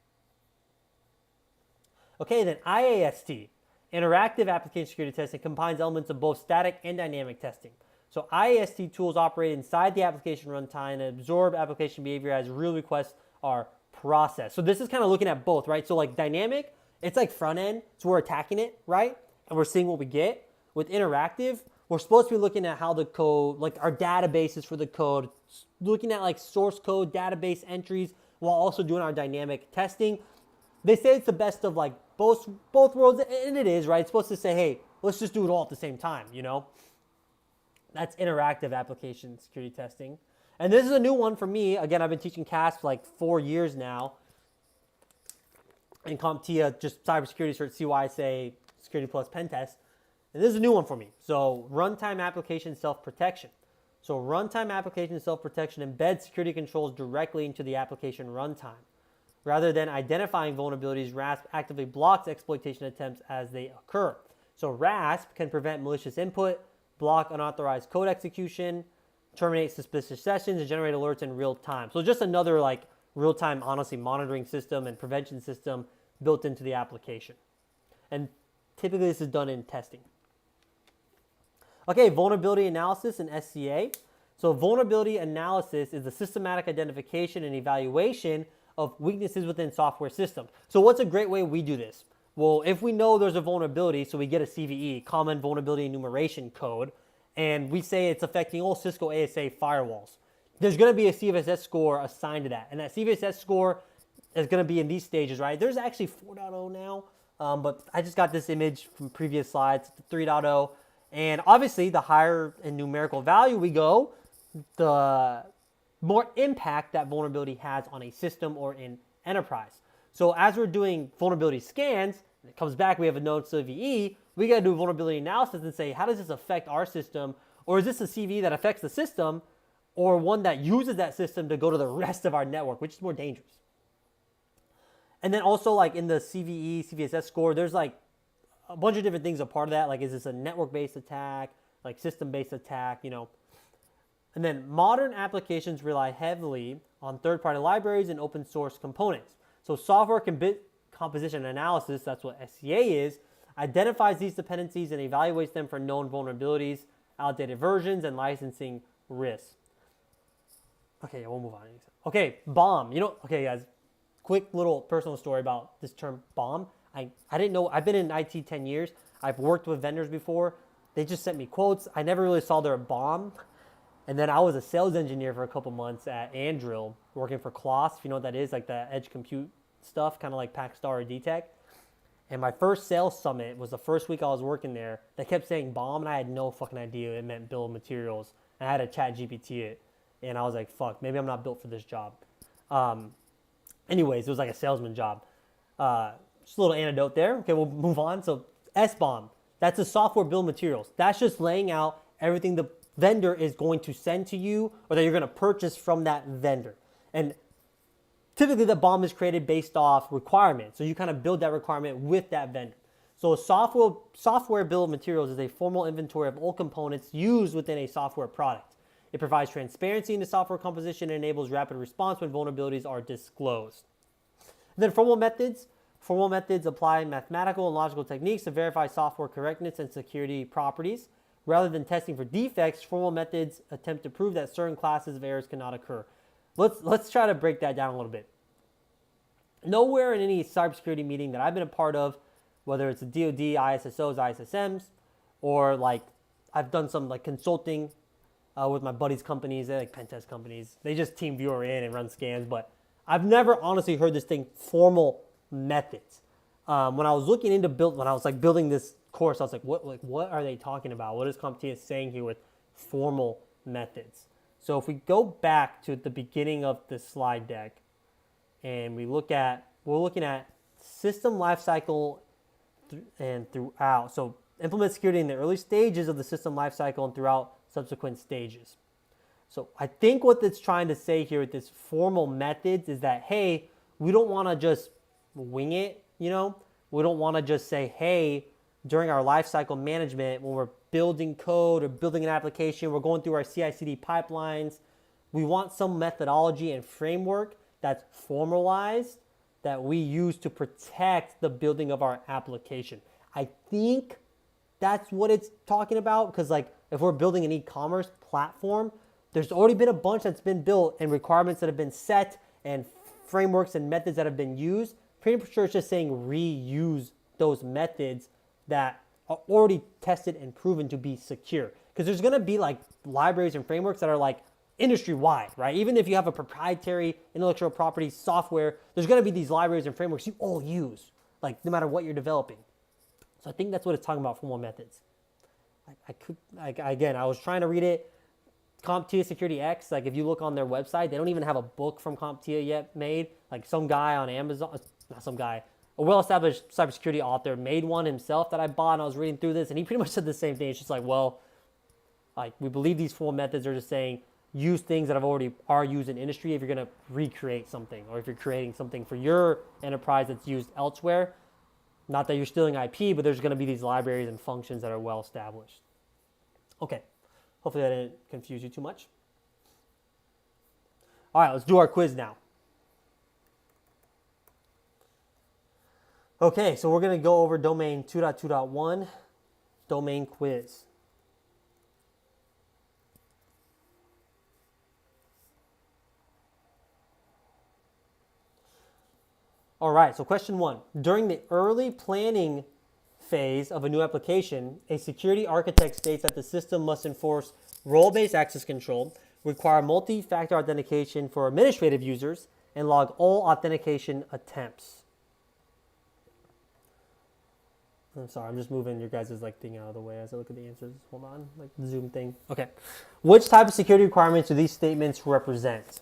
Okay, then IAST, interactive application security testing, combines elements of both static and dynamic testing. So IAST tools operate inside the application runtime and absorb application behavior as real requests are processed. So this is kind of looking at both, right? So like dynamic, it's like front end, so we're attacking it, right? And we're seeing what we get. With interactive, we're supposed to be looking at how the code, like our databases for the code, looking at like source code, database entries, while also doing our dynamic testing. They say it's the best of like both worlds, and it is, right? It's supposed to say, hey, let's just do it all at the same time, That's interactive application security testing. And this is a new one for me. Again, I've been teaching CASP for like 4 years now. And CompTIA, just cybersecurity cert, see why I say security plus pen test. And this is a new one for me. So runtime application self-protection. So runtime application self-protection embeds security controls directly into the application runtime. Rather than identifying vulnerabilities, RASP actively blocks exploitation attempts as they occur. So RASP can prevent malicious input, block unauthorized code execution, terminate suspicious sessions, and generate alerts in real time. So just another like real-time, honestly, monitoring system and prevention system built into the application. And typically this is done in testing. Okay, vulnerability analysis and SCA. So vulnerability analysis is the systematic identification and evaluation of weaknesses within software systems. So what's a great way we do this? Well, if we know there's a vulnerability, so we get a CVE, Common Vulnerability Enumeration Code, and we say it's affecting all Cisco ASA firewalls. There's going to be a CVSS score assigned to that, and that CVSS score is going to be in these stages, right? There's actually 4.0 now, but I just got this image from previous slides, 3.0, and obviously the higher in numerical value we go, the more impact that vulnerability has on a system or in enterprise. So as we're doing vulnerability scans, it comes back, we have a known CVE, we got to do vulnerability analysis and say, how does this affect our system? Or is this a CVE that affects the system or one that uses that system to go to the rest of our network, which is more dangerous? And then also like in the CVE, CVSS score, there's like a bunch of different things a part of that. Like, is this a network-based attack, like system-based attack, And then modern applications rely heavily on third-party libraries and open source components. So software composition analysis, that's what SCA is, identifies these dependencies and evaluates them for known vulnerabilities, outdated versions, and licensing risks. Okay, we'll move on. Okay, bomb. Okay, guys, quick little personal story about this term bomb. I didn't know. I've been in IT 10 years. I've worked with vendors before. They just sent me quotes. I never really saw their bomb. And then I was a sales engineer for a couple months at Andrill, working for CLOS, if you know what that is, like the edge compute stuff, kind of like Packstar or DTEC. And my first sales summit was the first week I was working there. They kept saying bomb, and I had no fucking idea it meant bill of materials. And I had to chat GPT it. And I was like, fuck, maybe I'm not built for this job. Anyways, it was like a salesman job. Just a little anecdote there. Okay, we'll move on. So SBOM, that's a software bill of materials. That's just laying out everything the vendor is going to send to you or that you're going to purchase from that vendor. And typically the BOM is created based off requirements. So you kind of build that requirement with that vendor. So a software bill of materials is a formal inventory of all components used within a software product. It provides transparency in the software composition and enables rapid response when vulnerabilities are disclosed. And then formal methods. Formal methods apply mathematical and logical techniques to verify software correctness and security properties. Rather than testing for defects, formal methods attempt to prove that certain classes of errors cannot occur. Let's try to break that down a little bit. Nowhere in any cybersecurity meeting that I've been a part of, whether it's the DoD, ISSOs, ISSMs, or like I've done some like consulting with my buddies' companies, they're like pen test companies. They just team viewer in and run scans, but I've never honestly heard this thing formal methods. When I was looking into when I was like building this course, I was like, what are they talking about? What is CompTIA saying here with formal methods? So if we go back to the beginning of the slide deck and we're looking at system lifecycle and throughout. So implement security in the early stages of the system lifecycle and throughout subsequent stages. So I think what it's trying to say here with this formal methods is that, hey, we don't want to just wing it, We don't want to just say, hey, during our lifecycle management, when we're building code or building an application, we're going through our CI/CD pipelines. We want some methodology and framework that's formalized that we use to protect the building of our application. I think that's what it's talking about, because like if we're building an e-commerce platform, there's already been a bunch that's been built and requirements that have been set and frameworks and methods that have been used. Pretty sure it's just saying reuse those methods that are already tested and proven to be secure. Because there's going to be like libraries and frameworks that are like industry-wide, right? Even if you have a proprietary intellectual property software, there's going to be these libraries and frameworks you all use, like no matter what you're developing. So I think that's what it's talking about, formal methods. I was trying to read it. CompTIA SecurityX, like if you look on their website, they don't even have a book from CompTIA yet made. Like some guy on Amazon, not some guy, a well-established cybersecurity author made one himself that I bought, and I was reading through this, and he pretty much said the same thing. It's just like, well, like we believe these formal methods are just saying use things that are used in industry if you're going to recreate something, or if you're creating something for your enterprise that's used elsewhere. Not that you're stealing IP, but there's going to be these libraries and functions that are well established. Okay, hopefully that didn't confuse you too much. All right, let's do our quiz now. Okay, so we're going to go over domain 2.2.1, domain quiz. All right, so question 1. During the early planning phase of a new application, a security architect states that the system must enforce role-based access control, require multi-factor authentication for administrative users, and log all authentication attempts. I'm sorry, I'm just moving your guys' thing out of the way as I look at the answers. Hold on, the Zoom thing. Okay. Which type of security requirements do these statements represent?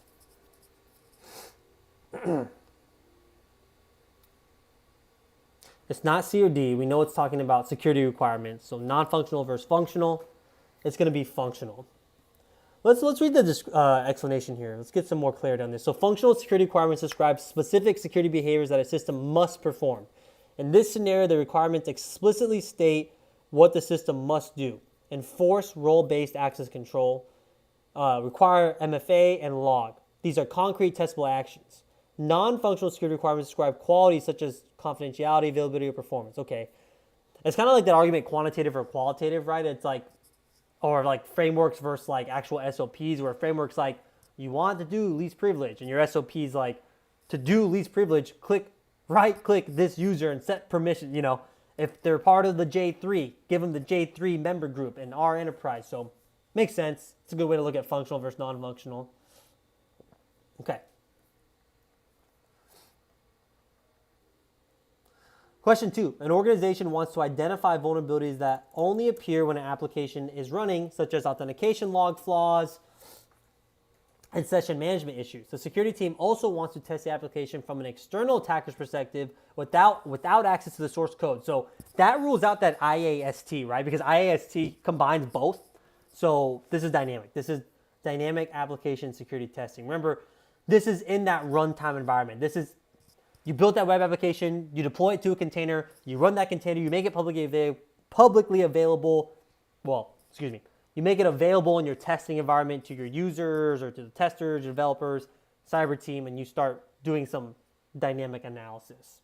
It's not C or D. We know it's talking about security requirements. So non-functional versus functional. It's going to be functional. Let's read the explanation here. Let's get some more clarity on this. So functional security requirements describe specific security behaviors that a system must perform. In this scenario, the requirements explicitly state what the system must do. Enforce role-based access control, require MFA, and log. These are concrete testable actions. Non-functional security requirements describe qualities such as confidentiality, availability, or performance. Okay. It's kind of like that argument quantitative or qualitative, right? It's like, or like frameworks versus like actual SOPs, where frameworks like you want to do least privilege and your SOPs like to do least privilege, right click this user and set permission. If they're part of the J3, give them the J3 member group in our enterprise. So makes sense. It's a good way to look at functional versus non-functional. Okay. Question 2. An organization wants to identify vulnerabilities that only appear when an application is running, such as authentication log flaws and session management issues. The security team also wants to test the application from an external attacker's perspective without access to the source code. So that rules out that IAST, right? Because IAST combines both. So this is dynamic. This is dynamic application security testing. Remember, this is in that runtime environment. This is, you built that web application, you deploy it to a container, you run that container, you make it publicly available. Well, excuse me. You make it available in your testing environment to your users or to the testers, your developers, cyber team, and you start doing some dynamic analysis.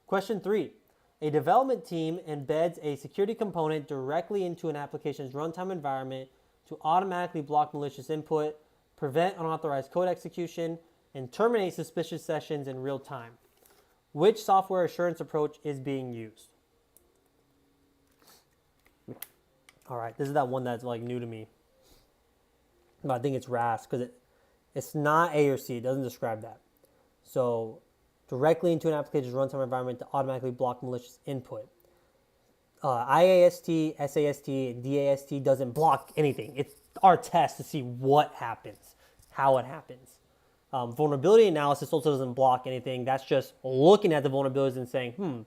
Question 3. A development team embeds a security component directly into an application's runtime environment to automatically block malicious input, prevent unauthorized code execution, and terminate suspicious sessions in real time. Which software assurance approach is being used? All right, this is that one that's like new to me. But I think it's RAS because it's not A or C. It doesn't describe that. So directly into an application's runtime environment to automatically block malicious input. IAST, SAST, and DAST doesn't block anything. It's our test to see what happens, how it happens. Vulnerability analysis also doesn't block anything. That's just looking at the vulnerabilities and saying,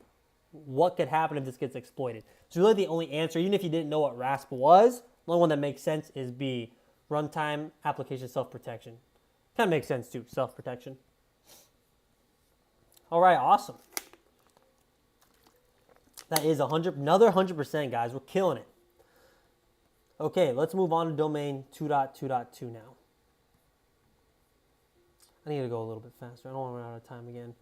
what could happen if this gets exploited? So really the only answer, even if you didn't know what RASP was, the only one that makes sense is B, runtime application self-protection. Kind of makes sense too, self-protection. All right, awesome. That is another 100%, guys. We're killing it. Okay, let's move on to domain 2.2.2 now. I need to go a little bit faster. I don't want to run out of time again.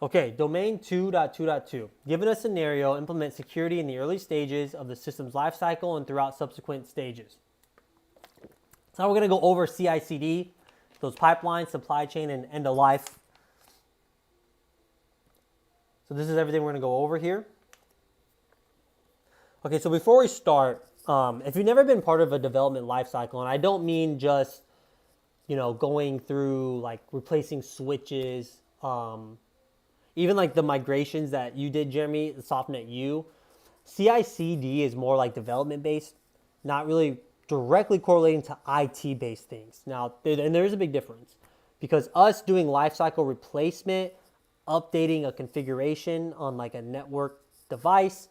Okay, domain 2.2.2. Given a scenario, implement security in the early stages of the system's lifecycle and throughout subsequent stages. So now we're going to go over CI/CD, those pipelines, supply chain, and end of life. So this is everything we're going to go over here. Okay, so before we start, if you've never been part of a development lifecycle, and I don't mean just, going through like replacing switches, even like the migrations that you did, Jeremy, the SoftNet U, CI/CD is more like development based, not really directly correlating to IT based things. Now, there is a big difference because us doing lifecycle replacement, updating a configuration on like a network device,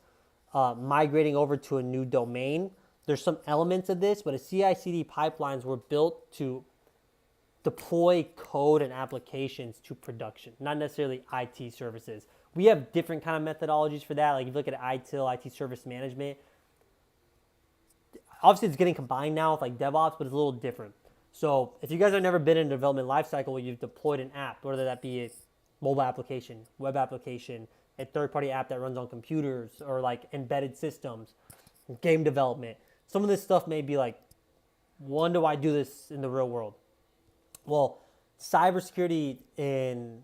migrating over to a new domain, there's some elements of this, but a CI/CD pipelines were built to deploy code and applications to production, not necessarily IT services. We have different kind of methodologies for that. Like if you look at ITIL, IT service management, obviously it's getting combined now with like DevOps, but it's a little different. So if you guys have never been in a development lifecycle where you've deployed an app, whether that be a mobile application, web application, a third-party app that runs on computers, or like embedded systems, game development, some of this stuff may be like, when do I do this in the real world? Well, cybersecurity in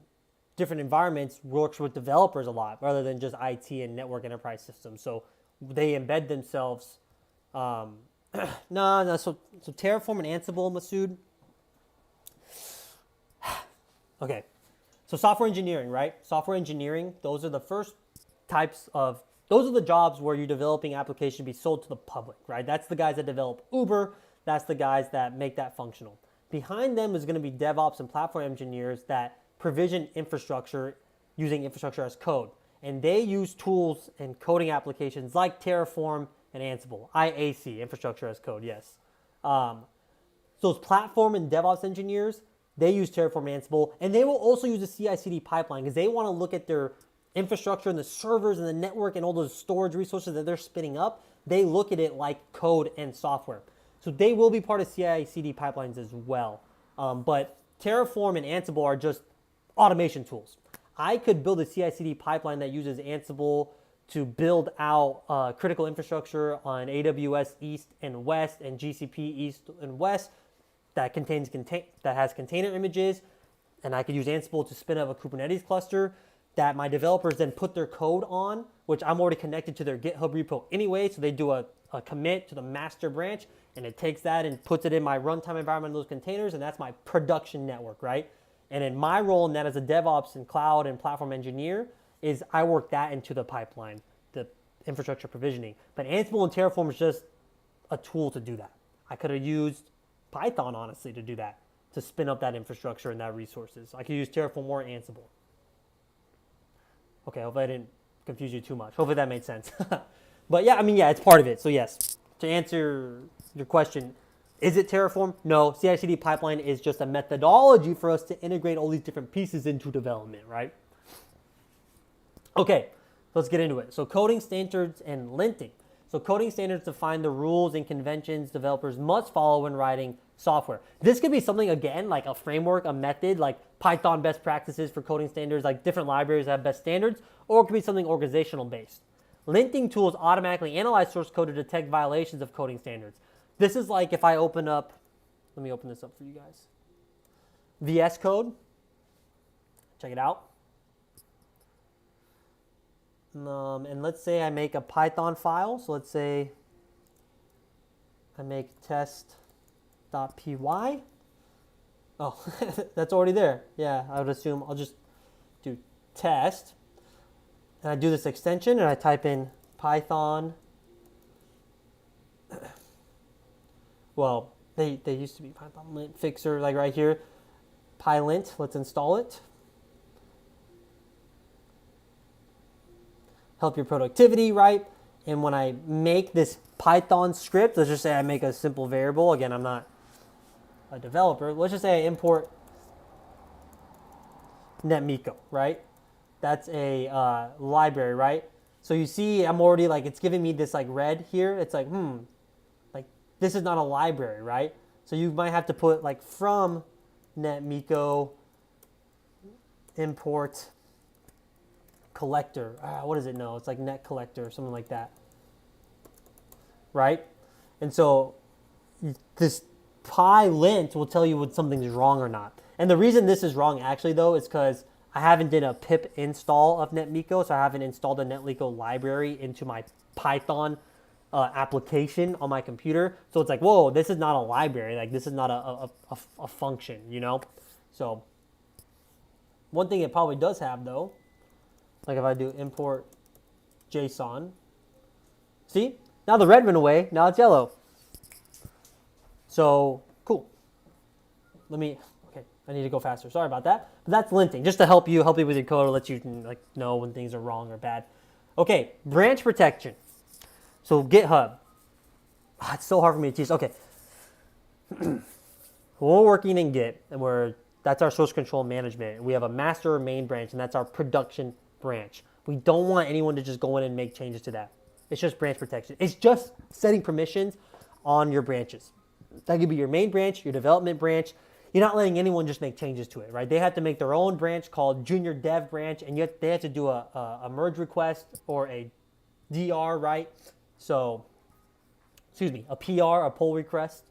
different environments works with developers a lot rather than just IT and network enterprise systems. So they embed themselves. So Terraform and Ansible, Masood. Okay, so software engineering, right? Software engineering, those are the jobs where you're developing applications to be sold to the public, right? That's the guys that develop Uber. That's the guys that make that functional. Behind them is going to be DevOps and platform engineers that provision infrastructure using infrastructure as code. And they use tools and coding applications like Terraform and Ansible. IAC, infrastructure as code, yes. Those platform and DevOps engineers, they use Terraform and Ansible, and they will also use a CI/CD pipeline because they want to look at their infrastructure and the servers and the network and all those storage resources that they're spinning up. They look at it like code and software. So they will be part of CI/CD pipelines as well. But Terraform and Ansible are just automation tools. I could build a CI/CD pipeline that uses Ansible to build out critical infrastructure on AWS East and West and GCP East and West that has container images, and I could use Ansible to spin up a Kubernetes cluster that my developers then put their code on, which I'm already connected to their GitHub repo anyway, so they do a commit to the master branch, and it takes that and puts it in my runtime environment in those containers, and that's my production network, right? And in my role in that as a DevOps and cloud and platform engineer is I work that into the pipeline, the infrastructure provisioning. But Ansible and Terraform is just a tool to do that. I could have used Python, honestly, to do that, to spin up that infrastructure and that resources. I could use Terraform or Ansible. Okay, hopefully I didn't confuse you too much. Hopefully that made sense. But yeah, I mean, yeah, it's part of it. So yes, to answer your question, is it Terraform? No, CI/CD pipeline is just a methodology for us to integrate all these different pieces into development, right? Okay, let's get into it. So coding standards and linting. So coding standards define the rules and conventions developers must follow when writing software. This could be something, again, like a framework, a method, like Python best practices for coding standards, like different libraries that have best standards, or it could be something organizational based. Linting tools automatically analyze source code to detect violations of coding standards. This is like if I open up, let me open this up for you guys. VS Code, check it out. And let's say I make a Python file. So let's say I make test.py. Oh, that's already there. Yeah, I would assume I'll just do test. And I do this extension and I type in Python. Well, they used to be Python lint fixer, like right here. PyLint, let's install it. Help your productivity, right? And when I make this Python script, let's just say I make a simple variable. Again, I'm not a developer. Let's just say I import NetMiko, right? That's a library, right? So you see, I'm already like, it's giving me this like red here. It's like, like this is not a library, right? So you might have to put like from NetMiko import collector. What does it know? It's like net collector or something like that, right? And so this PyLint will tell you when something's wrong or not. And the reason this is wrong actually though is because I haven't did a pip install of NetMiko, so I haven't installed a NetMiko library into my Python application on my computer. So it's like, whoa, this is not a library. Like this is not a function, you know? So one thing it probably does have though, like if I do import JSON, see? Now the red went away, now it's yellow. So, cool. Okay, I need to go faster. Sorry about that. But that's linting, just to help you with your code, or let you like know when things are wrong or bad. Okay, branch protection. So GitHub. It's so hard for me to teach. Okay. When we're working in Git, and that's our source control management. We have a master or main branch, and that's our production branch. We don't want anyone to just go in and make changes to that. It's just branch protection. It's just setting permissions on your branches. That could be your main branch, your development branch. You're not letting anyone just make changes to it, right? They have to make their own branch called junior dev branch, and yet they have to do a merge request or a DR, right? So, a PR, a pull request.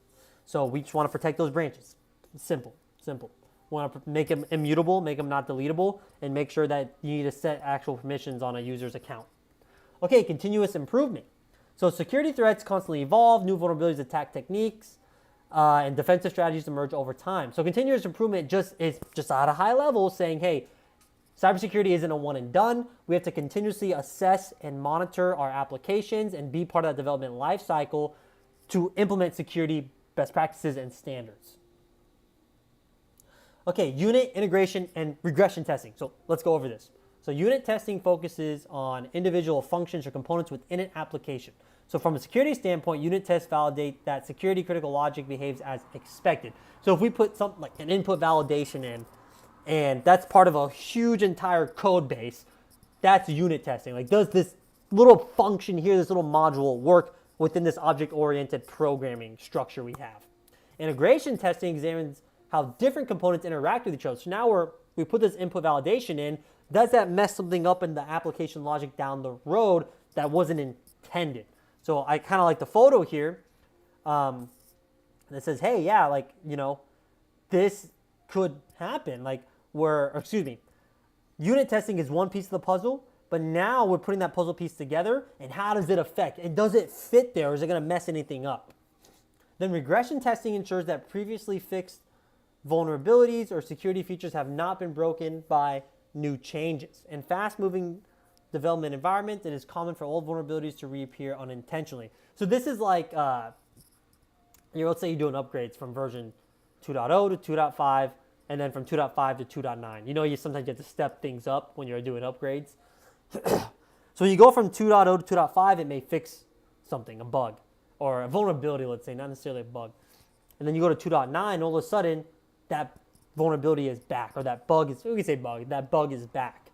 So we just want to protect those branches. Simple. Want to make them immutable, make them not deletable, and make sure that you need to set actual permissions on a user's account. Okay, continuous improvement. So security threats constantly evolve, new vulnerabilities, attack techniques, and defensive strategies emerge over time. So continuous improvement is just at a high level saying, hey, cybersecurity isn't a one and done. We have to continuously assess and monitor our applications and be part of that development lifecycle to implement security best practices and standards. Okay, unit integration and regression testing. So let's go over this. So unit testing focuses on individual functions or components within an application. So from a security standpoint, unit tests validate that security critical logic behaves as expected. So if we put something like an input validation in, and that's part of a huge entire code base, that's unit testing. Like, does this little function here, this little module work within this object-oriented programming structure we have? Integration testing examines how different components interact with each other. So now we put this input validation in. Does that mess something up in the application logic down the road that wasn't intended? So I kind of like the photo here that says, hey, yeah, like, this could happen. Like unit testing is one piece of the puzzle, but now we're putting that puzzle piece together, and how does it affect? And does it fit there, or is it going to mess anything up? Then regression testing ensures that previously fixed vulnerabilities or security features have not been broken by new changes. In fast-moving development environments, it is common for old vulnerabilities to reappear unintentionally. So this is like let's say you're doing upgrades from version 2.0 to 2.5, and then from 2.5 to 2.9. You sometimes get to step things up when you're doing upgrades. So when you go from 2.0 to 2.5, it may fix something, a bug, or a vulnerability, let's say, not necessarily a bug. And then you go to 2.9, all of a sudden, that vulnerability is back, or that bug is, we can say bug, that bug is back.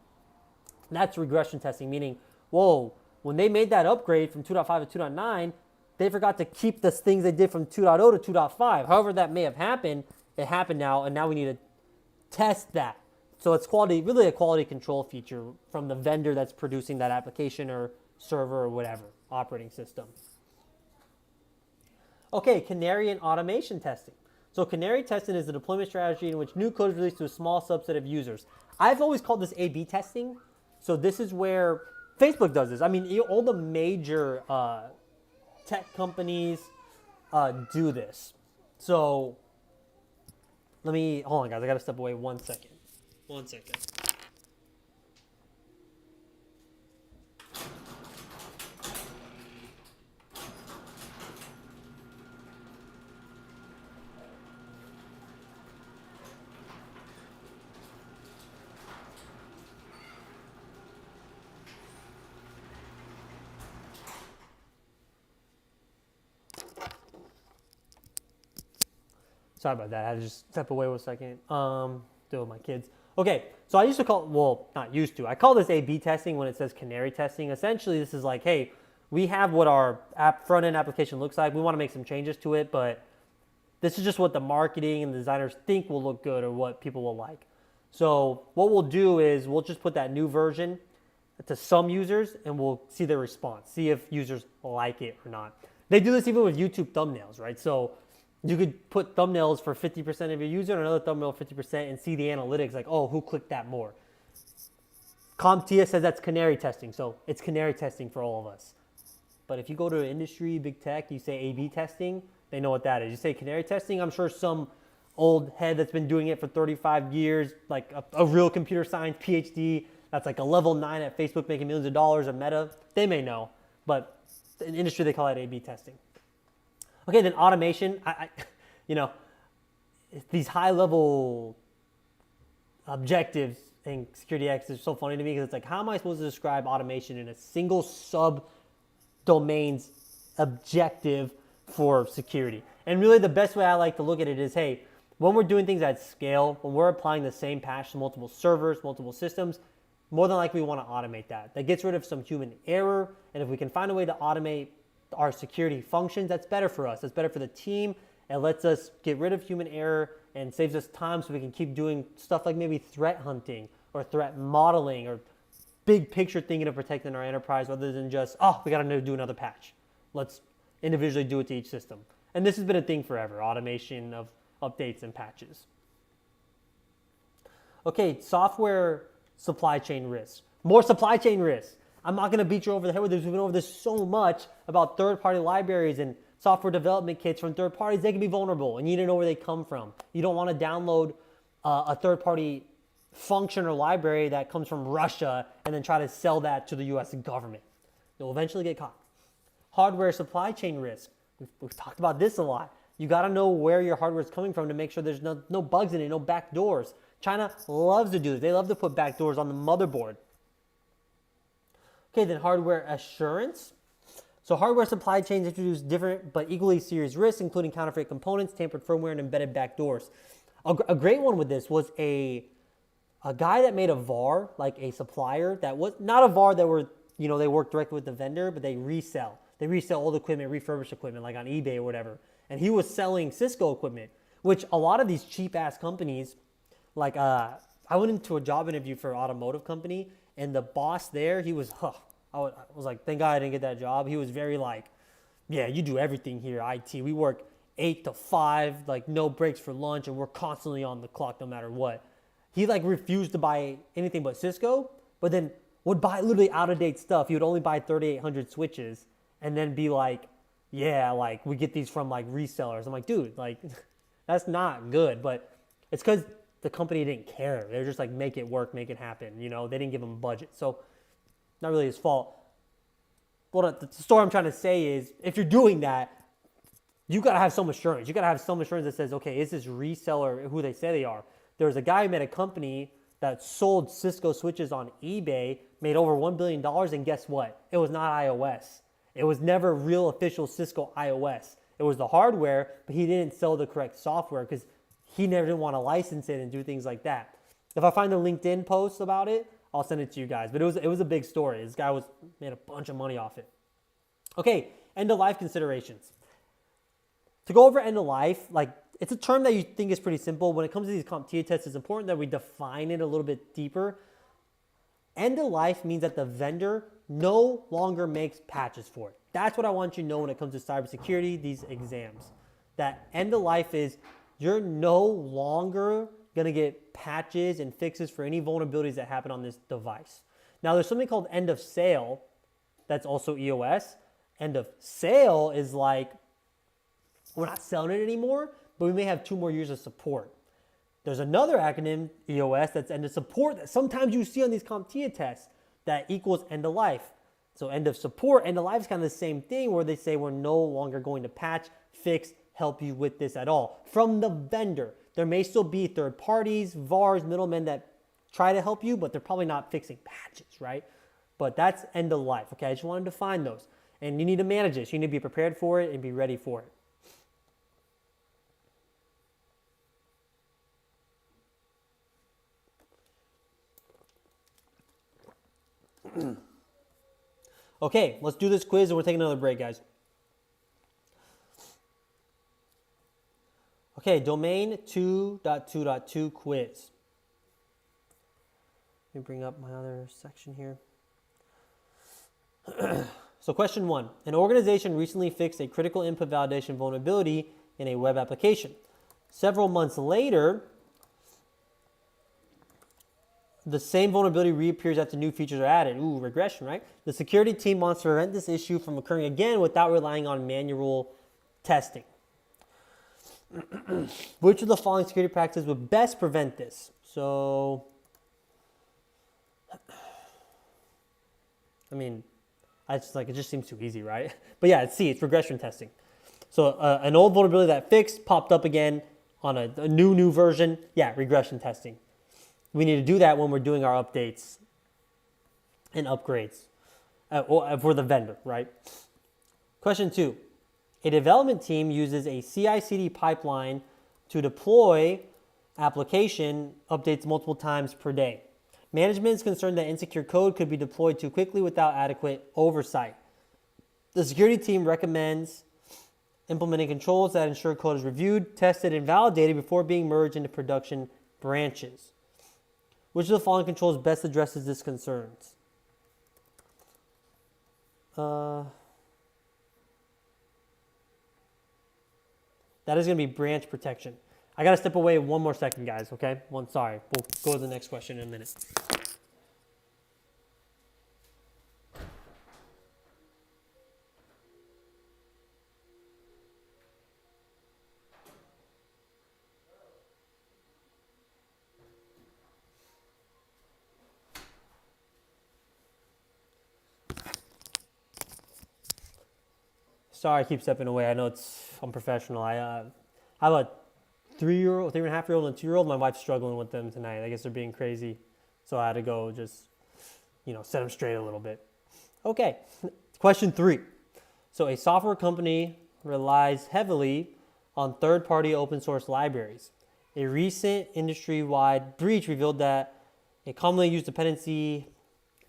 That's regression testing, meaning, whoa, when they made that upgrade from 2.5 to 2.9, they forgot to keep the things they did from 2.0 to 2.5. However that may have happened, it happened now, and now we need to test that. So it's really a quality control feature from the vendor that's producing that application or server or whatever, operating system. Okay, canary and automation testing. So canary testing is a deployment strategy in which new code is released to a small subset of users. I've always called this A/B testing. So this is where Facebook does this. I mean, all the major tech companies do this. So hold on, guys. I got to step away 1 second. 1 second. Sorry about that. I had to just step away 1 second. Deal with my kids. Okay, so I used to not used to. I call this A/B testing when it says canary testing. Essentially, this is like, hey, we have what our front-end application looks like. We want to make some changes to it, but this is just what the marketing and the designers think will look good or what people will like. So what we'll do is we'll just put that new version to some users, and we'll see their response, see if users like it or not. They do this even with YouTube thumbnails, right? So you could put thumbnails for 50% of your user and another thumbnail 50% and see the analytics like, oh, who clicked that more? CompTIA says that's canary testing, so it's canary testing for all of us. But if you go to industry, big tech, you say A/B testing, they know what that is. You say canary testing, I'm sure some old head that's been doing it for 35 years, like a real computer science PhD, that's like a level 9 at Facebook making millions of dollars, or Meta, they may know. But in industry, they call it A/B testing. Okay, then automation. These high-level objectives in SecurityX is so funny to me because it's like, how am I supposed to describe automation in a single sub-domain's objective for security? And really the best way I like to look at it is, hey, when we're doing things at scale, when we're applying the same patch to multiple servers, multiple systems, more than likely we want to automate that. That gets rid of some human error, and if we can find a way to automate our security functions, that's better for us. That's better for the team. It lets us get rid of human error and saves us time so we can keep doing stuff like maybe threat hunting or threat modeling or big picture thinking of protecting our enterprise rather than just, we got to do another patch. Let's individually do it to each system. And this has been a thing forever, automation of updates and patches. Okay, software supply chain risks. More supply chain risks. I'm not going to beat you over the head with this. We've been over this so much about third-party libraries and software development kits from third parties. They can be vulnerable, and you need to know where they come from. You don't want to download a third-party function or library that comes from Russia and then try to sell that to the U.S. government. You'll eventually get caught. Hardware supply chain risk. We've talked about this a lot. You got to know where your hardware is coming from to make sure there's no bugs in it, no backdoors. China loves to do this. They love to put backdoors on the motherboard. Okay, then hardware assurance. So hardware supply chains introduce different but equally serious risks, including counterfeit components, tampered firmware, and embedded backdoors. A great one with this was a guy that made a VAR, like a supplier that was not a VAR that they work directly with the vendor, but they resell. They resell old equipment, refurbished equipment, like on eBay or whatever. And he was selling Cisco equipment, which a lot of these cheap-ass companies, like I went into a job interview for an automotive company, and the boss there, he was, I was like, thank God I didn't get that job. He was very like, yeah, you do everything here, IT. We work 8 to 5, like no breaks for lunch, and we're constantly on the clock no matter what. He like refused to buy anything but Cisco, but then would buy literally out-of-date stuff. He would only buy 3,800 switches and then be like, yeah, like we get these from like resellers. I'm like, dude, like that's not good. But it's because the company didn't care. They're just like, make it work, make it happen. They didn't give him a budget. So not really his fault. Well, the story I'm trying to say is if you're doing that, You got to have some assurance. You got to have some assurance that says, okay, is this reseller who they say they are? There's a guy who made a company that sold Cisco switches on eBay, made over $1 billion, and guess what? It was not iOS. It was never real official Cisco iOS. It was the hardware, but he didn't sell the correct software because he never didn't want to license it and do things like that. If I find the LinkedIn post about it, I'll send it to you guys. But it was a big story. This guy made a bunch of money off it. Okay, end of life considerations. To go over end of life, like it's a term that you think is pretty simple. When it comes to these CompTIA tests, it's important that we define it a little bit deeper. End of life means that the vendor no longer makes patches for it. That's what I want you to know when it comes to cybersecurity, these exams. That end of life is you're no longer going to get patches and fixes for any vulnerabilities that happen on this device. Now, there's something called end of sale that's also EOS. End of sale is like we're not selling it anymore, but we may have 2 more years of support. There's another acronym, EOS, that's end of support that sometimes you see on these CompTIA tests that equals end of life. So end of support, end of life is kind of the same thing where they say we're no longer going to patch, fix, help you with this at all. From the vendor, there may still be third parties, VARs, middlemen that try to help you, but they're probably not fixing patches, right? But that's end of life, okay? I just wanted to define those. And you need to manage this. You need to be prepared for it and be ready for it. Okay, let's do this quiz and we're taking another break, guys. Okay, domain 2.2.2 quiz. Let me bring up my other section here. So question 1. An organization recently fixed a critical input validation vulnerability in a web application. Several months later, the same vulnerability reappears after new features are added. Ooh, regression, right? The security team wants to prevent this issue from occurring again without relying on manual testing. Which of the following security practices would best prevent this? So, I mean, it just seems too easy, right? But yeah, it's regression testing. So an old vulnerability that fixed popped up again on a new version. Yeah, regression testing. We need to do that when we're doing our updates and upgrades for the vendor, right? Question 2. A development team uses a CI/CD pipeline to deploy application updates multiple times per day. Management is concerned that insecure code could be deployed too quickly without adequate oversight. The security team recommends implementing controls that ensure code is reviewed, tested, and validated before being merged into production branches. Which of the following controls best addresses this concerns? That is going to be branch protection. I got to step away 1 more second, guys, okay? Sorry. We'll go to the next question in a minute. Sorry, I keep stepping away. I know it's unprofessional. I have a 3.5-year-old, and a 2-year-old. My wife's struggling with them tonight. I guess they're being crazy. So I had to go just, set them straight a little bit. Okay, question 3. So a software company relies heavily on third-party open source libraries. A recent industry-wide breach revealed that a commonly used dependency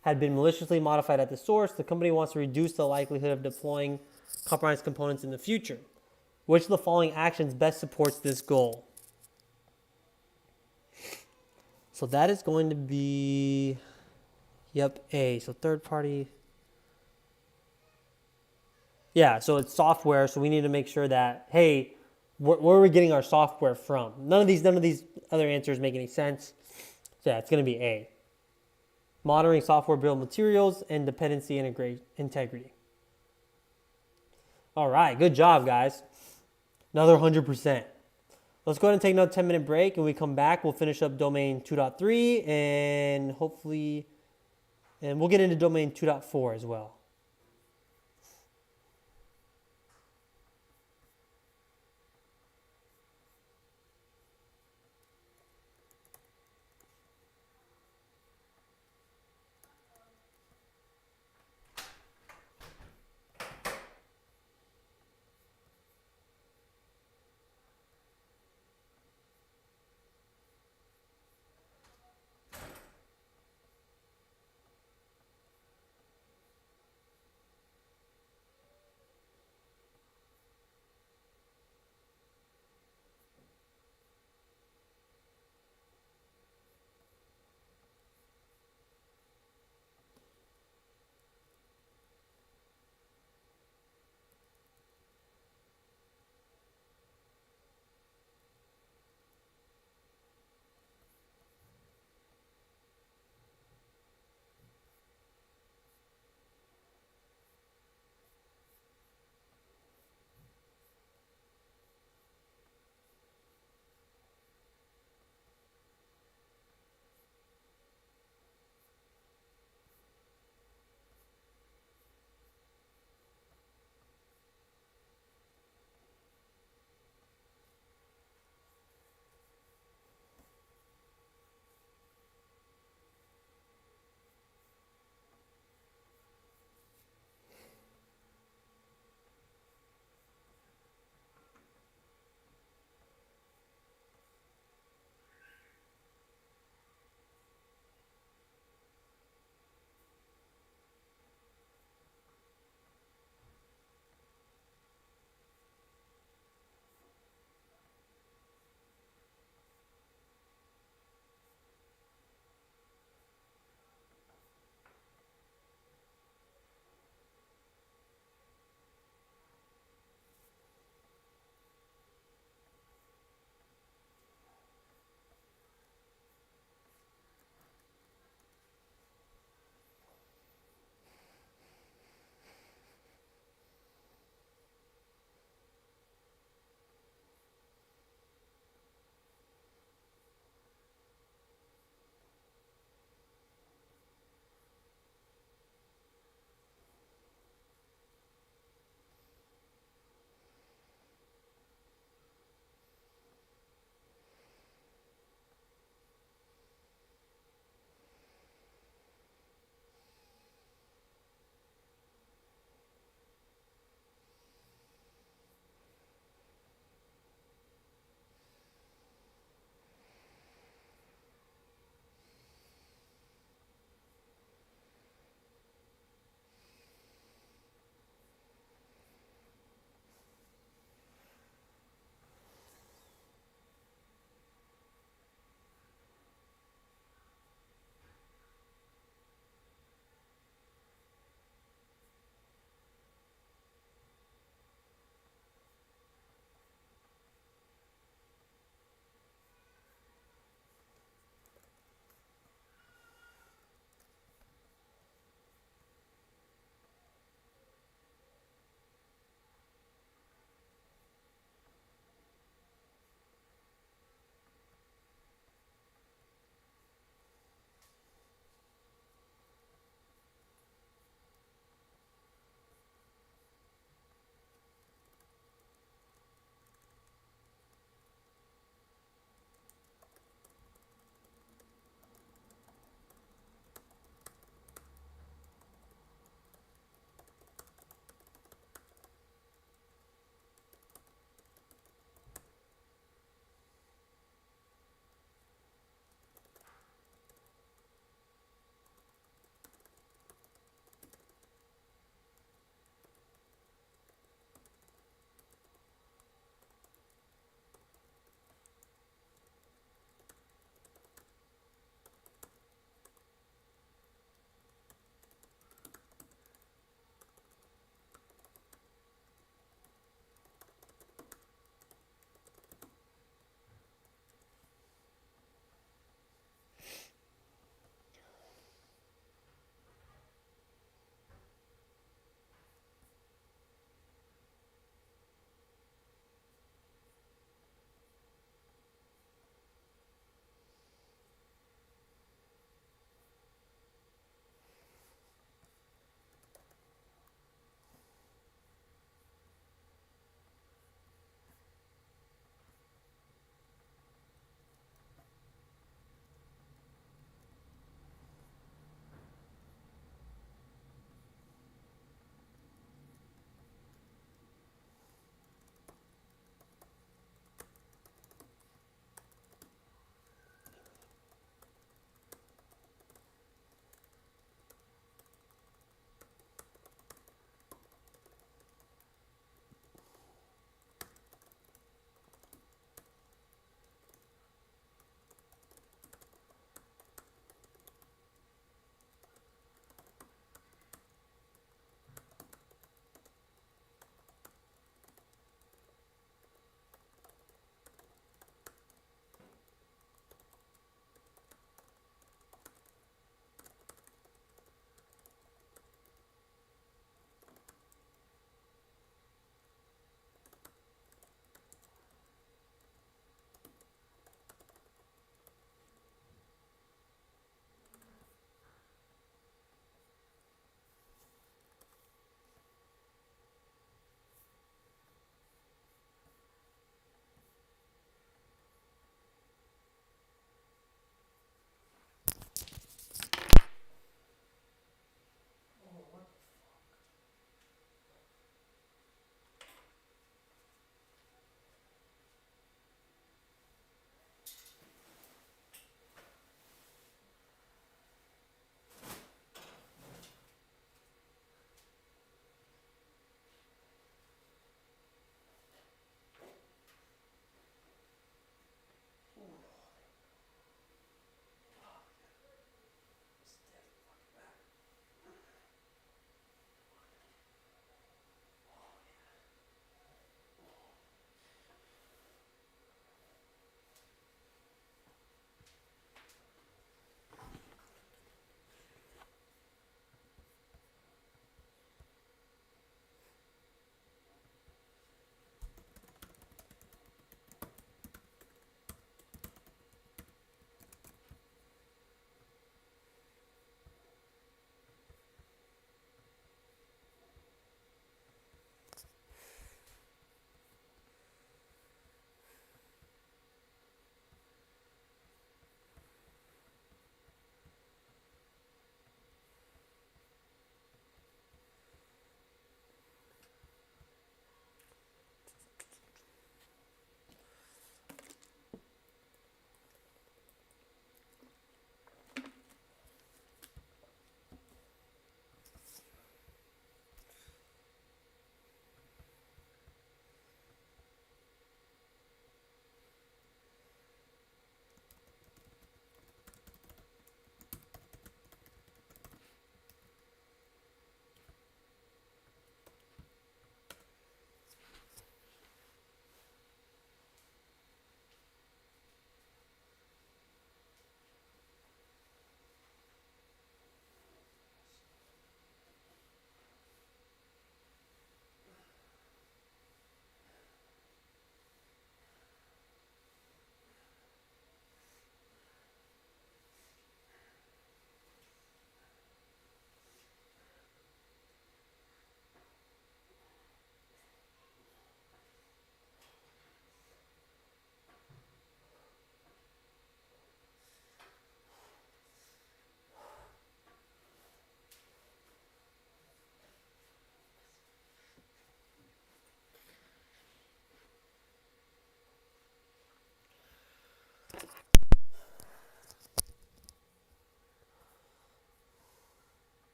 had been maliciously modified at the source. The company wants to reduce the likelihood of deploying compromised components in the future. Which of the following actions best supports this goal? So that is going to be, A. So third party. Yeah, so it's software. So we need to make sure that, hey, where are we getting our software from? None of these other answers make any sense. So yeah, it's going to be A. Monitoring software bill of materials and dependency integrity. All right, good job, guys. Another 100%. Let's go ahead and take another 10-minute break, and when we come back, we'll finish up domain 2.3, and hopefully, we'll get into domain 2.4 as well.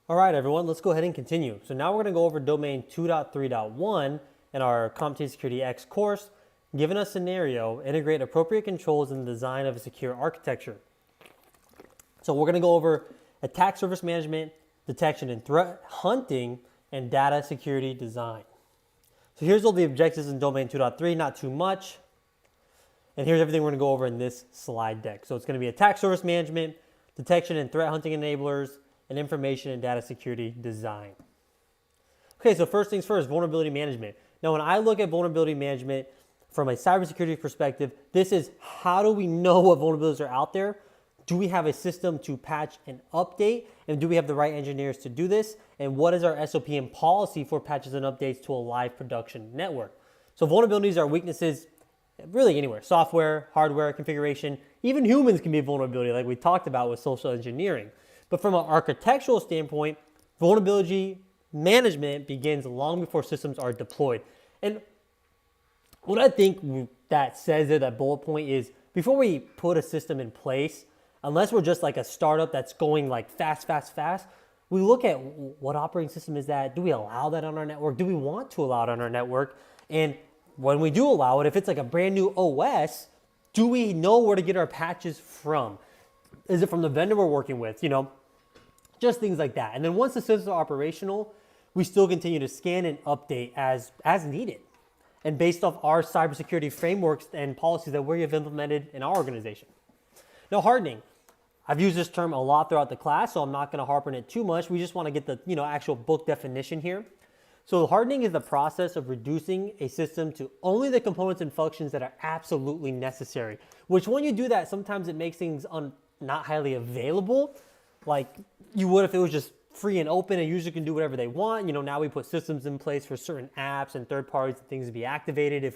All right, everyone, let's go ahead and continue. So now we're going to go over domain 2.3.1 in our CompTIA SecurityX course, given a scenario, integrate appropriate controls in the design of a secure architecture. So we're going to go over attack surface management, detection and threat hunting, and data security design. So here's all the objectives in domain 2.3, not too much. And here's everything we're going to go over in this slide deck. So it's going to be attack surface management, detection and threat hunting enablers, and information and data security design. Okay, so first things first, vulnerability management. Now, when I look at vulnerability management from a cybersecurity perspective, this is how do we know what vulnerabilities are out there? Do we have a system to patch and update? And do we have the right engineers to do this? And what is our SOP and policy for patches and updates to a live production network? So vulnerabilities are weaknesses really anywhere, software, hardware, configuration, even humans can be a vulnerability like we talked about with social engineering. But from an architectural standpoint, vulnerability management begins long before systems are deployed. And what I think that says there, that bullet point is before we put a system in place, unless we're just like a startup that's going like fast, we look at what operating system is that? Do we allow that on our network? Do we want to allow it on our network? And when we do allow it, if it's like a brand new OS, do we know where to get our patches from? Is it from the vendor we're working with? You know, just things like that. And then once the systems are operational, we still continue to scan and update as needed. And based off our cybersecurity frameworks and policies that we have implemented in our organization. Now, hardening. I've used this term a lot throughout the class, so I'm not going to harp on it too much. We just want to get the actual book definition here. So hardening is the process of reducing a system to only the components and functions that are absolutely necessary. Which when you do that, sometimes it makes things not highly available, like you would if it was just free and open and users can do whatever they want. You know, now we put systems in place for certain apps and third parties and things to be activated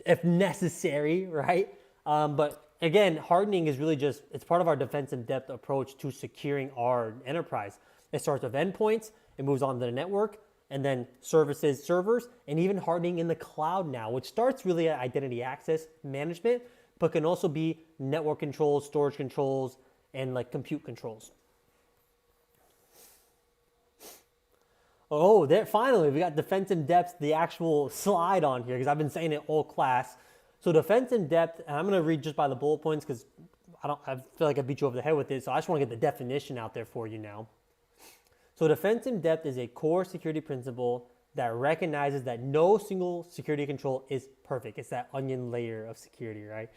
if necessary, right? But again, hardening is really just, it's part of our defense in depth approach to securing our enterprise. It starts with endpoints, it moves on to the network, and then services, servers, and even hardening in the cloud now, which starts really at identity access management, but can also be network controls, storage controls, and like compute controls. Oh, there, finally, we got defense in depth, the actual slide on here, because I've been saying it all class. So defense in depth, and I'm going to read just by the bullet points because I feel like I beat you over the head with it, so I just want to get the definition out there for you now. So defense in depth is a core security principle that recognizes that no single security control is perfect. It's that onion layer of security, right?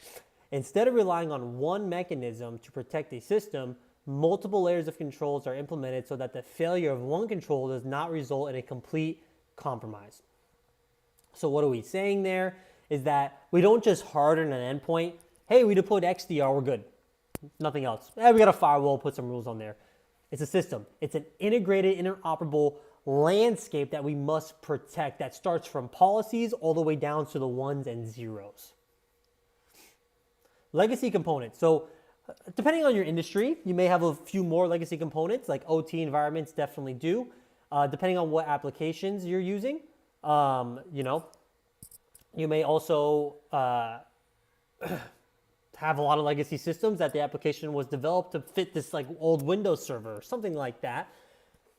Instead of relying on one mechanism to protect a system, multiple layers of controls are implemented so that the failure of one control does not result in a complete compromise. So what are we saying there? Is that we don't just harden an endpoint. Hey, we deployed XDR, we're good. Nothing else. Hey, we got a firewall, put some rules on there. It's a system. It's an integrated, interoperable landscape that we must protect that starts from policies all the way down to the ones and zeros. Legacy components. So depending on your industry, you may have a few more legacy components, like OT environments definitely do. Depending on what applications you're using, you may also have a lot of legacy systems that the application was developed to fit this like old Windows server or something like that.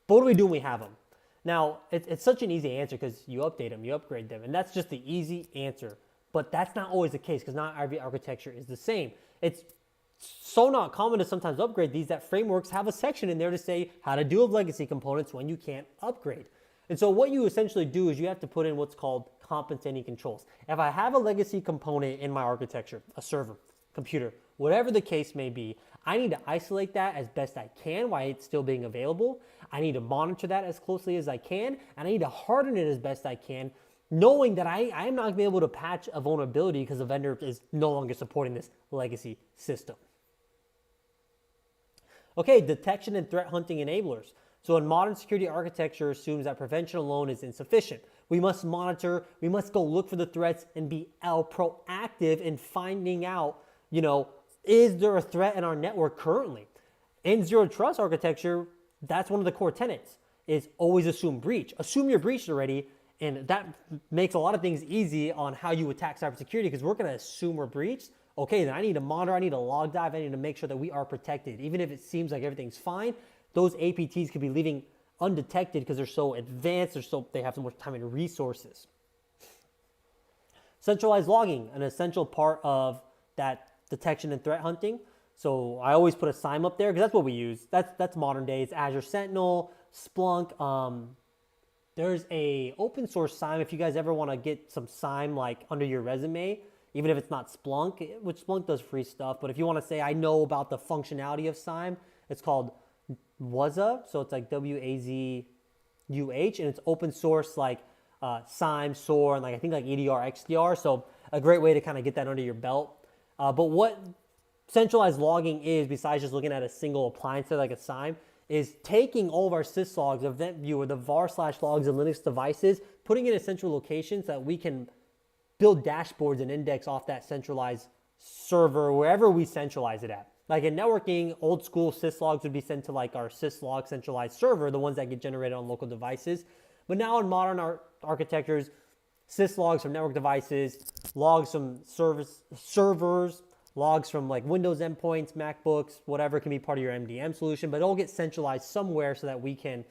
But what do we do when we have them? Now, it's such an easy answer because you update them, you upgrade them, and that's just the easy answer. But that's not always the case because not every architecture is the same. It's so not common to sometimes upgrade these that frameworks have a section in there to say how to deal with legacy components when you can't upgrade. And so what you essentially do is you have to put in what's called compensating controls. If I have a legacy component in my architecture, a server, computer, whatever the case may be, I need to isolate that as best I can while it's still being available. I need to monitor that as closely as I can, and I need to harden it as best I can, knowing that I am not going to be able to patch a vulnerability because the vendor is no longer supporting this legacy system. Okay, detection and threat hunting enablers. So in modern security architecture assumes that prevention alone is insufficient. We must monitor, we must go look for the threats and be proactive in finding out, is there a threat in our network currently? In zero trust architecture, that's one of the core tenets, is always assume breach. Assume you're breached already, and that makes a lot of things easy on how you attack cybersecurity because we're going to assume we're breached. Okay, then I need to monitor, I need to log dive, I need to make sure that we are protected. Even if it seems like everything's fine, those APTs could be leaving undetected because they're so advanced, they have so much time and resources. Centralized logging, an essential part of that detection and threat hunting. So I always put a SIEM up there because that's what we use. That's modern day. It's Azure Sentinel, Splunk. There's a open source SIEM if you guys ever want to get some SIEM like under your resume, even if it's not Splunk, which Splunk does free stuff. But if you want to say I know about the functionality of SIEM, it's called WAZUH. So it's like WAZUH, and it's open source like SIEM, SOAR, and like I think like EDR, XDR. So a great way to kind of get that under your belt. But what centralized logging is, besides just looking at a single appliance like a SIEM, is taking all of our syslogs, event viewer, the var/logs and Linux devices, putting it in a central location so that we can build dashboards and index off that centralized server wherever we centralize it at. Like in networking, old school syslogs would be sent to like our syslog centralized server, the ones that get generated on local devices. But now in modern architectures, syslogs from network devices, logs from servers, logs from like Windows endpoints, MacBooks, whatever can be part of your MDM solution, but it'll get centralized somewhere so that we can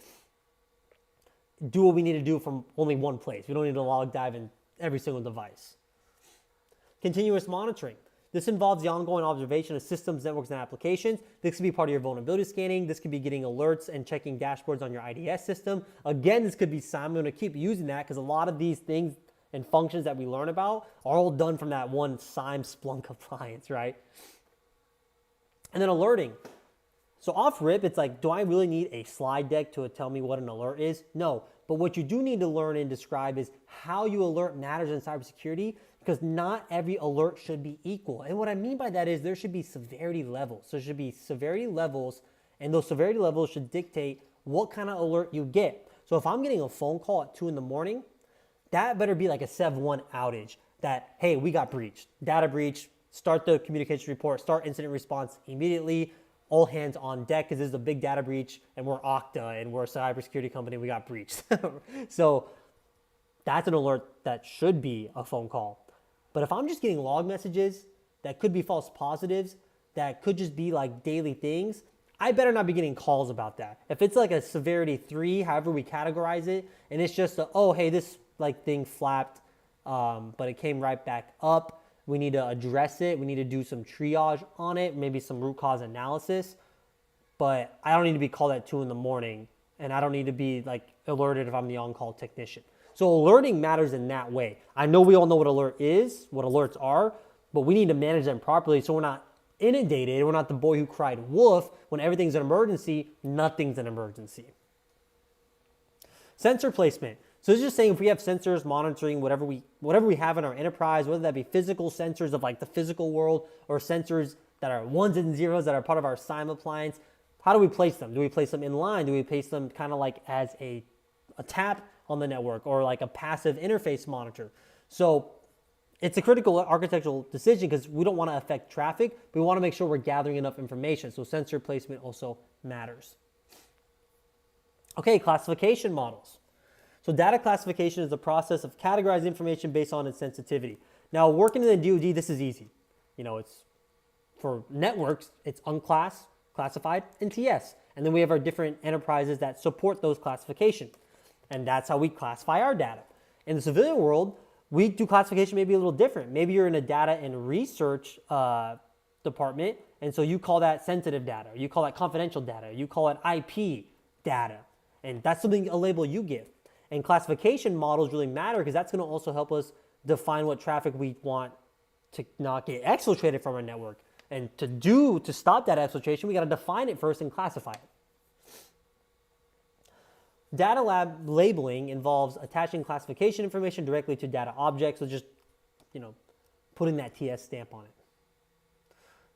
do what we need to do from only one place. We don't need to log dive in every single device. Continuous monitoring. This involves the ongoing observation of systems, networks, and applications. This could be part of your vulnerability scanning. This could be getting alerts and checking dashboards on your IDS system. Again, this could be SIEM. I'm going to keep using that because a lot of these things and functions that we learn about are all done from that one SIEM Splunk appliance, right? And then alerting. So off rip, it's like, do I really need a slide deck to tell me what an alert is? No. But what you do need to learn and describe is how you alert matters in cybersecurity, because not every alert should be equal. And what I mean by that is there should be severity levels. So there should be severity levels, and those severity levels should dictate what kind of alert you get. So if I'm getting a phone call at 2 in the morning, that better be like a Sev1 outage that, hey, we got breached, data breach, start the communication report, start incident response immediately, all hands on deck because this is a big data breach and we're Okta and we're a cybersecurity company, we got breached. So that's an alert that should be a phone call. But if I'm just getting log messages that could be false positives, that could just be like daily things, I better not be getting calls about that. If it's like a severity 3, however we categorize it, and it's just a, oh, hey, this like thing flapped, but it came right back up. We need to address it. We need to do some triage on it, maybe some root cause analysis. But I don't need to be called at 2 in the morning, and I don't need to be like alerted if I'm the on-call technician. So alerting matters in that way. I know we all know what alert is, what alerts are, but we need to manage them properly so we're not inundated. We're not the boy who cried wolf when everything's an emergency. Nothing's an emergency. Sensor placement. So it's just saying if we have sensors monitoring whatever we have in our enterprise, whether that be physical sensors of like the physical world or sensors that are ones and zeros that are part of our SIEM appliance, how do we place them? Do we place them in line? Do we place them kind of like as a tap on the network or like a passive interface monitor? So it's a critical architectural decision because we don't want to affect traffic, but we want to make sure we're gathering enough information. So sensor placement also matters. Okay, classification models. So data classification is the process of categorizing information based on its sensitivity. Now, working in the DoD, this is easy. You know, it's for networks, it's unclass, classified, and TS. And then we have our different enterprises that support those classifications. And that's how we classify our data. In the civilian world, we do classification maybe a little different. Maybe you're in a data and research department, and so you call that sensitive data. You call that confidential data. You call it IP data. And that's something, a label you give. And classification models really matter because that's going to also help us define what traffic we want to not get exfiltrated from our network. And to stop that exfiltration, we got to define it first and classify it. Data lab labeling involves attaching classification information directly to data objects, so just, putting that TS stamp on it.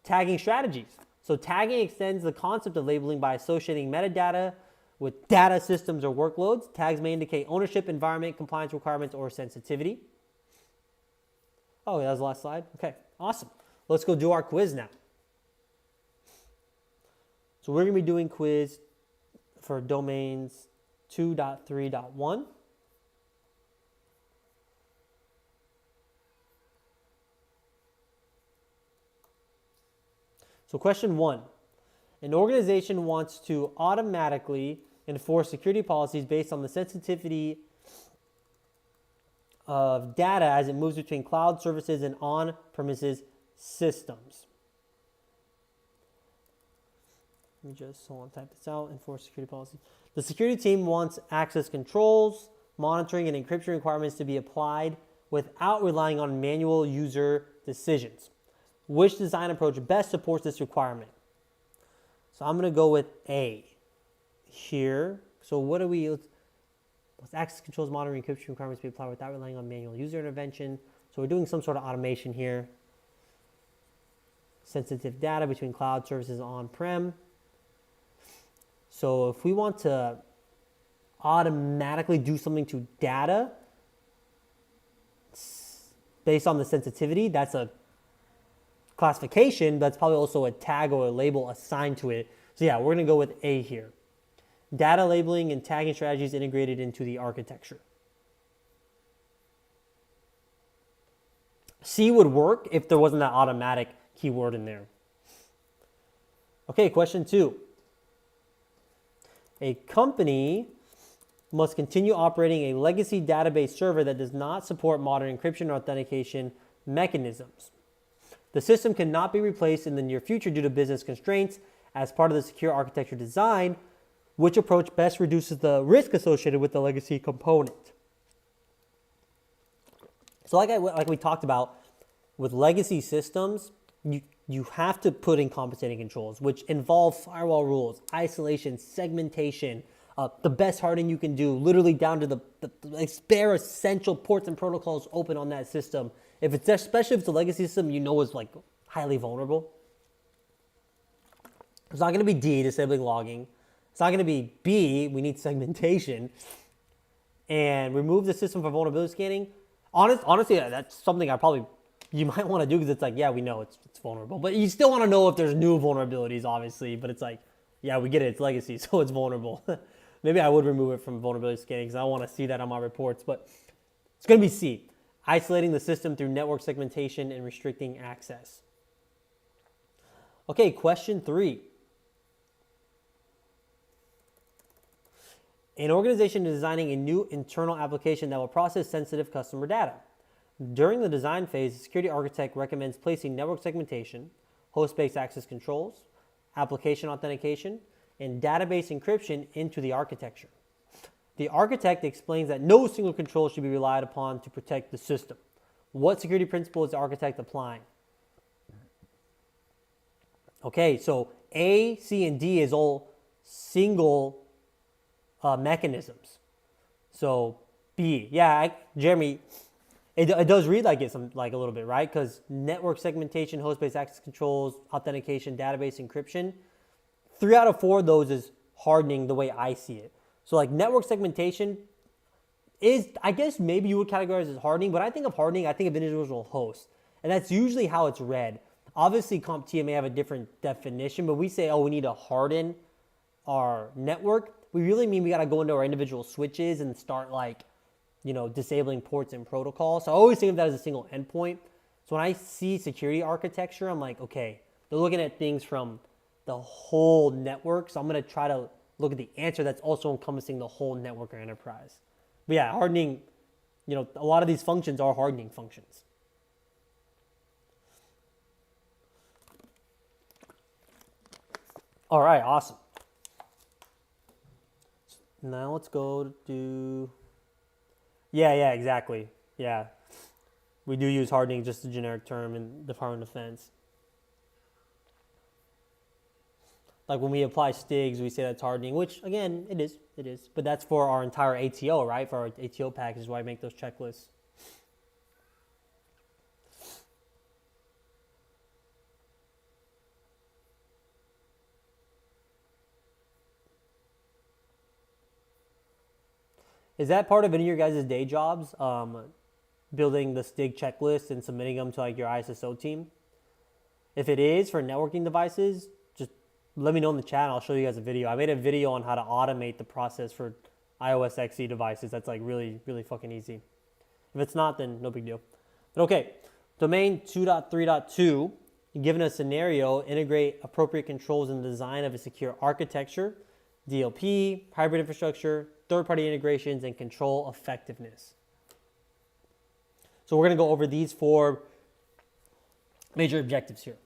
Tagging strategies. So tagging extends the concept of labeling by associating metadata with data systems or workloads. Tags may indicate ownership, environment, compliance requirements, or sensitivity. Oh, that was the last slide? Okay, awesome. Let's go do our quiz now. So we're going to be doing quiz for domains 2.3.1. So question 1. An organization wants to automatically enforce security policies based on the sensitivity of data as it moves between cloud services and on-premises systems. Let me just type this out. Enforce security policy. The security team wants access controls, monitoring, and encryption requirements to be applied without relying on manual user decisions. Which design approach best supports this requirement? So I'm going to go with A here. So what do we? Let's access controls, monitoring, encryption requirements to be applied without relying on manual user intervention. So we're doing some sort of automation here. Sensitive data between cloud services on-prem. So if we want to automatically do something to data based on the sensitivity, that's a classification. That's probably also a tag or a label assigned to it. So yeah, we're going to go with A here. Data labeling and tagging strategies integrated into the architecture. C would work if there wasn't that automatic keyword in there. Okay, question 2. A company must continue operating a legacy database server that does not support modern encryption or authentication mechanisms. The system cannot be replaced in the near future due to business constraints as part of the secure architecture design. Which approach best reduces the risk associated with the legacy component? So like we talked about, with legacy systems, you have to put in compensating controls, which involve firewall rules, isolation, segmentation, the best hardening you can do, literally down to the bare essential ports and protocols open on that system. Especially if it's a legacy system, you know is like highly vulnerable. It's not going to be D, disabling logging. It's not going to be B, we need segmentation. And remove the system for vulnerability scanning. Honestly, that's something you might want to do because it's like, yeah, we know it's vulnerable. But you still want to know if there's new vulnerabilities, obviously. But it's like, yeah, we get it, it's legacy, so it's vulnerable. Maybe I would remove it from vulnerability scanning because I want to see that on my reports. But it's going to be C, isolating the system through network segmentation and restricting access. Okay, question 3. An organization is designing a new internal application that will process sensitive customer data. During the design phase, the security architect recommends placing network segmentation, host-based access controls, application authentication, and database encryption into the architecture. The architect explains that no single control should be relied upon to protect the system. What security principle is the architect applying? Okay, so A, C, and D is all single mechanisms. So B, yeah, Jeremy, it does read like it's like a little bit, right? Because network segmentation, host-based access controls, authentication, database encryption, 3 out of 4 of those is hardening the way I see it. So like network segmentation is, I guess maybe you would categorize as hardening, but I think of hardening, I think of individual hosts. And that's usually how it's read. Obviously, CompTIA may have a different definition, but we say, oh, we need to harden our network. We really mean we got to go into our individual switches and start disabling ports and protocols. So I always think of that as a single endpoint. So when I see security architecture, I'm like, okay, they're looking at things from the whole network. So I'm going to try to look at the answer that's also encompassing the whole network or enterprise. But yeah, hardening, a lot of these functions are hardening functions. All right, awesome. Now let's go to, yeah, exactly. Yeah, we do use hardening, just a generic term in Department of Defense. Like when we apply STIGs, we say that's hardening, which again, it is. But that's for our entire ATO, right? For our ATO package is why I make those checklists. Is that part of any of your guys' day jobs? Building the STIG checklist and submitting them to like your ISSO team? If it is for networking devices, just let me know in the chat and I'll show you guys a video. I made a video on how to automate the process for iOS XE devices. That's like really, really fucking easy. If it's not, then no big deal. But okay, domain 2.3.2 Given a scenario, integrate appropriate controls in the design of a secure architecture, DLP, hybrid infrastructure, third-party integrations, and control effectiveness. So we're going to go over these 4 major objectives here.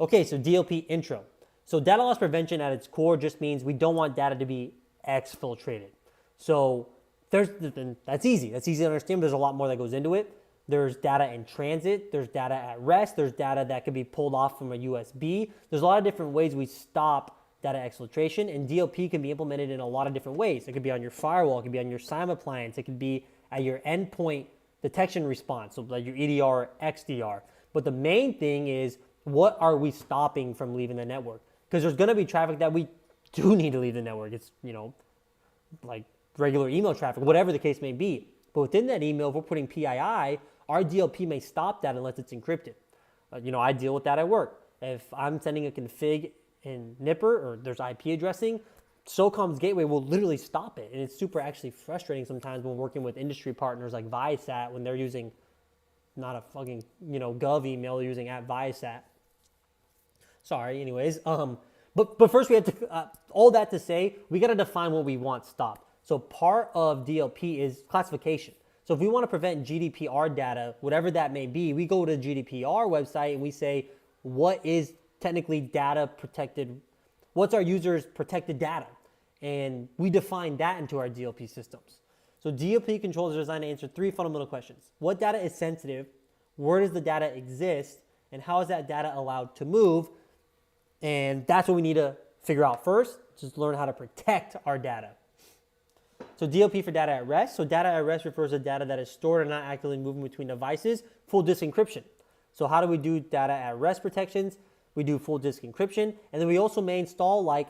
Okay, so DLP intro. So data loss prevention at its core just means we don't want data to be exfiltrated. So that's easy. That's easy to understand. There's a lot more that goes into it. There's data in transit. There's data at rest. There's data that could be pulled off from a USB. There's a lot of different ways we stop data exfiltration, and DLP can be implemented in a lot of different ways. It could be on your firewall. It could be on your SIEM appliance. It could be at your endpoint detection response, so like your EDR or XDR. But the main thing is, what are we stopping from leaving the network? Because there's going to be traffic that we do need to leave the network. It's, like regular email traffic, whatever the case may be. But within that email, if we're putting PII, our DLP may stop that unless it's encrypted. I deal with that at work. If I'm sending a config in Nipper or there's IP addressing, SOCOM's gateway will literally stop it. And it's super actually frustrating sometimes when working with industry partners like Viasat when they're using not a fucking, gov email, they're using at Viasat. Sorry, anyways. But first we have to, all that to say, we got to define what we want stopped. So part of DLP is classification. So if we want to prevent GDPR data, whatever that may be, we go to the GDPR website and we say, what is technically data protected? What's our users' protected data? And we define that into our DLP systems. So DLP controls are designed to answer 3 fundamental questions. What data is sensitive? Where does the data exist? And how is that data allowed to move? And that's what we need to figure out first, just learn how to protect our data. So DLP for data at rest. So data at rest refers to data that is stored and not actively moving between devices, full disk encryption. So how do we do data at rest protections? We do full disk encryption. And then we also may install like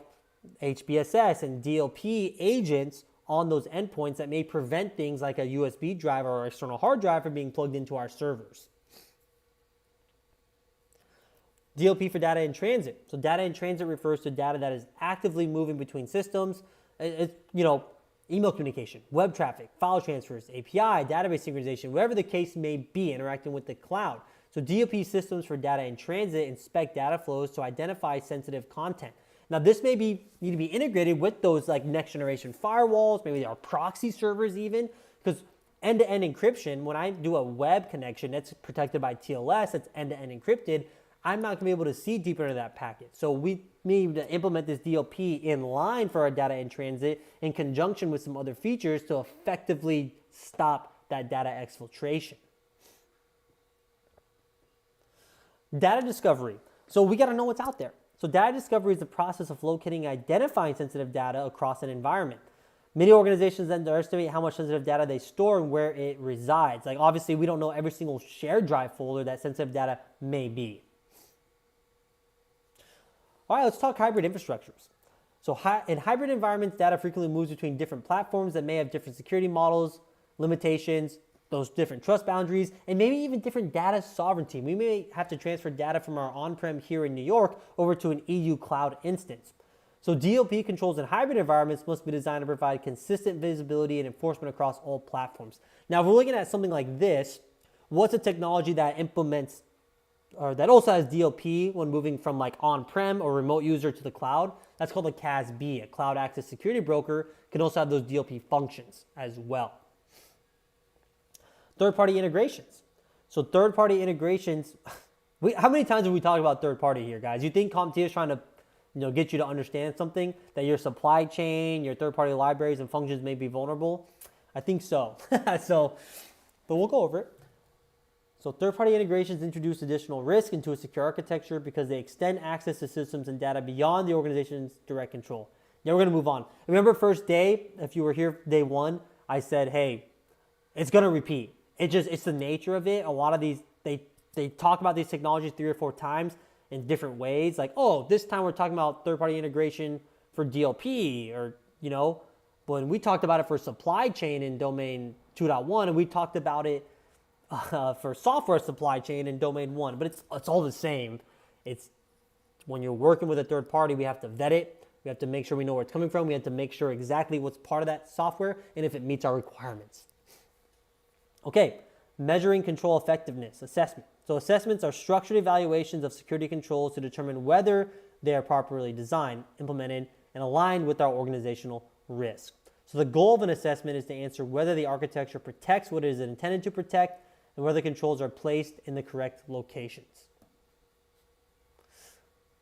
HBSS and DLP agents on those endpoints that may prevent things like a USB drive or external hard drive from being plugged into our servers. DLP for data in transit. So data in transit refers to data that is actively moving between systems. Email communication, web traffic, file transfers, API, database synchronization, whatever the case may be, interacting with the cloud. So DLP systems for data in transit inspect data flows to identify sensitive content. Now this may need to be integrated with those like next generation firewalls, maybe there are proxy servers even, because end-to-end encryption, when I do a web connection that's protected by TLS, that's end-to-end encrypted, I'm not going to be able to see deeper into that packet. So we need to implement this DLP in line for our data in transit in conjunction with some other features to effectively stop that data exfiltration. Data discovery. So we got to know what's out there. So data discovery is the process of locating and identifying sensitive data across an environment. Many organizations underestimate how much sensitive data they store and where it resides. Like obviously we don't know every single shared drive folder that sensitive data may be. All right, let's talk hybrid infrastructures. So in hybrid environments, data frequently moves between different platforms that may have different security models, limitations, those different trust boundaries, and maybe even different data sovereignty. We may have to transfer data from our on-prem here in New York over to an EU cloud instance. So DLP controls in hybrid environments must be designed to provide consistent visibility and enforcement across all platforms. Now, if we're looking at something like this, what's a technology that implements or that also has DLP when moving from like on-prem or remote user to the cloud? That's called a CASP, a Cloud Access Security Broker. Can also have those DLP functions as well. Third-party integrations. So third-party integrations, how many times have we talked about third-party here, guys? You think CompTIA is trying to get you to understand something, that your supply chain, your third-party libraries and functions may be vulnerable? I think so. But we'll go over it. So third-party integrations introduce additional risk into a secure architecture because they extend access to systems and data beyond the organization's direct control. Now we're going to move on. Remember first day, if you were here day 1, I said, hey, it's going to repeat. It's the nature of it. A lot of these, they talk about these technologies 3 or 4 times in different ways. Like, oh, this time we're talking about third-party integration for DLP or, when we talked about it for supply chain in domain 2.1 and we talked about it for software supply chain in domain 1, but it's all the same. It's when you're working with a third party, we have to vet it. We have to make sure we know where it's coming from. We have to make sure exactly what's part of that software and if it meets our requirements. Okay, Measuring control effectiveness, assessment. So assessments are structured evaluations of security controls to determine whether they are properly designed, implemented, and aligned with our organizational risk. So the goal of an assessment is to answer whether the architecture protects what it is intended to protect and whether controls are placed in the correct locations.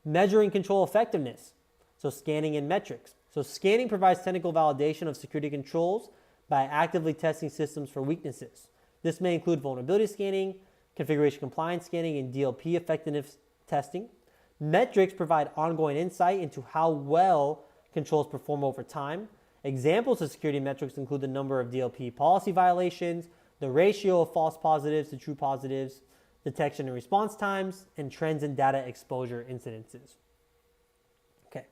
Measuring control effectiveness. So scanning and metrics. So scanning provides technical validation of security controls by actively testing systems for weaknesses. This may include vulnerability scanning, configuration compliance scanning, and DLP effectiveness testing. Metrics provide ongoing insight into how well controls perform over time. Examples of security metrics include the number of DLP policy violations, the ratio of false positives to true positives, detection and response times, and trends in data exposure incidences. Okay,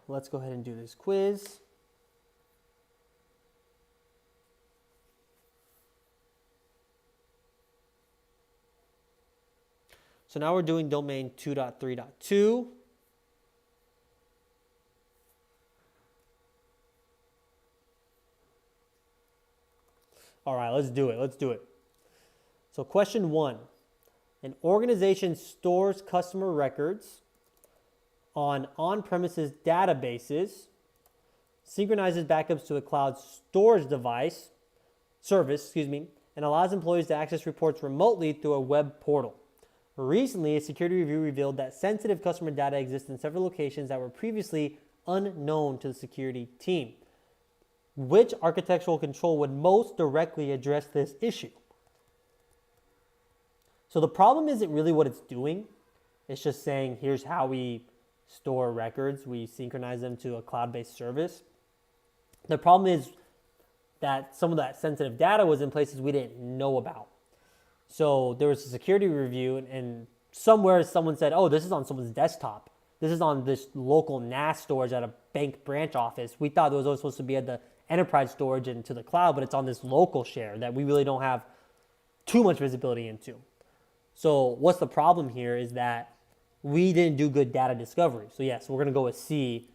let's go ahead and do this quiz. So now we're doing domain 2.3.2. All right, let's do it. So question 1, an organization stores customer records on on-premises databases, synchronizes backups to a cloud storage service, and allows employees to access reports remotely through a web portal. Recently, a security review revealed that sensitive customer data exists in several locations that were previously unknown to the security team. Which architectural control would most directly address this issue? So the problem isn't really what it's doing. It's just saying, here's how we store records. We synchronize them to a cloud-based service. The problem is that some of that sensitive data was in places we didn't know about. So there was a security review, and somewhere someone said, oh, this is on someone's desktop. This is on this local NAS storage at a bank branch office. We thought it was always supposed to be at the enterprise storage and to the cloud, but it's on this local share that we really don't have too much visibility into. So what's the problem here is that we didn't do good data discovery. So yes, we're going to go with C,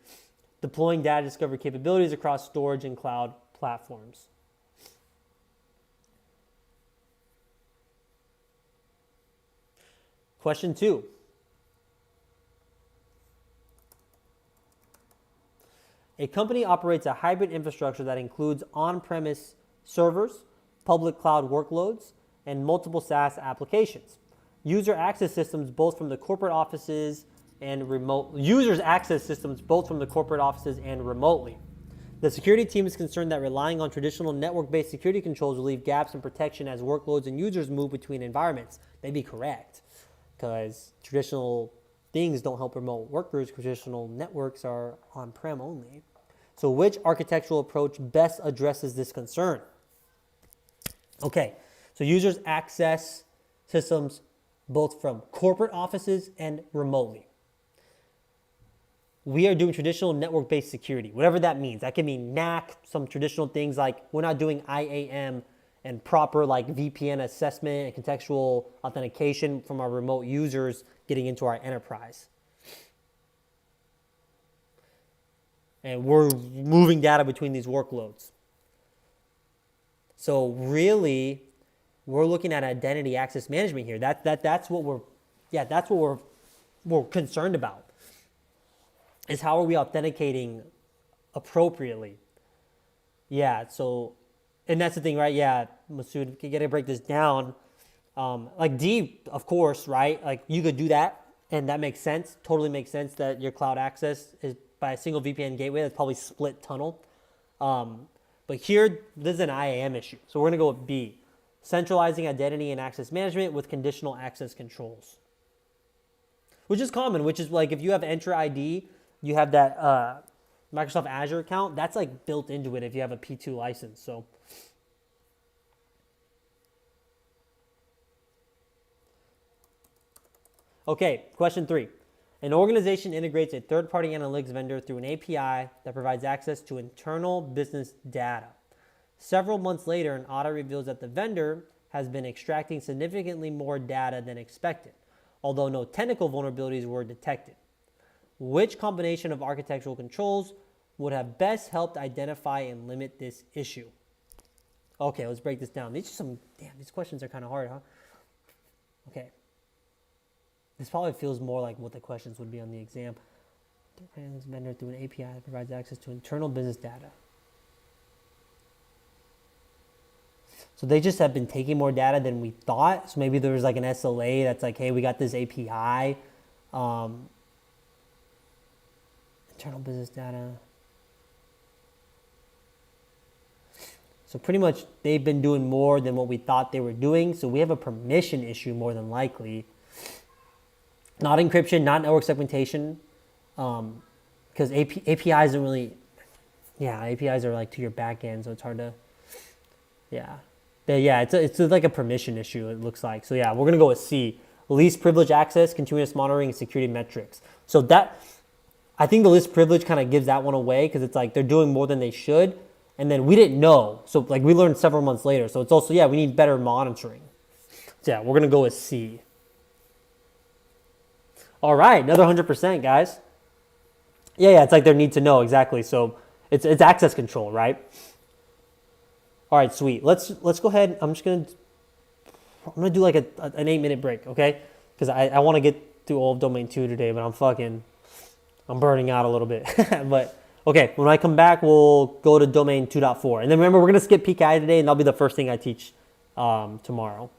deploying data discovery capabilities across storage and cloud platforms. Question 2. A company operates a hybrid infrastructure that includes on-premise servers, public cloud workloads, and multiple SaaS applications. User access systems both from the corporate offices and remotely. The security team is concerned that relying on traditional network-based security controls will leave gaps in protection as workloads and users move between environments. They'd be correct, because traditional things don't help remote workers. Traditional networks are on-prem only. So which architectural approach best addresses this concern? Okay, so users access systems both from corporate offices and remotely. We are doing traditional network-based security, whatever that means. That can mean NAC, some traditional things like we're not doing IAM and proper like VPN assessment and contextual authentication from our remote users getting into our enterprise. And we're moving data between these workloads. So really, we're looking at identity access management here. That's what we're concerned about. Is how are we authenticating appropriately? Yeah, so, and that's the thing, right? Yeah, Masood, you gotta break this down. Like D, of course, right? Like you could do that, and that makes sense. Totally makes sense that your cloud access is by a single VPN gateway. That's probably split tunnel. But here, this is an IAM issue. So we're gonna go with B, centralizing identity and access management with conditional access controls. Which is common, which is like if you have Entra ID, you have that Microsoft Azure account, that's like built into it if you have a P2 license. So okay, question 3. An organization integrates a third-party analytics vendor through an API that provides access to internal business data. Several months later, an audit reveals that the vendor has been extracting significantly more data than expected, although no technical vulnerabilities were detected. Which combination of architectural controls would have best helped identify and limit this issue? Okay, let's break this down. These are some, damn, these questions are kind of hard, huh? Okay. This probably feels more like what the questions would be on the exam. Vendor through an API that provides access to internal business data. So they just have been taking more data than we thought. So maybe there was like an SLA that's like, hey, we got this API. Internal business data. So pretty much they've been doing more than what we thought they were doing. So we have a permission issue more than likely. Not encryption, not network segmentation. Because APIs don't really, APIs are like to your back end. So it's hard to, it's like a permission issue, it looks like. So yeah, we're going to go with C. Least privilege access, continuous monitoring, and security metrics. So that, I think the least privilege kind of gives that one away because it's like they're doing more than they should. And then we didn't know. So like we learned several months later. So it's also, we need better monitoring. So yeah, we're going to go with C. All right, another 100%, guys. Yeah, it's like their need to know, exactly. So it's access control, right? All right, sweet. Let's go ahead. I'm gonna do like an 8-minute break, okay? Because I want to get through all of domain 2 today, but I'm burning out a little bit. But okay, when I come back, we'll go to domain 2.4. And then remember, we're gonna skip PKI today, and that'll be the first thing I teach tomorrow.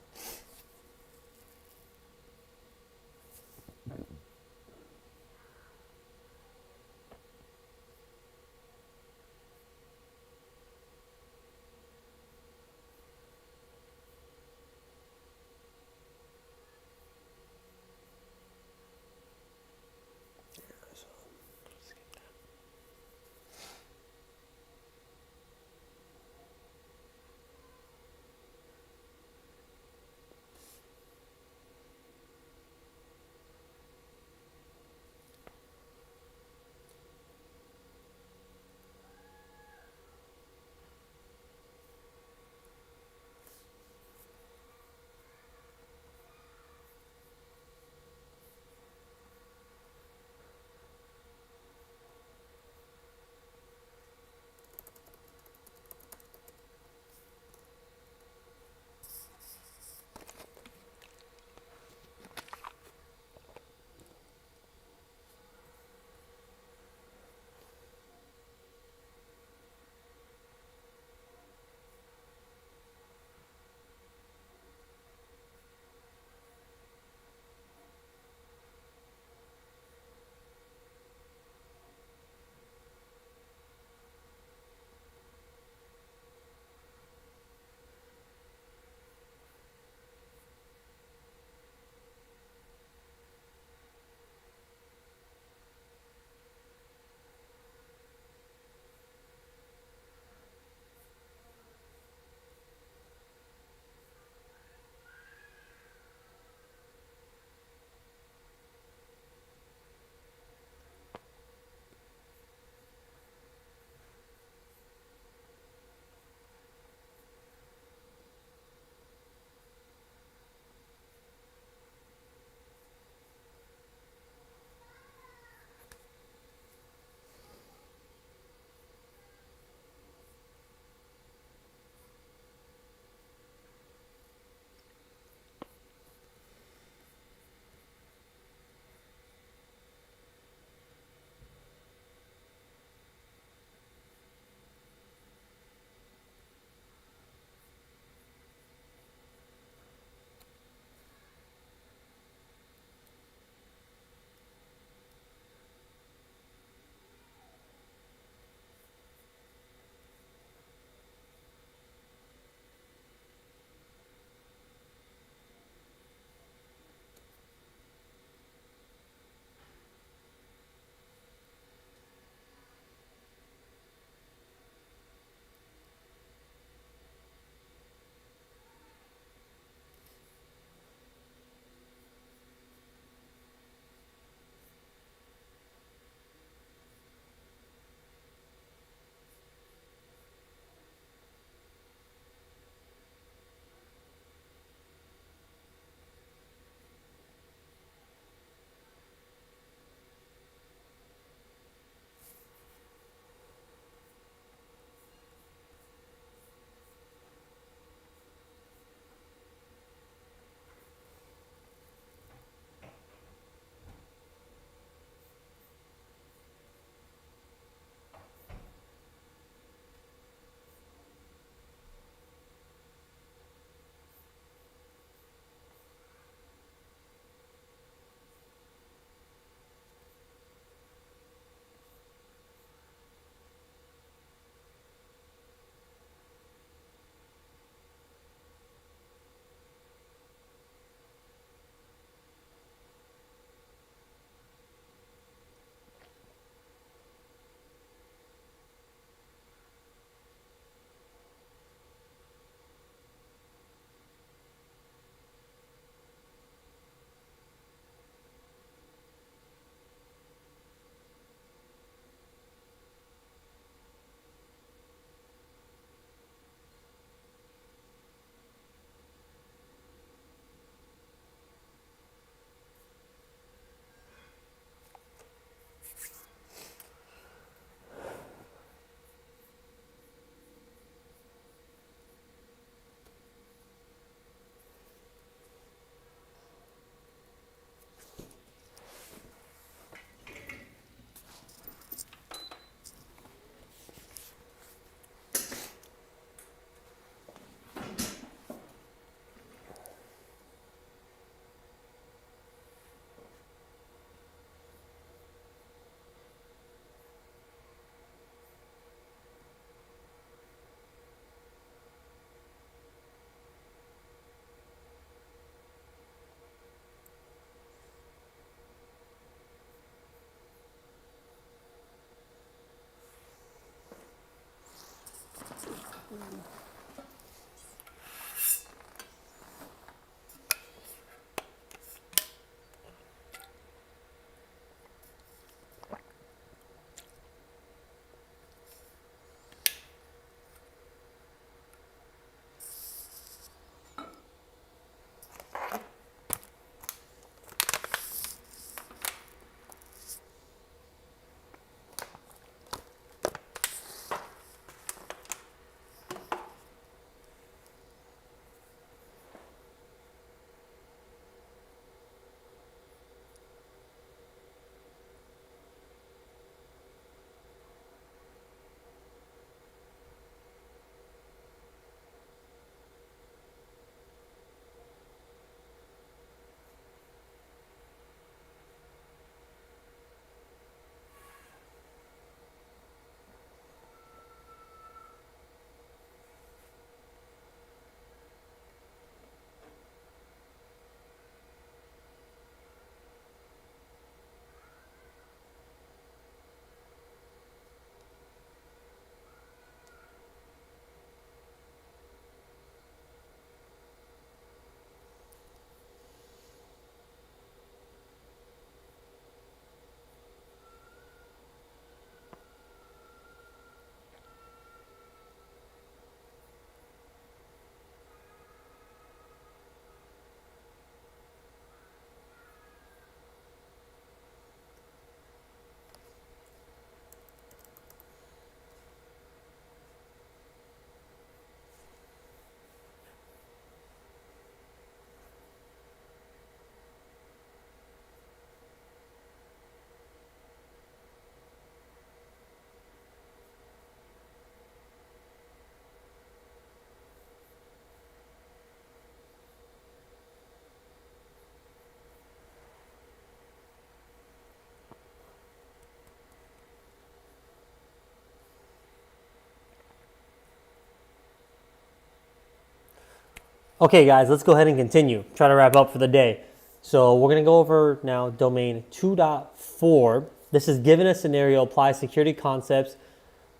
Okay, guys, let's go ahead and continue. Try to wrap up for the day. So we're going to go over now domain 2.4. This is given a scenario, apply security concepts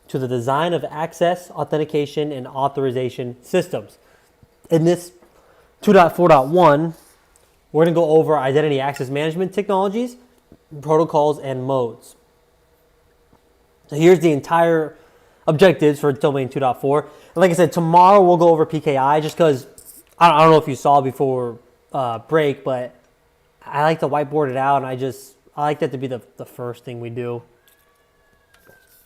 to the design of access, authentication, and authorization systems. In this 2.4.1, we're going to go over identity access management technologies, protocols, and modes. So here's the entire objectives for domain 2.4. And like I said, tomorrow we'll go over PKI just because I don't know if you saw before break, but I like to whiteboard it out, and I like that to be the first thing we do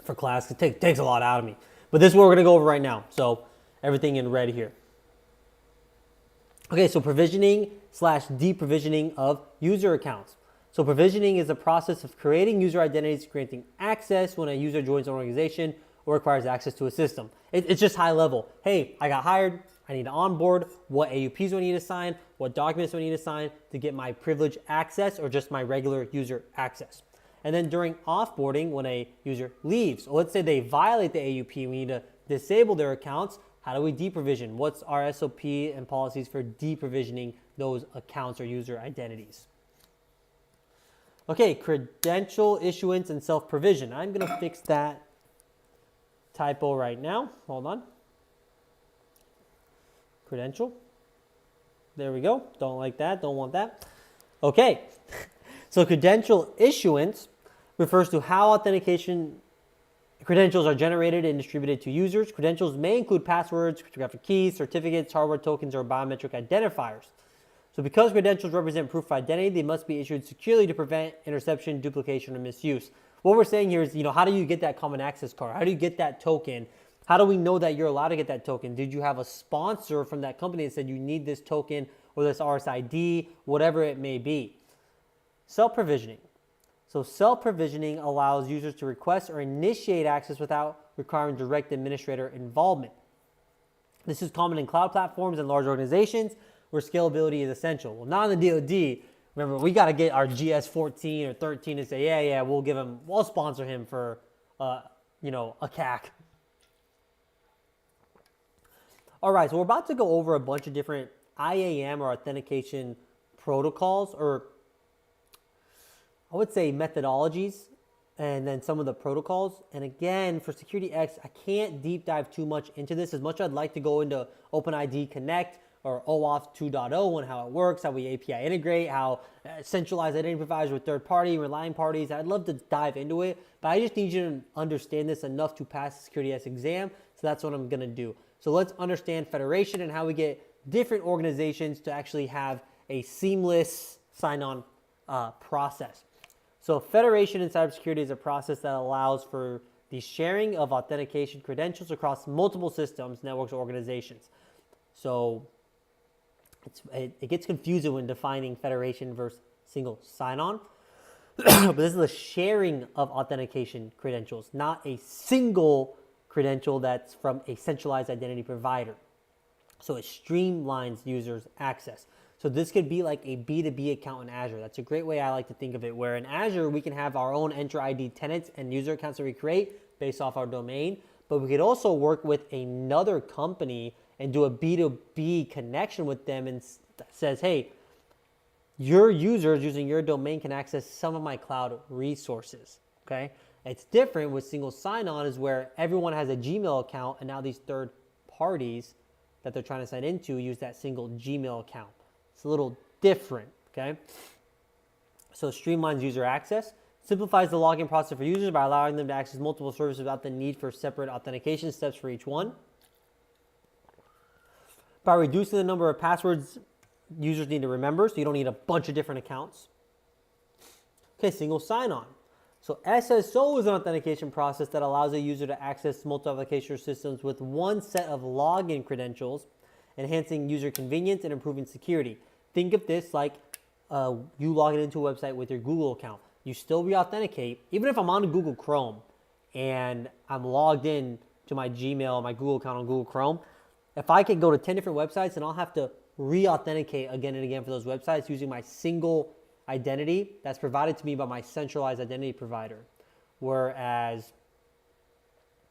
for class. It takes a lot out of me. But this is what we're going to go over right now. So everything in red here. Okay, so provisioning / deprovisioning of user accounts. So provisioning is the process of creating user identities, granting access when a user joins an organization or requires access to a system. It's just high level. Hey, I got hired. I need to onboard. What AUPs do I need to sign? What documents do I need to sign to get my privileged access or just my regular user access? And then during offboarding, when a user leaves, so let's say they violate the AUP, we need to disable their accounts. How do we deprovision? What's our SOP and policies for deprovisioning those accounts or user identities? Okay, credential issuance and self-provision. I'm going to fix that typo right now. Hold on. Credential. There we go. Don't like that. Don't want that. Okay. So credential issuance refers to how authentication credentials are generated and distributed to users. Credentials may include passwords, cryptographic keys, certificates, hardware tokens, or biometric identifiers. So because credentials represent proof of identity, they must be issued securely to prevent interception, duplication, or misuse. What we're saying here is, how do you get that common access card? How do you get that token? How do we know that you're allowed to get that token? Did you have a sponsor from that company that said you need this token or this RSID, whatever it may be? Self-provisioning. So self-provisioning allows users to request or initiate access without requiring direct administrator involvement. This is common in cloud platforms and large organizations where scalability is essential. Well, not in the DoD. Remember, we got to get our GS 14 or 13 and say, yeah, we'll sponsor him for, a CAC. All right, so we're about to go over a bunch of different IAM or authentication protocols, or I would say methodologies, and then some of the protocols. And again, for SecurityX, I can't deep dive too much into this. As much as I'd like to go into OpenID Connect or OAuth 2.0 and how it works, how we API integrate, how centralized identity providers with third-party, relying parties. I'd love to dive into it, but I just need you to understand this enough to pass the SecurityX exam, so that's what I'm going to do. So let's understand federation and how we get different organizations to actually have a seamless sign-on process. So federation in cybersecurity is a process that allows for the sharing of authentication credentials across multiple systems, networks, or organizations. So it gets confusing when defining federation versus single sign-on. But this is the sharing of authentication credentials, not a single credential that's from a centralized identity provider. So it streamlines users' access. So this could be like a B2B account in Azure. That's a great way I like to think of it, where in Azure, we can have our own Enter ID tenants and user accounts that we create based off our domain, but we could also work with another company and do a B2B connection with them and says, hey, your users using your domain can access some of my cloud resources, okay? It's different with single sign-on is where everyone has a Gmail account, and now these third parties that they're trying to sign into use that single Gmail account. It's a little different, okay? So streamlines user access, simplifies the login process for users by allowing them to access multiple services without the need for separate authentication steps for each one. By reducing the number of passwords users need to remember, so you don't need a bunch of different accounts. Okay, single sign-on. So SSO is an authentication process that allows a user to access multi-application systems with one set of login credentials, enhancing user convenience and improving security. Think of this like you logging into a website with your Google account. You still re-authenticate, even if I'm on Google Chrome and I'm logged in to my Gmail, my Google account on Google Chrome. If I can go to 10 different websites, and I'll have to re-authenticate again and again for those websites using my single identity that's provided to me by my centralized identity provider. Whereas,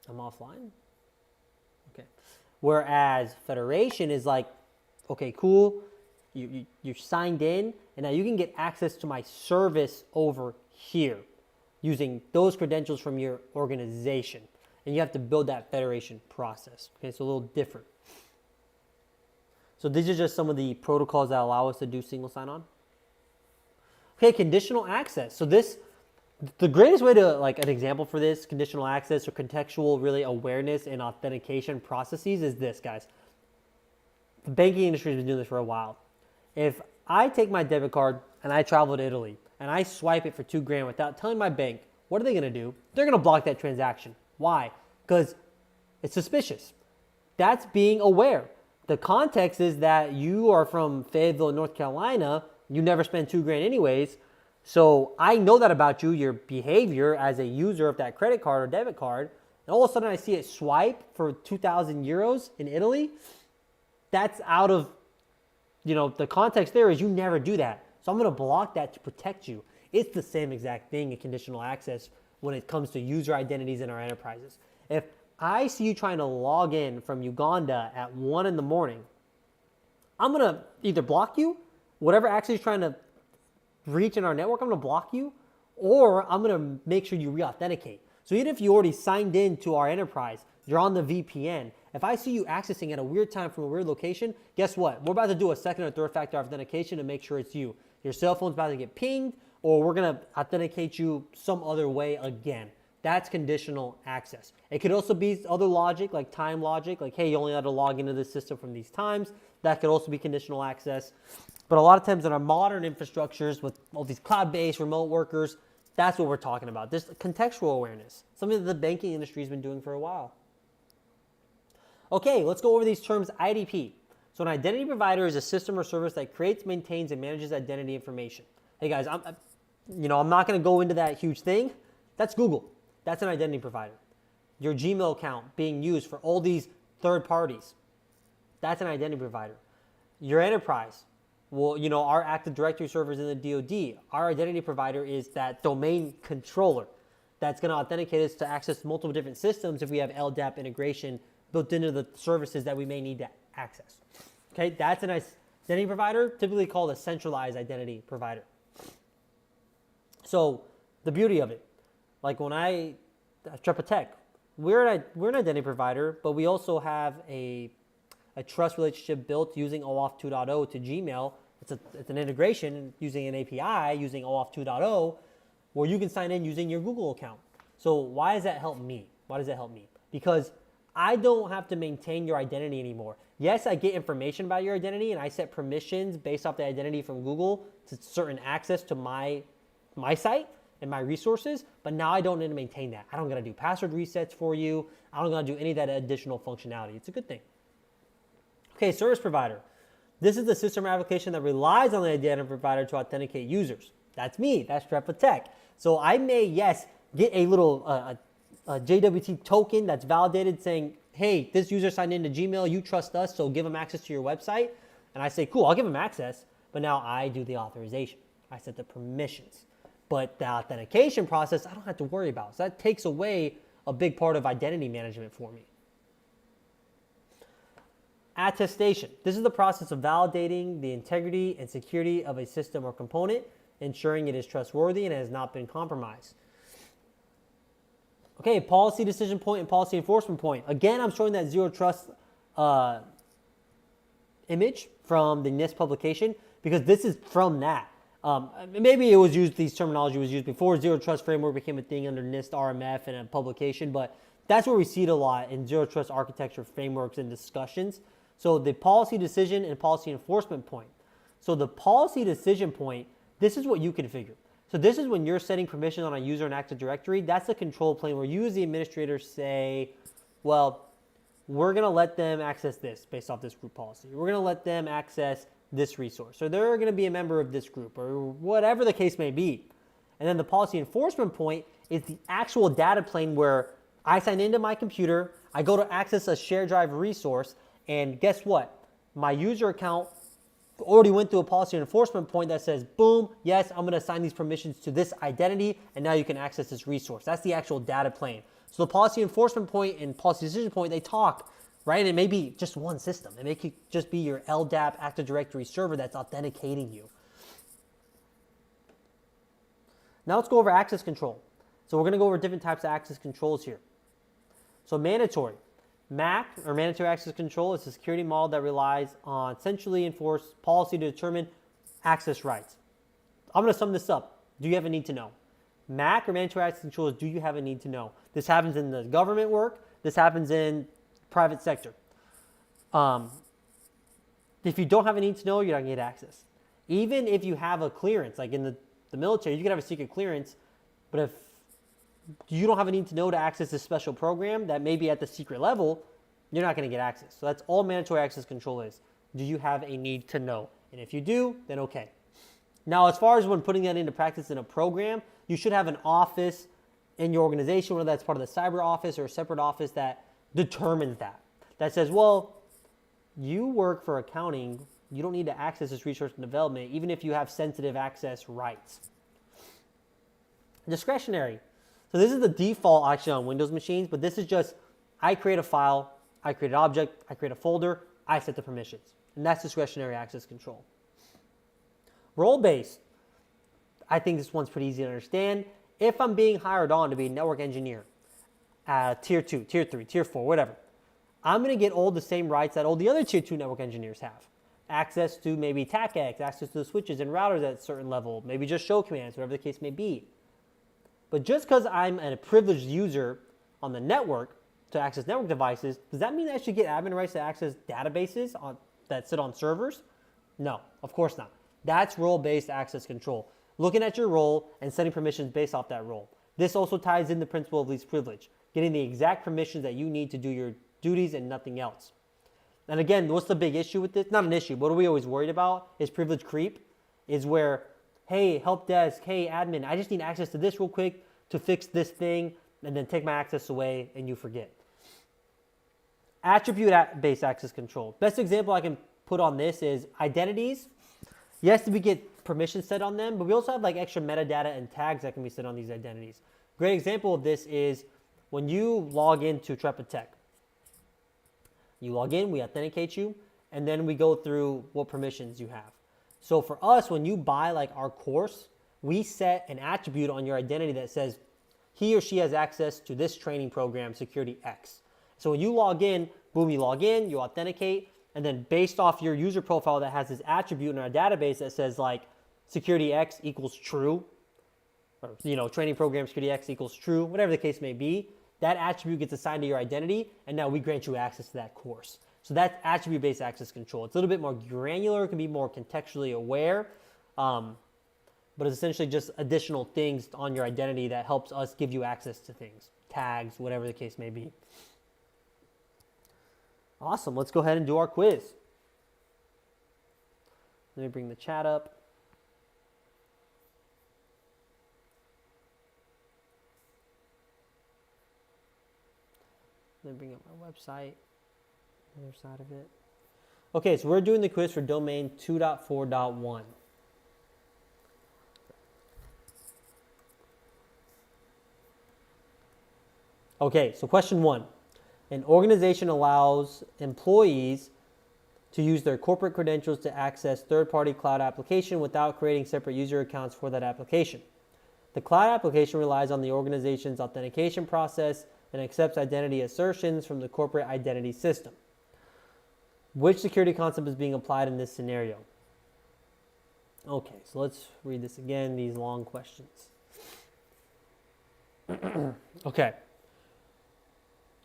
I'm offline? Okay. Whereas federation is like, Okay, cool. You're signed in, and now you can get access to my service over here using those credentials from your organization. And you have to build that federation process. Okay, it's a little different. So these are just some of the protocols that allow us to do single sign-on. Okay, conditional access. So the greatest way to, like an example for this, conditional access or contextual really awareness and authentication processes is this, guys. The banking industry has been doing this for a while. If I take my debit card and I travel to Italy and I swipe it for $2,000 without telling my bank, what are they gonna do? They're gonna block that transaction. Why? Because it's suspicious. That's being aware. The context is that you are from Fayetteville, North Carolina. You never spend $2,000 anyways. So I know that about you, your behavior as a user of that credit card or debit card. And all of a sudden I see it swipe for 2,000 euros in Italy. That's out of, the context there is you never do that. So I'm going to block that to protect you. It's the same exact thing in conditional access when it comes to user identities in our enterprises. If I see you trying to log in from Uganda at 1 in the morning, I'm going to either block you, whatever access you're trying to reach in our network, I'm going to block you, or I'm going to make sure you re-authenticate. So even if you already signed in to our enterprise, you're on the VPN. If I see you accessing at a weird time from a weird location, guess what? We're about to do a second or third factor authentication to make sure it's you. Your cell phone's about to get pinged, or we're going to authenticate you some other way again. That's conditional access. It could also be other logic, like time logic, like, hey, you only have to log into this system from these times. That could also be conditional access. But a lot of times in our modern infrastructures with all these cloud-based remote workers, that's what we're talking about. This contextual awareness, something that the banking industry has been doing for a while. Okay, let's go over these terms. IDP. So an identity provider is a system or service that creates, maintains, and manages identity information. Hey guys, I'm not going to go into that huge thing. That's Google. That's an identity provider. Your Gmail account being used for all these third parties. That's an identity provider. Your enterprise. Well, our Active Directory servers in the DoD, our identity provider is that domain controller that's going to authenticate us to access multiple different systems if we have LDAP integration built into the services that we may need to access. Okay, that's an identity provider, typically called a centralized identity provider. So the beauty of it, like when Tech, we're an identity provider, but we also have a trust relationship built using OAuth 2.0 to Gmail. It's an integration using an API using OAuth 2.0 where you can sign in using your Google account. So why does that help me? Because I don't have to maintain your identity anymore. Yes, I get information about your identity and I set permissions based off the identity from Google to certain access to my site and my resources, but now I don't need to maintain that. I don't gotta do password resets for you. I don't gotta do any of that additional functionality. It's a good thing. Okay, service provider. This is the system or application that relies on the identity provider to authenticate users. That's me, that's Tech. So I may, yes, get a little a JWT token that's validated saying, hey, this user signed into Gmail, you trust us, so give them access to your website. And I say, cool, I'll give them access, but now I do the authorization. I set the permissions. But the authentication process, I don't have to worry about. So that takes away a big part of identity management for me. Attestation. This is the process of validating the integrity and security of a system or component, ensuring it is trustworthy and has not been compromised. Okay, policy decision point and policy enforcement point. Again, I'm showing that zero trust image from the NIST publication because this is from that. Maybe it was used, these terminology was used before zero trust framework became a thing under NIST RMF and a publication, but that's where we see it a lot in zero trust architecture frameworks and discussions. So the policy decision and policy enforcement point. So the policy decision point, this is what you configure. So this is when you're setting permission on a user in Active Directory. That's the control plane where you as the administrator say, well, we're going to let them access this based off this group policy. We're going to let them access this resource. Or they're going to be a member of this group or whatever the case may be. And then the policy enforcement point is the actual data plane where I sign into my computer, I go to access a shared drive resource, and guess what? My user account already went through a policy enforcement point that says, boom, yes, I'm going to assign these permissions to this identity, and now you can access this resource. That's the actual data plane. So the policy enforcement point and policy decision point, they talk right? It may be just one system. It may just be your LDAP Active Directory server that's authenticating you. Now let's go over access control. So we're going to go over different types of access controls here. So mandatory. MAC, or mandatory access control, is a security model that relies on centrally enforced policy to determine access rights. I'm going to sum this up. Do you have a need to know? MAC, or mandatory access control, is do you have a need to know? This happens in the government work. This happens in private sector. If you don't have a need to know, you're not going to get access. Even if you have a clearance, like in the military, you can have a secret clearance, but if you don't have a need to know to access this special program that may be at the secret level, you're not going to get access. So that's all mandatory access control is. Do you have a need to know? And if you do, then okay. Now, as far as when putting that into practice in a program, you should have an office in your organization, whether that's part of the cyber office or a separate office that determines that. That says, well, you work for accounting, you don't need to access this research and development, even if you have sensitive access rights. Discretionary. So this is the default actually on Windows machines, but this is just, I create a file, I create an object, I create a folder, I set the permissions. And that's discretionary access control. Role-based. I think this one's pretty easy to understand. If I'm being hired on to be a network engineer, tier 2, tier 3, tier 4, whatever, I'm going to get all the same rights that all the other tier 2 network engineers have. Access to maybe TACX, access to the switches and routers at a certain level, maybe just show commands, whatever the case may be. But just because I'm a privileged user on the network to access network devices, does that mean I should get admin rights to access databases that sit on servers? No, of course not. That's role-based access control. Looking at your role and setting permissions based off that role. This also ties in the principle of least privilege, getting the exact permissions that you need to do your duties and nothing else. And again, what's the big issue with this? Not an issue, but what are we always worried about is privilege creep, is where, hey, help desk, hey, admin, I just need access to this real quick to fix this thing, and then take my access away, and you forget. Attribute-based access control. Best example I can put on this is identities. Yes, we get permissions set on them, but we also have like extra metadata and tags that can be set on these identities. Great example of this is when you log into Trepid Tech. You log in, we authenticate you, and then we go through what permissions you have. So for us, when you buy like our course, we set an attribute on your identity that says he or she has access to this training program, SecurityX. So when you log in, boom, you log in, you authenticate, and then based off your user profile that has this attribute in our database that says like SecurityX equals true, or training program SecurityX equals true, whatever the case may be, that attribute gets assigned to your identity, and now we grant you access to that course. So that's attribute-based access control. It's a little bit more granular, it can be more contextually aware, but it's essentially just additional things on your identity that helps us give you access to things, tags, whatever the case may be. Awesome, let's go ahead and do our quiz. Let me bring the chat up. Let me bring up my website, other side of it. Okay, so we're doing the quiz for domain 2.4.1. Okay, so question 1. An organization allows employees to use their corporate credentials to access third-party cloud application without creating separate user accounts for that application. The cloud application relies on the organization's authentication process and accepts identity assertions from the corporate identity system. Which security concept is being applied in this scenario? Okay, so let's read this again, these long questions. Okay.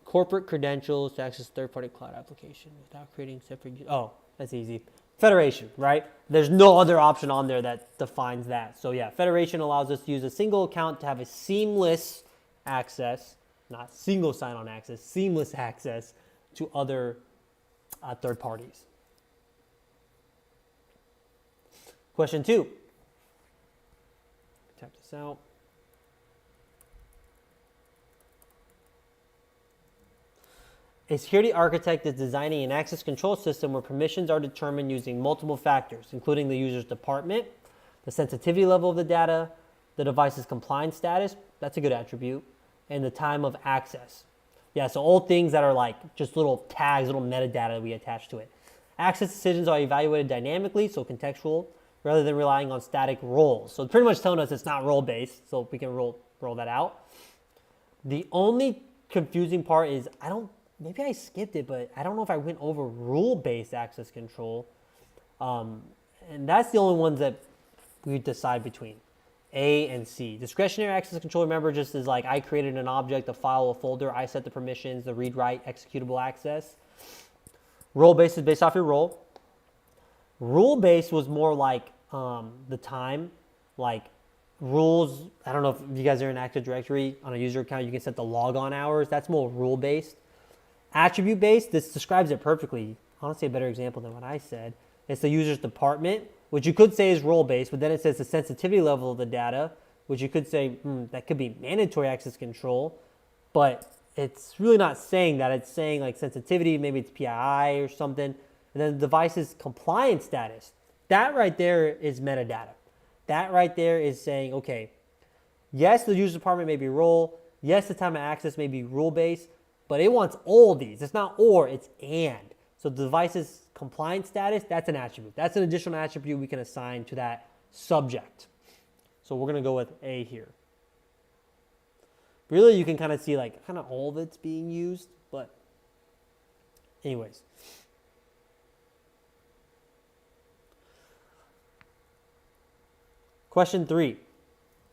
Corporate credentials to access third-party cloud application without creating separate... Oh, that's easy. Federation, right? There's no other option on there that defines that. So yeah, Federation allows us to use a single account to have a seamless access, not single sign-on access, seamless access to other third parties. Question 2. Type this out. A security architect is designing an access control system where permissions are determined using multiple factors, including the user's department, the sensitivity level of the data, the device's compliance status, that's a good attribute, and the time of access. Yeah, so all things that are like just little tags, little metadata that we attach to it. Access decisions are evaluated dynamically, so contextual, rather than relying on static roles. So pretty much telling us it's not role-based, so we can roll that out. The only confusing part is maybe I skipped it, but I don't know if I went over rule-based access control. And that's the only ones that we decide between. A and C. Discretionary access control, remember, just is like I created an object, a file, a folder, I set the permissions, the read, write, executable access. Role-based is based off your role. Rule-based was more like the time, like rules. I don't know if you guys are in Active Directory on a user account, you can set the logon hours. That's more rule-based. Attribute-based, this describes it perfectly. Honestly, a better example than what I said. It's the user's department, which you could say is role-based, but then it says the sensitivity level of the data, which you could say that could be mandatory access control, but it's really not saying that. It's saying like sensitivity, maybe it's PII or something. And then the device's compliance status. That right there is metadata. That right there is saying, okay, yes, the user department may be role. Yes, the time of access may be rule-based, but it wants all these. It's not or, it's and. So the device's compliance status, that's an attribute. That's an additional attribute we can assign to that subject. So we're going to go with A here. Really, you can kind of see like kind of all of it's being used, but anyways. Question 3.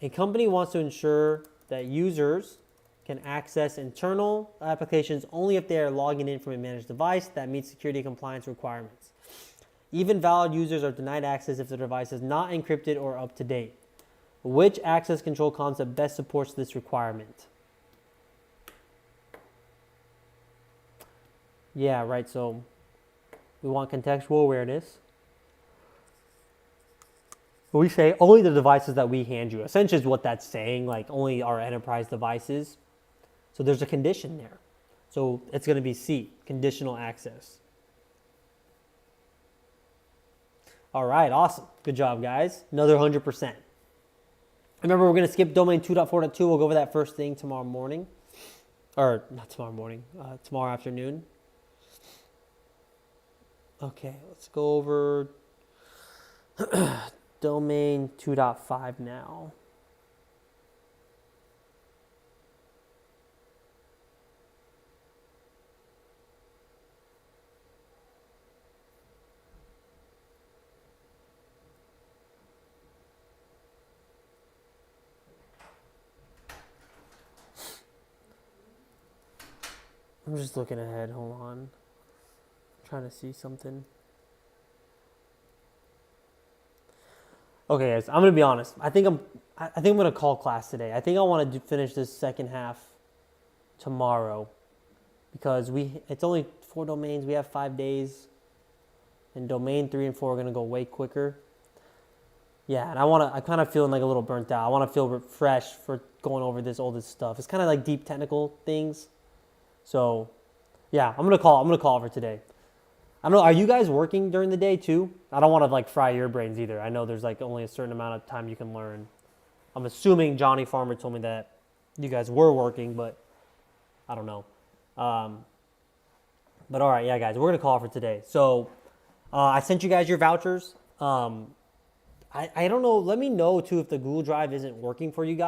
A company wants to ensure that users can access internal applications only if they are logging in from a managed device that meets security compliance requirements. Even valid users are denied access if the device is not encrypted or up to date. Which access control concept best supports this requirement? Yeah, right, so we want contextual awareness. We say only the devices that we hand you. Essentially is what that's saying, like only our enterprise devices. So there's a condition there. So it's going to be C, conditional access. All right, awesome. Good job, guys. Another 100%. Remember, we're going to skip domain 2.4.2. We'll go over that first thing tomorrow morning. Or not tomorrow morning, tomorrow afternoon. Okay, let's go over domain 2.5 now. I'm just looking ahead, hold on. I'm trying to see something. Okay, guys, I'm gonna be honest. I think I'm gonna call class today. I think I want to finish this second half tomorrow because it's only 4 domains. We have 5 days, and domain 3 and 4 are gonna go way quicker. Yeah, and I'm kind of feeling like a little burnt out. I want to feel refreshed for going over all this stuff. It's kind of like deep technical things. So, yeah, I'm gonna call for today. I don't know, are you guys working during the day too? I don't want to like fry your brains either. I know there's like only a certain amount of time you can learn. I'm assuming Johnny Farmer told me that you guys were working, but I don't know. But all right, yeah, guys, we're gonna call for today. So I sent you guys your vouchers. I don't know. Let me know too if the Google Drive isn't working for you guys.